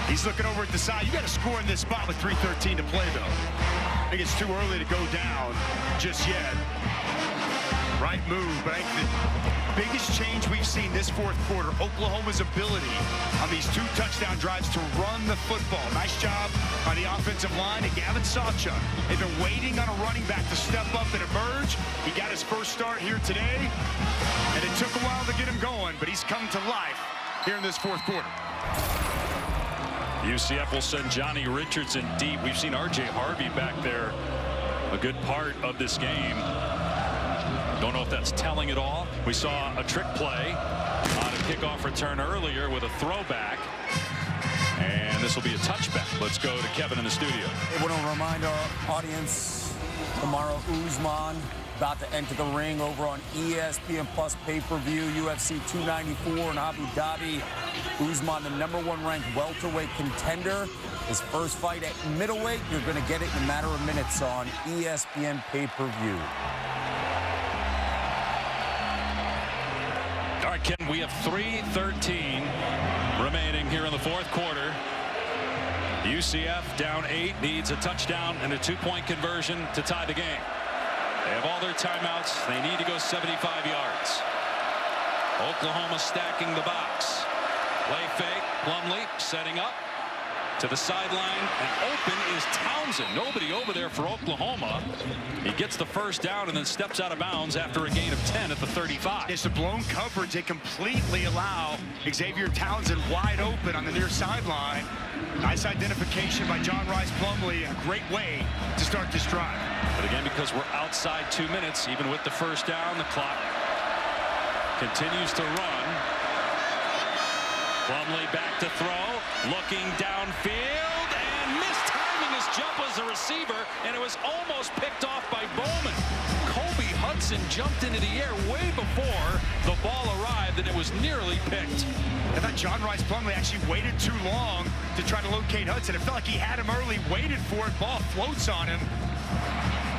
He's looking over at the side. You got to score in this spot with 3:13 to play, though. I think it's too early to go down just yet. Right move, but I think the biggest change we've seen this fourth quarter, Oklahoma's ability on these 2 touchdown drives to run the football. Nice job on the offensive line and Gavin Sawchuk. They've been waiting on a running back to step up and emerge. He got his first start here today, and it took a while to get him going, but he's come to life here in this fourth quarter. UCF will send Johnny Richardson deep. We've seen R.J. Harvey back there a good part of this game. Don't know if that's telling at all. We saw a trick play on a kickoff return earlier with a throwback. And this will be a touchback. Let's go to Kevin in the studio. I want to remind our audience, tomorrow Usman about to enter the ring over on ESPN Plus pay-per-view, UFC 294 in Abu Dhabi. Usman, the #1 ranked welterweight contender. His first fight at middleweight. You're going to get it in a matter of minutes on ESPN pay-per-view. All right, Ken, we have 3:13 remaining here in the fourth quarter. UCF down 8, needs a touchdown and a 2-point conversion to tie the game. They have all their timeouts. They need to go 75 yards. Oklahoma stacking the box. Play fake. Plumlee setting up to the sideline, and open is Townsend. Nobody over there for Oklahoma. He gets the first down and then steps out of bounds after a gain of 10 at the 35. It's a blown coverage. They completely allow Xavier Townsend wide open on the near sideline. Nice identification by John Rice Plumlee. A great way to start this drive. But again, because we're outside 2 minutes, even with the first down, the clock continues to run. Plumlee back to throw, looking downfield, and mistiming his jump as a receiver, and it was almost picked off by Bowman. Kobe Hudson jumped into the air way before the ball arrived, and it was nearly picked. I thought John Rice Plumlee actually waited too long to try to locate Hudson. It felt like he had him early, waited for it, ball floats on him.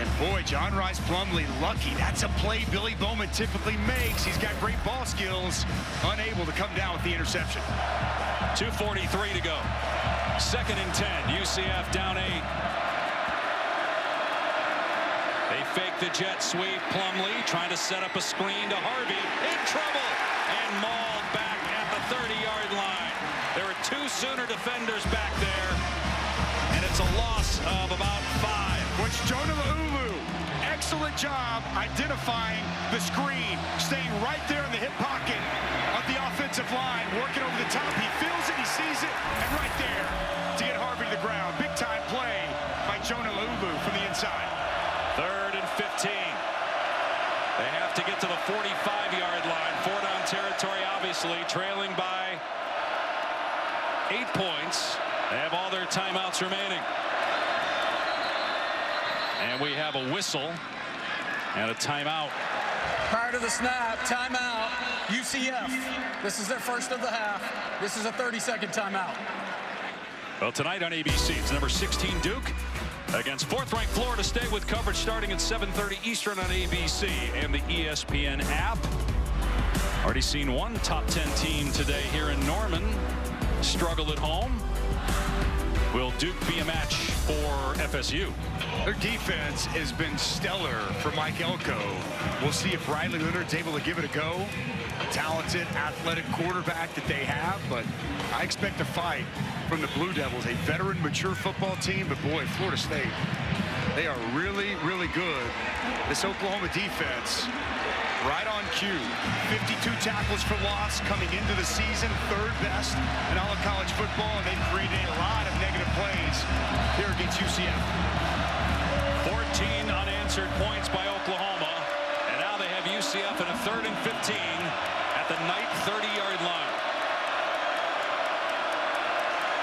And boy, John Rice Plumlee lucky. That's a play Billy Bowman typically makes. He's got great ball skills, unable to come down with the interception. 2:43 to go. 2nd and 10. UCF down 8. They fake the jet sweep. Plumlee trying to set up a screen to Harvey. In trouble and mauled back at the 30-yard line. There are 2 Sooner defenders back there, and it's a loss of about 5. Which Jonah Laulu excellent job identifying the screen, staying right there in the hip pocket of the offensive line, working over the top. He feels it, he sees it, and right there to get Harvey to the ground. Big time play by Jonah Lulu from the inside. 3rd and 15. They have to get to the 45-yard line. 4-down territory, obviously, trailing by 8 points. They have all their timeouts remaining. And we have a whistle and a timeout. Prior to the snap, timeout, UCF. This is their first of the half. This is a 30-second timeout. Well, tonight on ABC, it's number 16 Duke against 4th-ranked Florida State with coverage starting at 7:30 Eastern on ABC and the ESPN app. Already seen one top 10 team today here in Norman struggle at home. Will Duke be a match for FSU? Their defense has been stellar for Mike Elko. We'll see if Riley Leonard's able to give it a go. A talented, athletic quarterback that they have, but I expect a fight from the Blue Devils, a veteran, mature football team, but boy, Florida State, they are really, really good. This Oklahoma defense, right on cue. 52 tackles for loss coming into the season, 3rd best in all of college football, and they've created a lot of negative plays here against UCF. 14 unanswered points by Oklahoma, and now they have UCF in a 3rd and 15 at the Knight 30-yard line.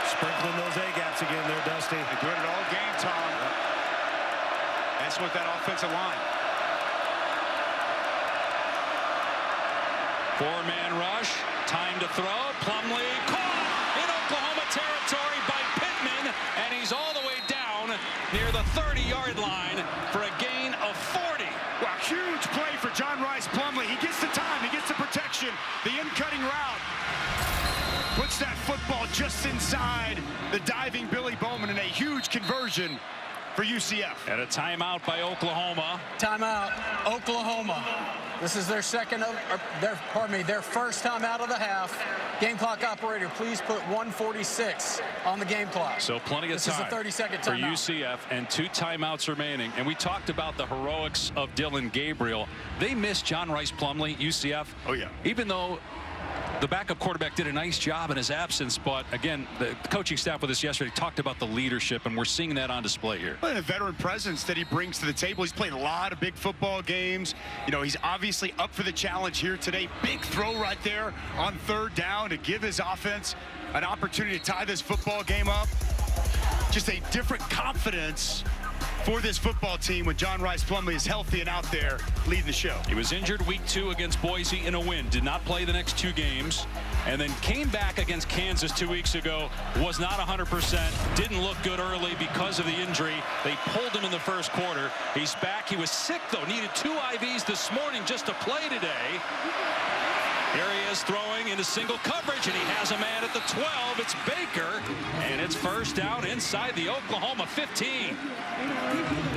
Sprinkling those A-gaps again there, Dusty. They're doing it all game, Tom. That's what that offensive line. 4-man rush, time to throw. Plumlee caught in Oklahoma territory by Pittman, and he's all the way down near the 30-yard line for a gain of 40. Wow, huge play for John Rice Plumlee. He gets the time, he gets the protection, the in-cutting route. Puts that football just inside the diving Billy Bowman, in a huge conversion for UCF. And a timeout by Oklahoma. Timeout, Oklahoma. This is their their first time out of the half. Game clock operator, please put 1:46 on the game clock. So plenty of time. This is a 30-second for timeout. UCF and 2 timeouts remaining. And we talked about the heroics of Dylan Gabriel. They missed John Rice Plumlee, UCF. Oh, yeah. Even though the backup quarterback did a nice job in his absence, but again, the coaching staff with us yesterday talked about the leadership, and we're seeing that on display here. And a veteran presence that he brings to the table. He's played a lot of big football games. You know, he's obviously up for the challenge here today. Big throw right there on 3rd down to give his offense an opportunity to tie this football game up. Just a different confidence for this football team when John Rice Plumlee is healthy and out there leading the show. He was injured week 2 against Boise in a win. Did not play the next 2 games. And then came back against Kansas 2 weeks ago. Was not 100%. Didn't look good early because of the injury. They pulled him in the first quarter. He's back. He was sick, though. Needed 2 IVs this morning just to play today. Here he is throwing into single coverage, and he has a man at the 12. It's Baker, and it's 1st down inside the Oklahoma 15.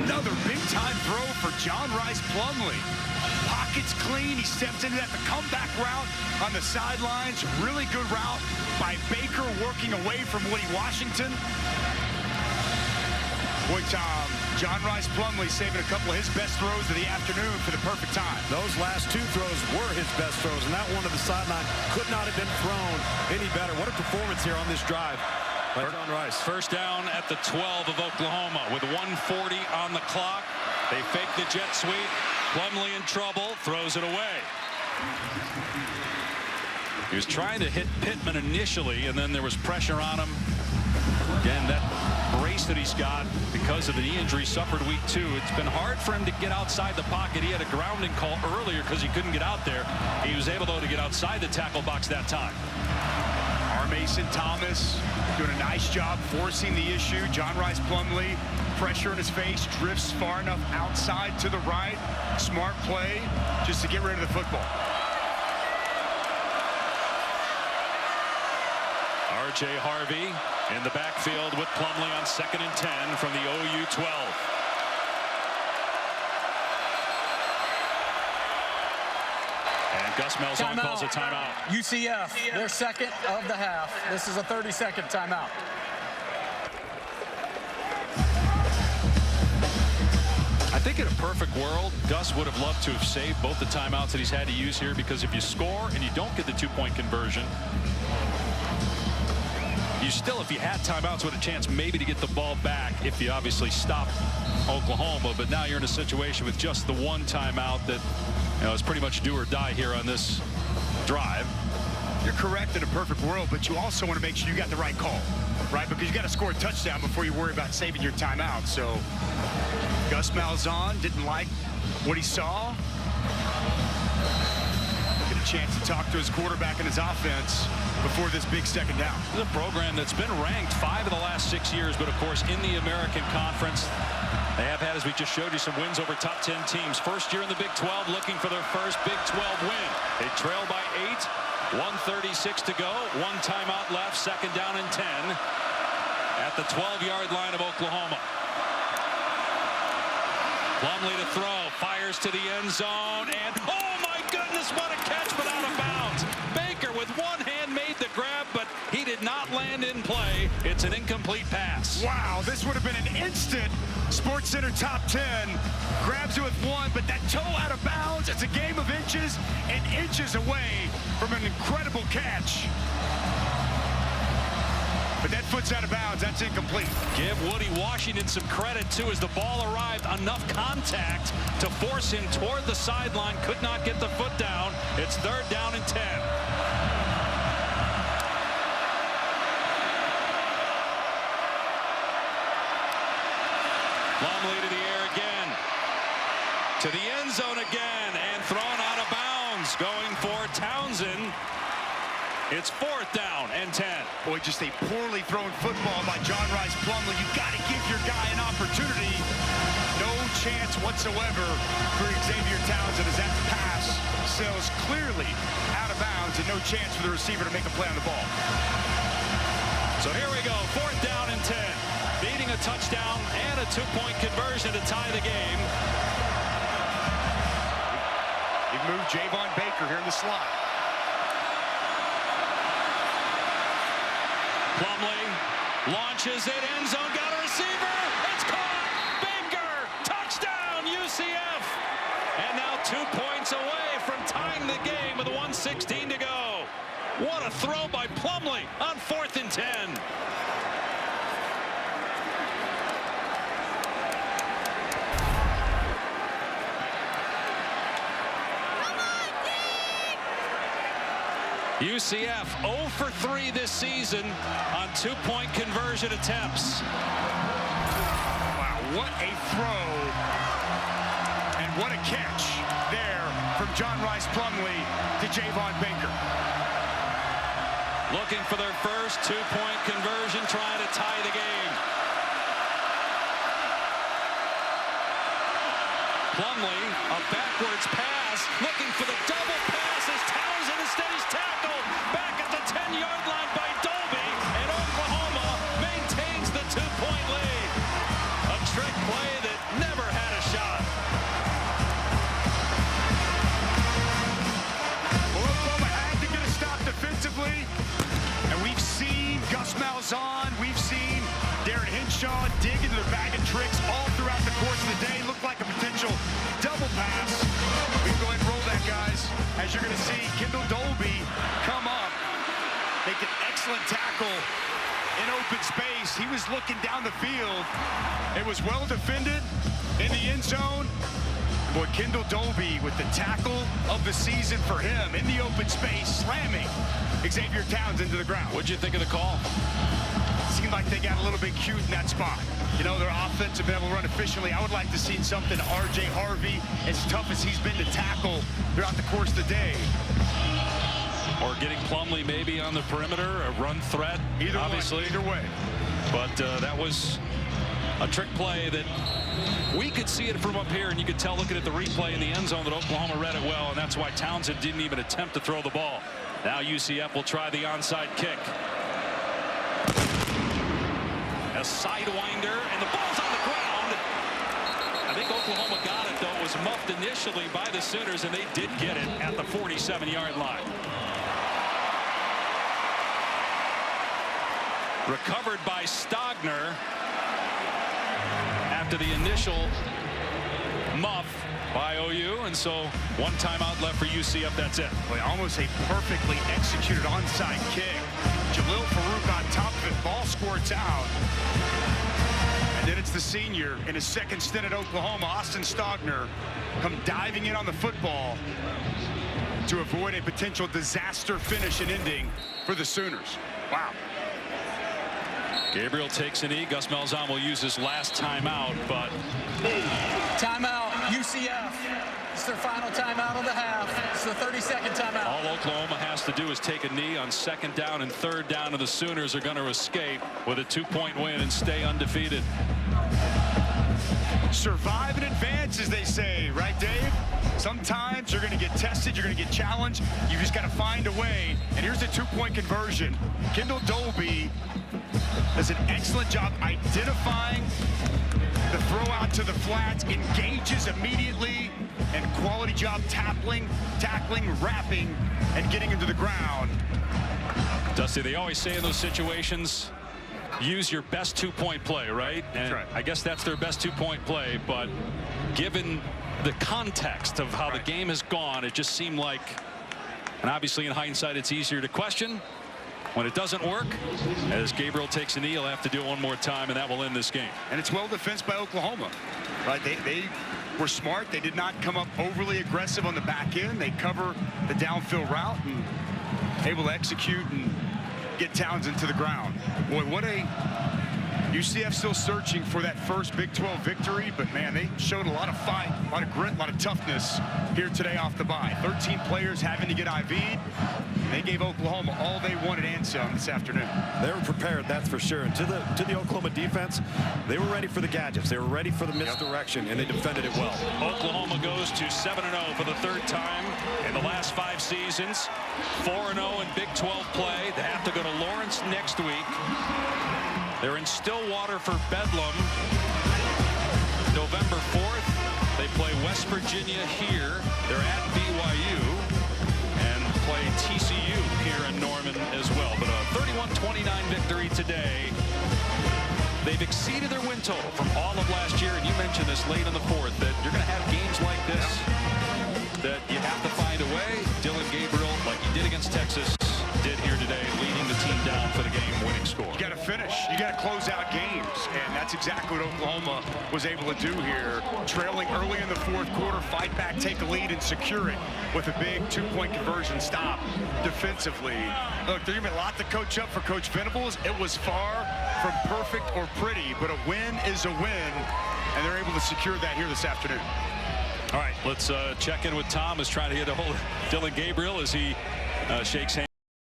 Another big-time throw for John Rice Plumlee. Pockets clean. He steps into that, the comeback route on the sidelines. Really good route by Baker, working away from Woody Washington. Boy, Tom, John Rice Plumlee saving a couple of his best throws of the afternoon for the perfect time. Those last 2 throws were his best throws, and that one to the sideline could not have been thrown any better. What a performance here on this drive by John Rice. 1st down at the 12 of Oklahoma with 1:40 on the clock. They fake the jet sweep. Plumlee in trouble, throws it away. He was trying to hit Pittman initially, and then there was pressure on him. Again, that brace that he's got because of the knee injury suffered week 2. It's been hard for him to get outside the pocket. He had a grounding call earlier because he couldn't get out there. He was able, though, to get outside the tackle box that time. R. Mason Thomas doing a nice job forcing the issue. John Rice Plumlee, pressure in his face, drifts far enough outside to the right. Smart play just to get rid of the football. R.J. Harvey in the backfield with Plumlee on 2nd and 10 from the OU 12. And Gus Malzahn calls a timeout. UCF, their 2nd of the half. This is a 30-second timeout. I think in a perfect world, Gus would have loved to have saved both the timeouts that he's had to use here, because if you score and you don't get the 2-point conversion, you still, if you had timeouts, with a chance maybe to get the ball back if you obviously stop Oklahoma. But now you're in a situation with just the one timeout that, you know, is pretty much do or die here on this drive. You're correct in a perfect world, but you also want to make sure you got the right call, right? Because you got to score a touchdown before you worry about saving your timeout. So Gus Malzahn didn't like what he saw. Get a chance to talk to his quarterback and his offense before this big second down. This is a program that's been ranked 5 of the last 6 years, but of course in the American Conference, they have had, as we just showed you, some wins over top 10 teams. First year in the Big 12, looking for their first Big 12 win. They trail by 8. 1:36 to go. One timeout left. Second down and 10 at the 12-yard line of Oklahoma. Plumlee to throw. Fires to the end zone. And, oh, my goodness, what a catch, but out of bounds. Baker with one hand made the grab, but he did not land in play. It's an incomplete pass. Wow, this would have been an instant SportsCenter top 10. Grabs it with one, but that toe out of bounds. It's a game of inches and inches away from an incredible catch. But that foot's out of bounds. That's incomplete. Give Woody Washington some credit, too, as the ball arrived. Enough contact to force him toward the sideline. Could not get the foot down. It's third down and 10. Plumlee to the air again. To the end zone again. And thrown out of bounds. Going for Townsend. It's fourth down and 10. Boy, just a poorly thrown football by John Rice Plumlee. You got to give your guy an opportunity. No chance whatsoever for Xavier Townsend as that pass sails clearly out of bounds and no chance for the receiver to make a play on the ball. So here we go, fourth down and 10. Needing a touchdown and a 2-point conversion to tie the game. They've moved Javon Baker here in the slot. Plumlee launches it, end zone, got a receiver. It's caught. Baker, touchdown, UCF. And now 2 points away from tying the game with 1:16 to go. What a throw by Plumlee on 4th and 10. UCF 0 for 3 this season on 2-point conversion attempts. Wow, what a throw and what a catch there from John Rice Plumlee to Javon Baker. Looking for their first 2-point conversion, trying to tie the game. Plumlee, a backwards pass, looking for the double pass as Townsend stays tackled back at the 10-yard line by Dolby, and Oklahoma maintains the 2-point lead. A trick play that never had a shot. Well, Oklahoma had to get a stop defensively, and we've seen Gus Malzahn, we've seen Darren Hinshaw dig into the bag of tricks all throughout the course of the day. Looked like a potential double pass. We can go ahead and roll that, guys. As you're going to see, Kendall Dolby come up, make an excellent tackle in open space. He was looking down the field. It was well defended in the end zone. Boy, Kendall Dolby with the tackle of the season for him in the open space, slamming Xavier Townsend to the ground. What'd you think of the call? Seemed like they got a little bit cute in that spot. You know, their offense have been able to run efficiently. I would like to see something R.J. Harvey, as tough as he's been to tackle throughout the course of the day. Or getting Plumlee maybe on the perimeter, a run threat, either obviously. Either way. But that was a trick play that we could see it from up here, and you could tell looking at the replay in the end zone that Oklahoma read it well, and that's why Townsend didn't even attempt to throw the ball. Now UCF will try the onside kick. A sidewinder, and the ball's on the ground. I think Oklahoma got it, though. It was muffed initially by the Sooners, and they did get it at the 47-yard line. Recovered by Stogner after the initial muff by OU, and so one timeout left for UCF. That's it. Boy, almost a perfectly executed onside kick. Jalil Farouk on top of it. Ball squirts out. And then it's the senior in his second stint at Oklahoma, Austin Stogner, come diving in on the football to avoid a potential disaster finish and ending for the Sooners. Wow. Gabriel takes a knee. Gus Malzahn will use his last timeout, but timeout, UCF. It's their final timeout of the half. It's the 32nd timeout. All Oklahoma has to do is take a knee on second down and third down, and the Sooners are going to escape with a 2-point win and stay undefeated. Survive and advance, as they say, right, Dave? Sometimes you're going to get tested, you're going to get challenged. You just got to find a way. And here's a 2-point conversion. Kendall Dolby does an excellent job identifying the throw out to the flats, engages immediately, and quality job tackling, wrapping, and getting into the ground. Dusty, they always say in those situations, use your best 2-point play, right? And that's right. I guess that's their best 2-point play, but given the context of how the game has gone, it just seemed like, and obviously in hindsight it's easier to question when it doesn't work. As Gabriel takes a knee, he'll have to do it one more time, and that will end this game. And it's well defensed by Oklahoma, right? They were smart. They did not come up overly aggressive on the back end. They cover the downfield route and able to execute and get Townsend to the ground. Boy, what a UCF still searching for that first Big 12 victory, but man, they showed a lot of fight, a lot of grit, a lot of toughness here today off the bye. 13 players having to get IV'd. They gave Oklahoma all they wanted and some this afternoon. They were prepared, that's for sure. And to the Oklahoma defense, they were ready for the gadgets. They were ready for the misdirection, and they defended it well. Oklahoma goes to 7-0 for the third time in the last 5 seasons. 4-0 in Big 12 play. They have to go to Lawrence next week. They're in Stillwater for Bedlam November 4th. They play West Virginia here. They're at BYU and play TCU here in Norman as well. But a 31-29 victory today. They've exceeded their win total from all of last year, and you mentioned this late in the 4th, that you're going to have games like this that you have to find a way. Dylan Gabriel, like he did against Texas, did here today, leading the team down for the game-winning score. You got to finish. You got to close out games, and that's exactly what Oklahoma was able to do here. Trailing early in the 4th quarter, fight back, take a lead, and secure it with a big 2-point conversion stop defensively. Look, there's going to be a lot to coach up for Coach Venables. It was far from perfect or pretty, but a win is a win, and they're able to secure that here this afternoon. All right, let's check in with Tom, who's trying to get a hold of Dylan Gabriel as he shakes hands.